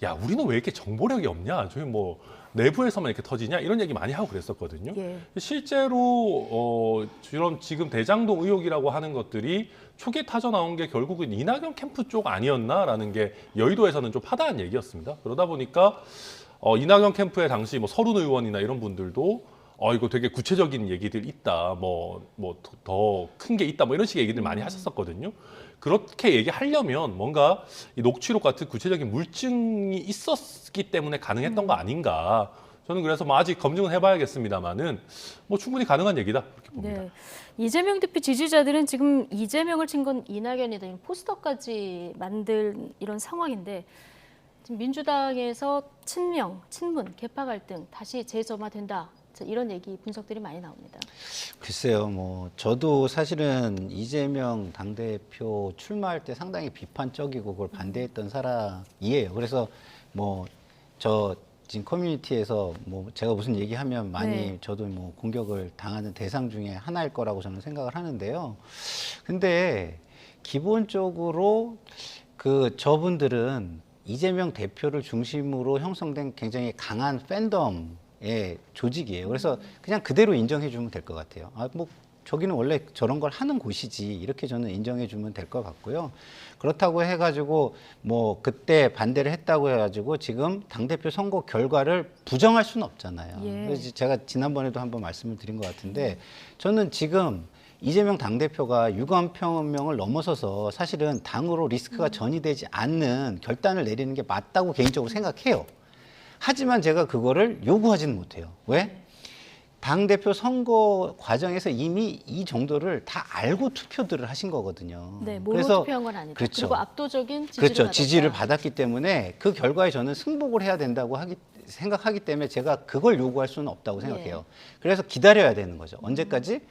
야 우리는 왜 이렇게 정보력이 없냐? 저희 뭐 내부에서만 이렇게 터지냐? 이런 얘기 많이 하고 그랬었거든요. 예. 실제로 이런 지금 대장동 의혹이라고 하는 것들이 초기에 터져 나온 게 결국은 이낙연 캠프 쪽 아니었나라는 게 여의도에서는 좀 파다한 얘기였습니다. 그러다 보니까 이낙연 캠프의 당시 뭐 서른 의원이나 이런 분들도 이거 되게 구체적인 얘기들 있다, 뭐 더 큰 게 있다, 뭐 이런 식의 얘기들 많이 하셨었거든요. 그렇게 얘기하려면 뭔가 이 녹취록 같은 구체적인 물증이 있었기 때문에 가능했던 거 아닌가. 저는 그래서 뭐 아직 검증은 해봐야겠습니다만은 뭐 충분히 가능한 얘기다 이렇게 봅니다. 네. 이재명 대표 지지자들은 지금 이재명을 친 건 이낙연이다 이런 포스터까지 만든 이런 상황인데 지금 민주당에서 친명, 친문, 계파 갈등 다시 재점화된다. 이런 얘기 분석들이 많이 나옵니다. 글쎄요, 뭐 저도 사실은 이재명 당대표 출마할 때 상당히 비판적이고 그걸 반대했던 사람이에요. 그래서 뭐 저 지금 커뮤니티에서 뭐 제가 무슨 얘기하면 많이 네. 저도 뭐 공격을 당하는 대상 중에 하나일 거라고 저는 생각을 하는데요. 근데 기본적으로 그 저분들은 이재명 대표를 중심으로 형성된 굉장히 강한 팬덤의 조직이에요. 그래서 그냥 그대로 인정해 주면 될 것 같아요. 뭐 저기는 원래 저런 걸 하는 곳이지 이렇게 저는 인정해 주면 될 것 같고요. 그렇다고 해가지고 뭐 그때 반대를 했다고 해가지고 지금 당대표 선거 결과를 부정할 수는 없잖아요. 예. 그래서 제가 지난번에도 한번 말씀을 드린 것 같은데 저는 지금 이재명 당대표가 유감표명을 넘어서서 사실은 당으로 리스크가 전이되지 않는 결단을 내리는 게 맞다고 개인적으로 생각해요. 하지만 제가 그거를 요구하지는 못해요. 왜? 당대표 선거 과정에서 이미 이 정도를 다 알고 투표들을 하신 거거든요. 네, 모르고 투표한 건 아니다. 그렇죠. 그리고 압도적인 지지를 그렇죠. 받았다. 지지를 받았기 때문에 그 결과에 저는 승복을 해야 된다고 생각하기 때문에 제가 그걸 요구할 수는 없다고 생각해요. 그래서 기다려야 되는 거죠. 언제까지?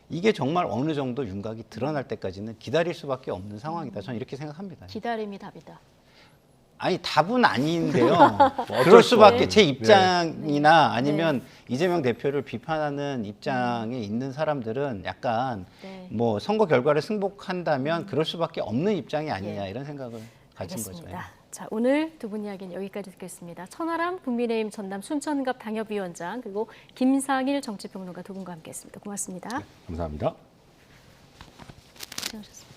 이게 정말 어느 정도 윤곽이 드러날 때까지는 기다릴 수밖에 없는 상황이다. 저는 이렇게 생각합니다. 기다림이 답이다. 아니 답은 아닌데요. 그럴 수밖에 제 입장이나 아니면 이재명 대표를 비판하는 입장에 있는 사람들은 약간 뭐 선거 결과를 승복한다면 그럴 수밖에 없는 입장이 아니냐 이런 생각을 가진 알겠습니다. 거죠. 자, 오늘 두 분 이야기는 여기까지 듣겠습니다. 천하람 국민의힘 전남 순천갑 당협위원장 그리고 김상일 정치평론가 두 분과 함께했습니다. 고맙습니다. 네, 감사합니다. 고생하셨습니다.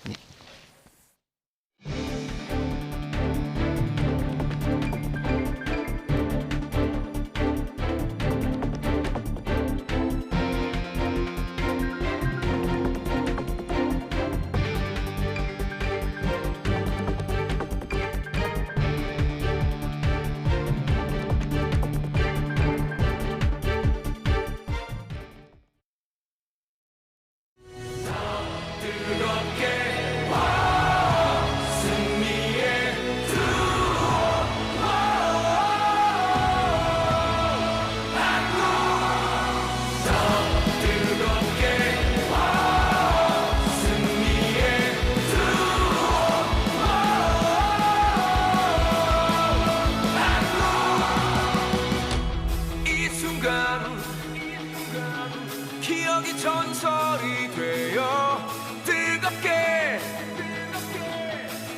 기억이 전설이 되어 뜨겁게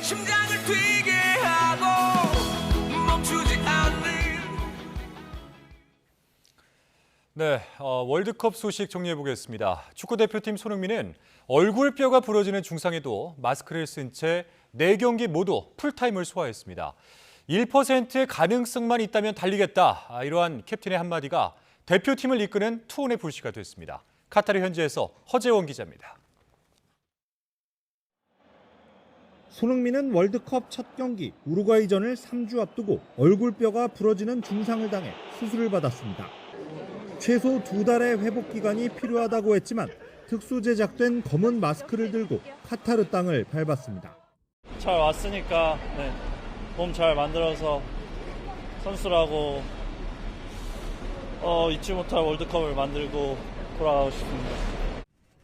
심장을 뛰게 하고 멈추지 않는 네, 월드컵 소식 정리해 보겠습니다. 축구 대표팀 손흥민은 얼굴뼈가 부러지는 중상에도 마스크를 쓴 채 4경기 모두 풀타임을 소화했습니다. 1%의 가능성만 있다면 달리겠다. 이러한 캡틴의 한마디가 대표팀을 이끄는 투혼의 불씨가 됐습니다. 카타르 현지에서 허재원 기자입니다. 손흥민은 월드컵 첫 경기 우루과이전을 3주 앞두고 얼굴뼈가 부러지는 중상을 당해 수술을 받았습니다. 최소 2달의 회복 기간이 필요하다고 했지만 특수 제작된 검은 마스크를 들고 카타르 땅을 밟았습니다. 잘 왔으니까 몸 잘 만들어서 선수라고 잊지 못할 월드컵을 만들고 돌아가고 싶습니다.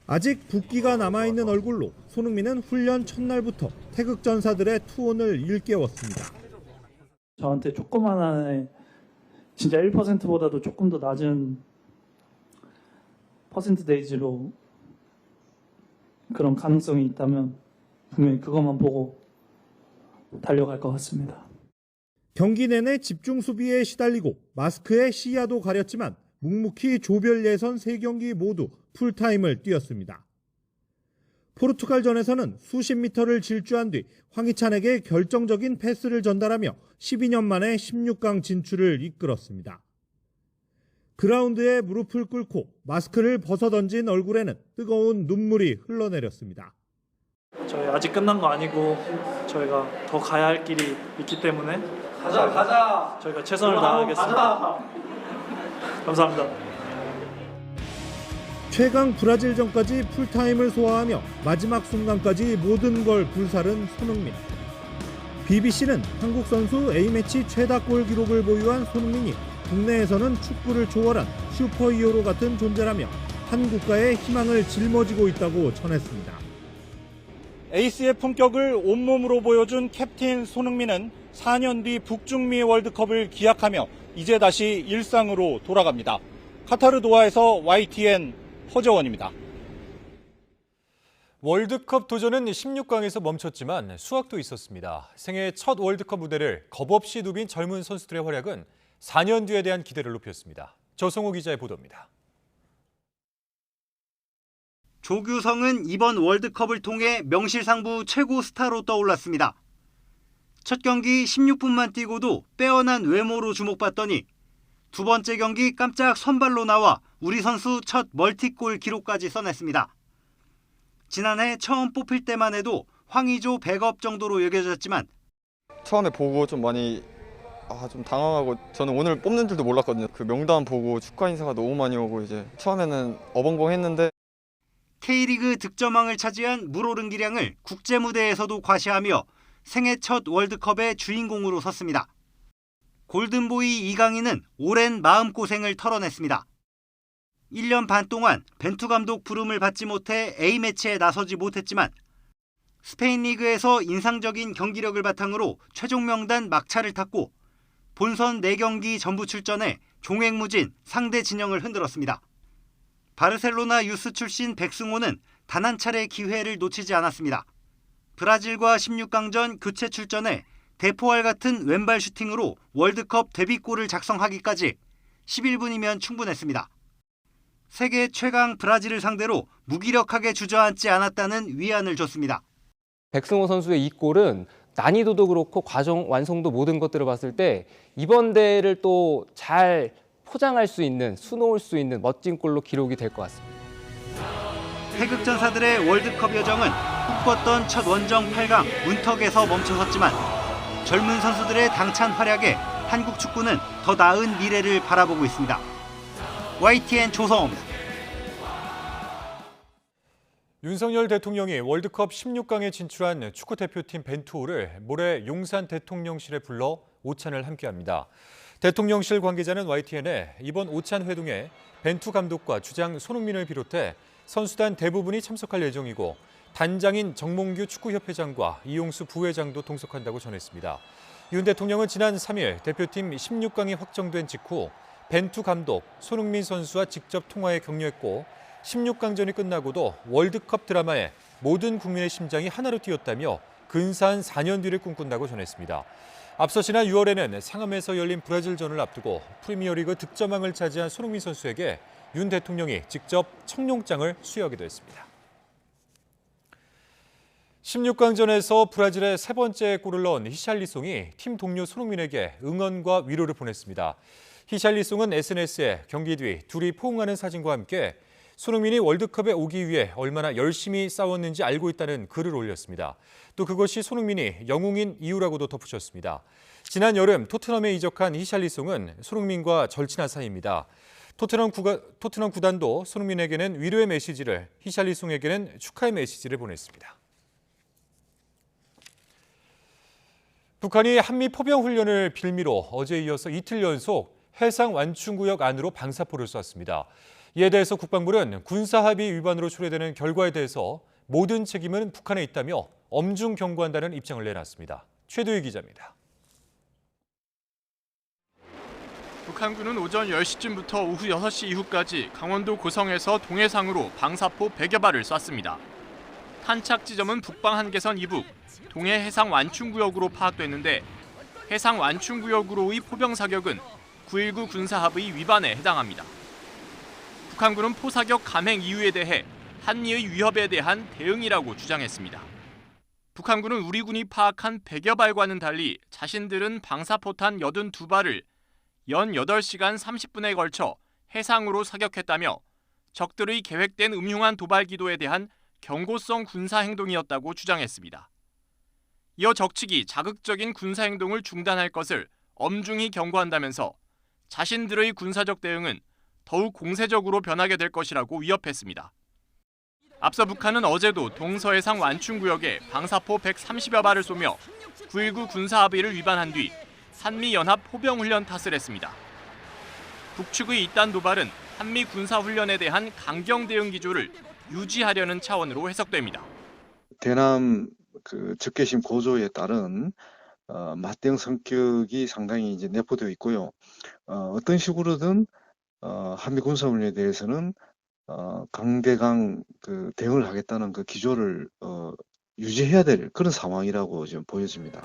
아직 붓기가 남아있는 얼굴로 손흥민은 훈련 첫날부터 태극전사들의 투혼을 일깨웠습니다. 저한테 조그만한 진짜 1%보다도 조금 더 낮은 퍼센트데이지로 그런 가능성이 있다면 분명히 그것만 보고 달려갈 것 같습니다. 경기 내내 집중 수비에 시달리고 마스크에 시야도 가렸지만 묵묵히 조별 예선 3경기 모두 풀타임을 뛰었습니다. 포르투갈전에서는 수십 미터를 질주한 뒤 황희찬에게 결정적인 패스를 전달하며 12년 만에 16강 진출을 이끌었습니다. 그라운드에 무릎을 꿇고 마스크를 벗어던진 얼굴에는 뜨거운 눈물이 흘러내렸습니다. 저희 아직 끝난 거 아니고 저희가 더 가야 할 길이 있기 때문에 저희가 최선을 다하겠습니다. 감사합니다. 최강 브라질전까지 풀타임을 소화하며 마지막 순간까지 모든 걸 불사른 손흥민. BBC는 한국 선수 A매치 최다골 기록을 보유한 손흥민이 국내에서는 축구를 초월한 슈퍼히어로 같은 존재라며 한 국가의 희망을 짊어지고 있다고 전했습니다. 에이스의 품격을 온몸으로 보여준 캡틴 손흥민은 4년 뒤 북중미 월드컵을 기약하며 이제 다시 일상으로 돌아갑니다. 카타르 도하에서 YTN 허재원입니다. 월드컵 도전은 16강에서 멈췄지만 수확도 있었습니다. 생애 첫 월드컵 무대를 겁없이 누빈 젊은 선수들의 활약은 4년 뒤에 대한 기대를 높였습니다. 조성호 기자의 보도입니다. 조규성은 이번 월드컵을 통해 명실상부 최고 스타로 떠올랐습니다. 첫 경기 16분만 뛰고도 빼어난 외모로 주목받더니 두 번째 경기 깜짝 선발로 나와 우리 선수 첫 멀티골 기록까지 써냈습니다. 지난해 처음 뽑힐 때만 해도 황의조 백업 정도로 여겨졌지만 처음에 보고 좀 많이 좀 당황하고 저는 오늘 뽑는 줄도 몰랐거든요. 그 명단 보고 축하 인사가 너무 많이 오고 이제 처음에는 어벙벙했는데 K리그 득점왕을 차지한 무로른기량을 국제무대에서도 과시하며 생애 첫 월드컵의 주인공으로 섰습니다. 골든보이 이강인은 오랜 마음고생을 털어냈습니다. 1년 반 동안 벤투 감독 부름을 받지 못해 A매치에 나서지 못했지만 스페인 리그에서 인상적인 경기력을 바탕으로 최종 명단 막차를 탔고 본선 4경기 전부 출전해 종횡무진 상대 진영을 흔들었습니다. 바르셀로나 유스 출신 백승호는 단 한 차례 기회를 놓치지 않았습니다. 브라질과 16강전 교체 출전해 대포알 같은 왼발 슈팅으로 월드컵 데뷔골을 작성하기까지 11분이면 충분했습니다. 세계 최강 브라질을 상대로 무기력하게 주저앉지 않았다는 위안을 줬습니다. 백승호 선수의 이 골은 난이도도 그렇고 과정 완성도 모든 것들을 봤을 때 이번 대회를 또 잘 포장할 수 있는, 수놓을 수 있는 멋진 골로 기록이 될 것 같습니다. 태극전사들의 월드컵 여정은 꿈꿨던 첫 원정 8강 문턱에서 멈춰섰지만 젊은 선수들의 당찬 활약에 한국 축구는 더 나은 미래를 바라보고 있습니다. YTN 조성호입니다. 윤석열 대통령이 월드컵 16강에 진출한 축구대표팀 벤투호를 모레 용산 대통령실에 불러 오찬을 함께합니다. 대통령실 관계자는 YTN에 이번 오찬 회동에 벤투 감독과 주장 손흥민을 비롯해 선수단 대부분이 참석할 예정이고 단장인 정몽규 축구협회장과 이용수 부회장도 동석한다고 전했습니다. 윤 대통령은 지난 3일 대표팀 16강이 확정된 직후 벤투 감독, 손흥민 선수와 직접 통화에 격려했고 16강전이 끝나고도 월드컵 드라마에 모든 국민의 심장이 하나로 뛰었다며 근사한 4년 뒤를 꿈꾼다고 전했습니다. 앞서 지난 6월에는 상암에서 열린 브라질전을 앞두고 프리미어리그 득점왕을 차지한 손흥민 선수에게 윤 대통령이 직접 청룡장을 수여하기도 했습니다. 16강전에서 브라질의 세 번째 골을 넣은 히샬리송이 팀 동료 손흥민에게 응원과 위로를 보냈습니다. 히샬리송은 SNS에 경기 뒤 둘이 포옹하는 사진과 함께 손흥민이 월드컵에 오기 위해 얼마나 열심히 싸웠는지 알고 있다는 글을 올렸습니다. 또 그것이 손흥민이 영웅인 이유라고도 덧붙였습니다. 지난 여름 토트넘에 이적한 히샬리송은 손흥민과 절친한 사이입니다. 토트넘 구단도 손흥민에게는 위로의 메시지를, 히샬리송에게는 축하의 메시지를 보냈습니다. 북한이 한미 포병 훈련을 빌미로 어제 이어서 이틀 연속 해상 완충구역 안으로 방사포를 쐈습니다. 이에 대해서 국방부는 군사합의 위반으로 초래되는 결과에 대해서 모든 책임은 북한에 있다며 엄중 경고한다는 입장을 내놨습니다. 최도희 기자입니다. 북한군은 오전 10시쯤부터 오후 6시 이후까지 강원도 고성에서 동해상으로 방사포 100여 발을 쐈습니다. 탄착 지점은 북방 한계선 이북, 동해 해상 완충구역으로 파악됐는데 해상 완충구역으로의 포병 사격은 9.19 군사합의 위반에 해당합니다. 북한군은 포사격 감행 이유에 대해 한미의 위협에 대한 대응이라고 주장했습니다. 북한군은 우리 군이 파악한 100여 발과는 달리 자신들은 방사포탄 82발을 연 8시간 30분에 걸쳐 해상으로 사격했다며 적들의 계획된 음흉한 도발 기도에 대한 경고성 군사행동이었다고 주장했습니다. 이어 적측이 자극적인 군사행동을 중단할 것을 엄중히 경고한다면서 자신들의 군사적 대응은 더욱 공세적으로 변하게 될 것이라고 위협했습니다. 앞서 북한은 어제도 동서해상 완충구역에 방사포 130여 발을 쏘며 9.19 군사합의를 위반한 뒤 한미연합 포병훈련 탓을 했습니다. 북측의 이딴 도발은 한미 군사훈련에 대한 강경 대응 기조를 유지하려는 차원으로 해석됩니다. 대남 적개심 고조에 따른 맞대응 성격이 상당히 이제 내포되어 있고요. 어떤 식으로든 한미 군사훈련에 대해서는 강대강 대응을 하겠다는 그 기조를 유지해야 될 그런 상황이라고 지금 보여집니다.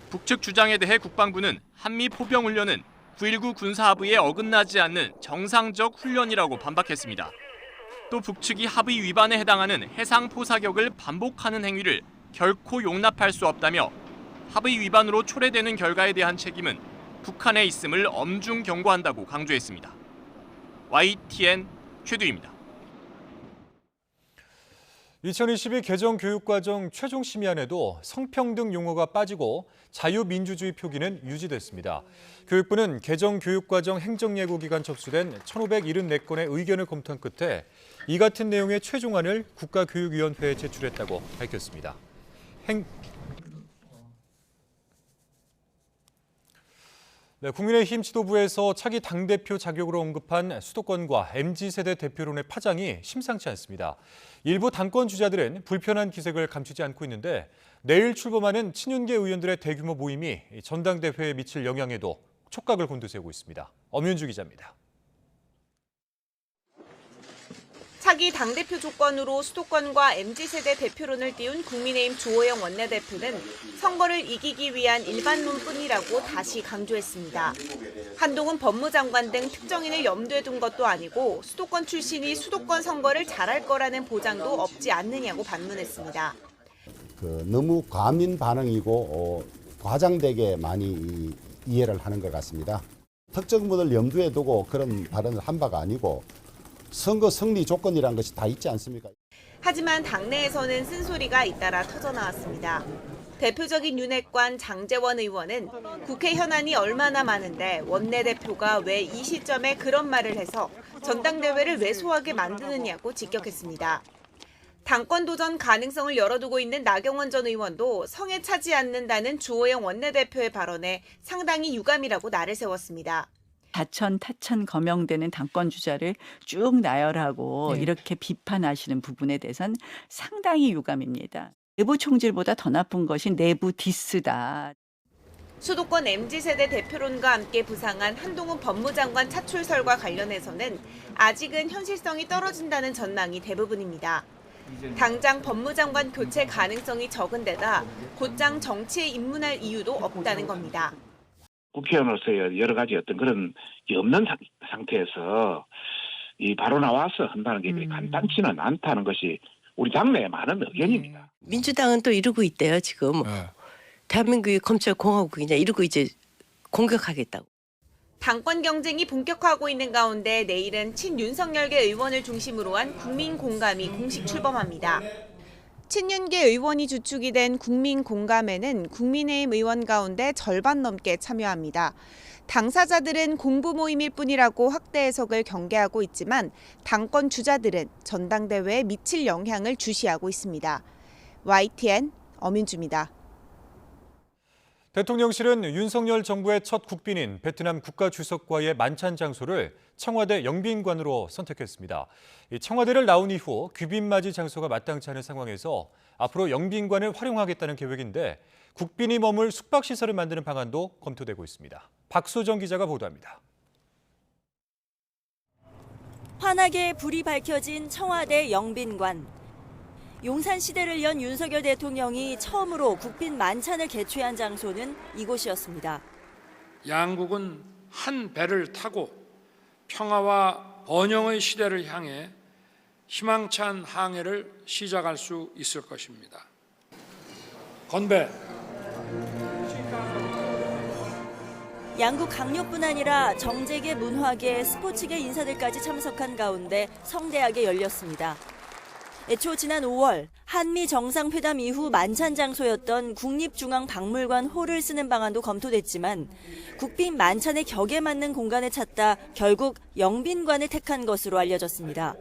북측 주장에 대해 국방부는 한미 포병훈련은 9.19 군사합의에 어긋나지 않는 정상적 훈련이라고 반박했습니다. 또 북측이 합의 위반에 해당하는 해상 포사격을 반복하는 행위를 결코 용납할 수 없다며 합의 위반으로 초래되는 결과에 대한 책임은 북한에 있음을 엄중 경고한다고 강조했습니다. YTN 최두입니다. 2022 개정교육과정 최종 심의안에도 성평등 용어가 빠지고 자유민주주의 표기는 유지됐습니다. 교육부는 개정교육과정 행정예고기간 접수된 1,574건의 의견을 검토한 끝에 이 같은 내용의 최종안을 국가교육위원회에 제출했다고 밝혔습니다. 국민의힘 지도부에서 차기 당대표 자격으로 언급한 수도권과 MZ세대 대표론의 파장이 심상치 않습니다. 일부 당권 주자들은 불편한 기색을 감추지 않고 있는데 내일 출범하는 친윤계 의원들의 대규모 모임이 전당대회에 미칠 영향에도 촉각을 곤두세우고 있습니다. 엄윤주 기자입니다. 차기 당대표 조건으로 수도권과 MZ세대 대표론을 띄운 국민의힘 주호영 원내대표는 선거를 이기기 위한 일반론뿐이라고 다시 강조했습니다. 한동훈 법무장관 등 특정인을 염두에 둔 것도 아니고 수도권 출신이 수도권 선거를 잘할 거라는 보장도 없지 않느냐고 반문했습니다. 너무 과민 반응이고 과장되게 많이 이해를 하는 것 같습니다. 특정 분을 염두에 두고 그런 발언을 한 바가 아니고 선거 승리 조건이란 것이 다 있지 않습니까? 하지만 당내에서는 쓴소리가 잇따라 터져나왔습니다. 대표적인 윤핵관 장제원 의원은 국회 현안이 얼마나 많은데 원내대표가 왜 이 시점에 그런 말을 해서 전당대회를 왜소하게 만드느냐고 직격했습니다. 당권 도전 가능성을 열어두고 있는 나경원 전 의원도 성에 차지 않는다는 주호영 원내대표의 발언에 상당히 유감이라고 날을 세웠습니다. 다천 타천 거명되는 당권 주자를 쭉 나열하고 이렇게 비판하시는 부분에 대해서는 상당히 유감입니다. 내부 총질보다 더 나쁜 것이 내부 디스다. 수도권 MZ세대 대표론과 함께 부상한 한동훈 법무장관 차출설과 관련해서는 아직은 현실성이 떨어진다는 전망이 대부분입니다. 당장 법무장관 교체 가능성이 적은 데다 곧장 정치에 입문할 이유도 없다는 겁니다. 국회의원으로서의 여러 가지 어떤 그런 게 없는 상태에서 바로 나와서 한다는 게 간단치는 않다는 것이 우리 당내의 많은 의견입니다. 민주당은 또 이러고 있대요, 지금. 대한민국이 검찰공화국이냐 이러고 이제 공격하겠다고. 당권 경쟁이 본격화하고 있는 가운데 내일은 친윤석열계 의원을 중심으로 한 국민공감이 공식 출범합니다. 친윤계 의원이 주축이 된 국민공감에는 국민의힘 의원 가운데 절반 넘게 참여합니다. 당사자들은 공부 모임일 뿐이라고 확대 해석을 경계하고 있지만 당권 주자들은 전당대회에 미칠 영향을 주시하고 있습니다. YTN 엄윤주입니다. 대통령실은 윤석열 정부의 첫 국빈인 베트남 국가주석과의 만찬 장소를 청와대 영빈관으로 선택했습니다. 청와대를 나온 이후 귀빈맞이 장소가 마땅치 않은 상황에서 앞으로 영빈관을 활용하겠다는 계획인데 국빈이 머물 숙박시설을 만드는 방안도 검토되고 있습니다. 박소정 기자가 보도합니다. 환하게 불이 밝혀진 청와대 영빈관. 용산 시대를 연 윤석열 대통령이 처음으로 국빈 만찬을 개최한 장소는 이곳이었습니다. 양국은 한 배를 타고 평화와 번영의 시대를 향해 희망찬 항해를 시작할 수 있을 것입니다. 건배. 양국 강요뿐 아니라 정재계, 문화계, 스포츠계 인사들까지 참석한 가운데 성대하게 열렸습니다. 애초 지난 5월 한미 정상회담 이후 만찬 장소였던 국립중앙박물관 홀을 쓰는 방안도 검토됐지만 국빈 만찬의 격에 맞는 공간을 찾다 결국 영빈관을 택한 것으로 알려졌습니다.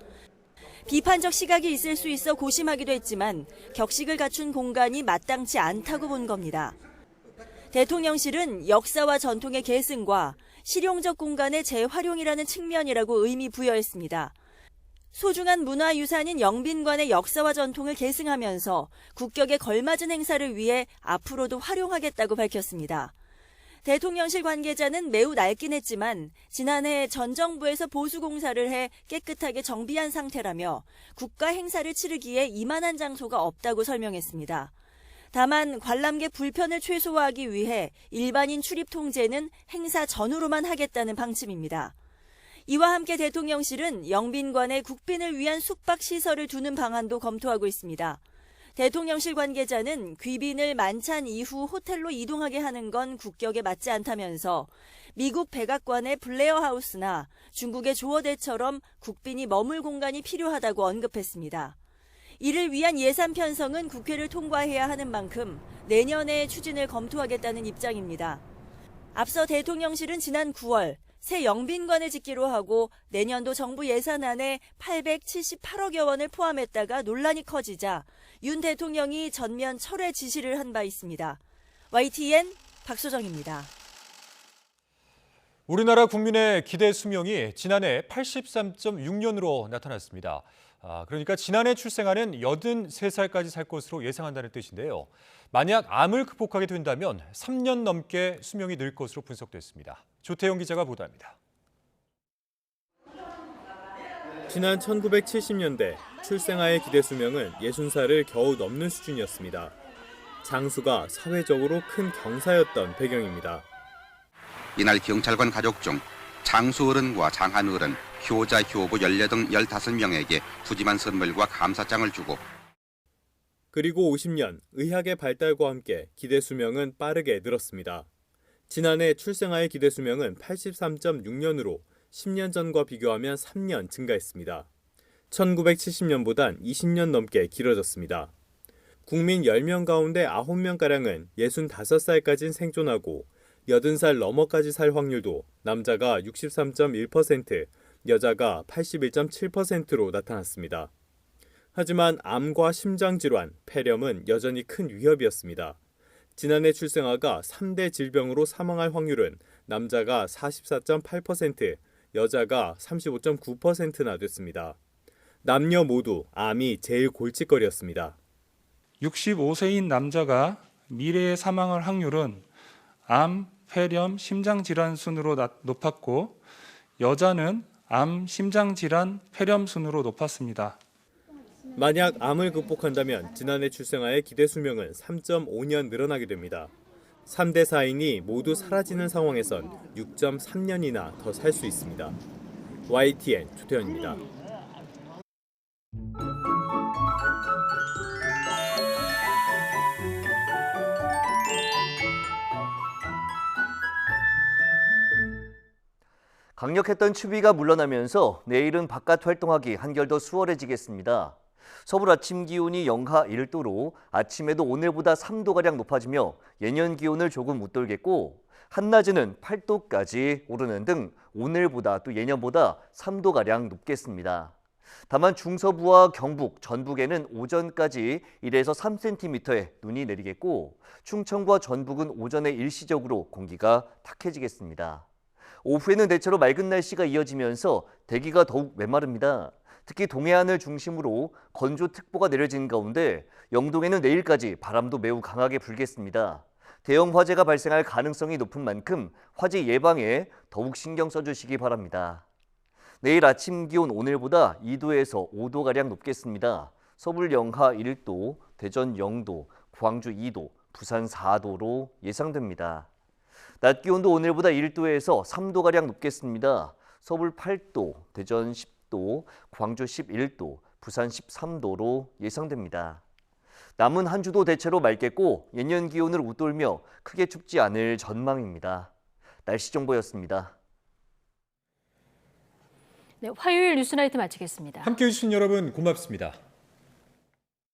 비판적 시각이 있을 수 있어 고심하기도 했지만 격식을 갖춘 공간이 마땅치 않다고 본 겁니다. 대통령실은 역사와 전통의 계승과 실용적 공간의 재활용이라는 측면이라고 의미 부여했습니다. 소중한 문화유산인 영빈관의 역사와 전통을 계승하면서 국격에 걸맞은 행사를 위해 앞으로도 활용하겠다고 밝혔습니다. 대통령실 관계자는 매우 낡긴 했지만 지난해 전 정부에서 보수공사를 해 깨끗하게 정비한 상태라며 국가 행사를 치르기에 이만한 장소가 없다고 설명했습니다. 다만 관람객 불편을 최소화하기 위해 일반인 출입 통제는 행사 전후로만 하겠다는 방침입니다. 이와 함께 대통령실은 영빈관에 국빈을 위한 숙박시설을 두는 방안도 검토하고 있습니다. 대통령실 관계자는 귀빈을 만찬 이후 호텔로 이동하게 하는 건 국격에 맞지 않다면서 미국 백악관의 블레어 하우스나 중국의 조어대처럼 국빈이 머물 공간이 필요하다고 언급했습니다. 이를 위한 예산 편성은 국회를 통과해야 하는 만큼 내년에 추진을 검토하겠다는 입장입니다. 앞서 대통령실은 지난 9월 새 영빈관을 짓기로 하고 내년도 정부 예산안에 878억여 원을 포함했다가 논란이 커지자 윤 대통령이 전면 철회 지시를 한 바 있습니다. YTN 박소정입니다. 우리나라 국민의 기대 수명이 지난해 83.6년으로 나타났습니다. 그러니까 지난해 출생하는 83살까지 살 것으로 예상한다는 뜻인데요. 만약 암을 극복하게 된다면 3년 넘게 수명이 늘 것으로 분석됐습니다. 조태영 기자가 보도합니다. 지난 1970년대 출생아의 기대 수명은 60살을 겨우 넘는 수준이었습니다. 장수가 사회적으로 큰 경사였던 배경입니다. 이날 경찰관 가족 중 장수 어른과 장한 어른, 효자, 효부 14 등 15명에게 푸짐한 선물과 감사장을 주고 그리고 50년 의학의 발달과 함께 기대 수명은 빠르게 늘었습니다. 지난해 출생아의 기대 수명은 83.6년으로 10년 전과 비교하면 3년 증가했습니다. 1970년보단 20년 넘게 길어졌습니다. 국민 10명 가운데 9명가량은 65살까지 생존하고 80살 넘어까지 살 확률도 남자가 63.1%, 여자가 81.7%로 나타났습니다. 하지만 암과 심장질환, 폐렴은 여전히 큰 위협이었습니다. 지난해 출생아가 3대 질병으로 사망할 확률은 남자가 44.8%, 여자가 35.9%나 됐습니다. 남녀 모두 암이 제일 골칫거리였습니다. 65세인 남자가 미래에 사망할 확률은 암, 폐렴, 심장질환 순으로 높았고 여자는 암, 심장질환, 폐렴 순으로 높았습니다. 만약 암을 극복한다면 지난해 출생아의 기대 수명은 3.5년 늘어나게 됩니다. 3대 사인이 모두 사라지는 상황에선 6.3년이나 더 살 수 있습니다. YTN 조태현입니다. 강력했던 추위가 물러나면서 내일은 바깥 활동하기 한결 더 수월해지겠습니다. 서울 아침 기온이 영하 1도로 아침에도 오늘보다 3도가량 높아지며 예년 기온을 조금 웃돌겠고 한낮에는 8도까지 오르는 등 오늘보다 또 예년보다 3도가량 높겠습니다. 다만 중서부와 경북, 전북에는 오전까지 1에서 3cm의 눈이 내리겠고 충청과 전북은 오전에 일시적으로 공기가 탁해지겠습니다. 오후에는 대체로 맑은 날씨가 이어지면서 대기가 더욱 메마릅니다. 특히 동해안을 중심으로 건조특보가 내려진 가운데 영동에는 내일까지 바람도 매우 강하게 불겠습니다. 대형 화재가 발생할 가능성이 높은 만큼 화재 예방에 더욱 신경 써주시기 바랍니다. 내일 아침 기온 오늘보다 2도에서 5도가량 높겠습니다. 서울 영하 1도, 대전 0도, 광주 2도, 부산 4도로 예상됩니다. 낮 기온도 오늘보다 1도에서 3도가량 높겠습니다. 서울 8도, 대전 10도, 광주 11도, 부산 13도로 예상됩니다. 남은 한 주도 대체로 맑겠고 예년 기온을 웃돌며 크게 춥지 않을 전망입니다. 날씨 정보였습니다. 네, 화요일 뉴스나이트 마치겠습니다. 함께해 주신 여러분 고맙습니다.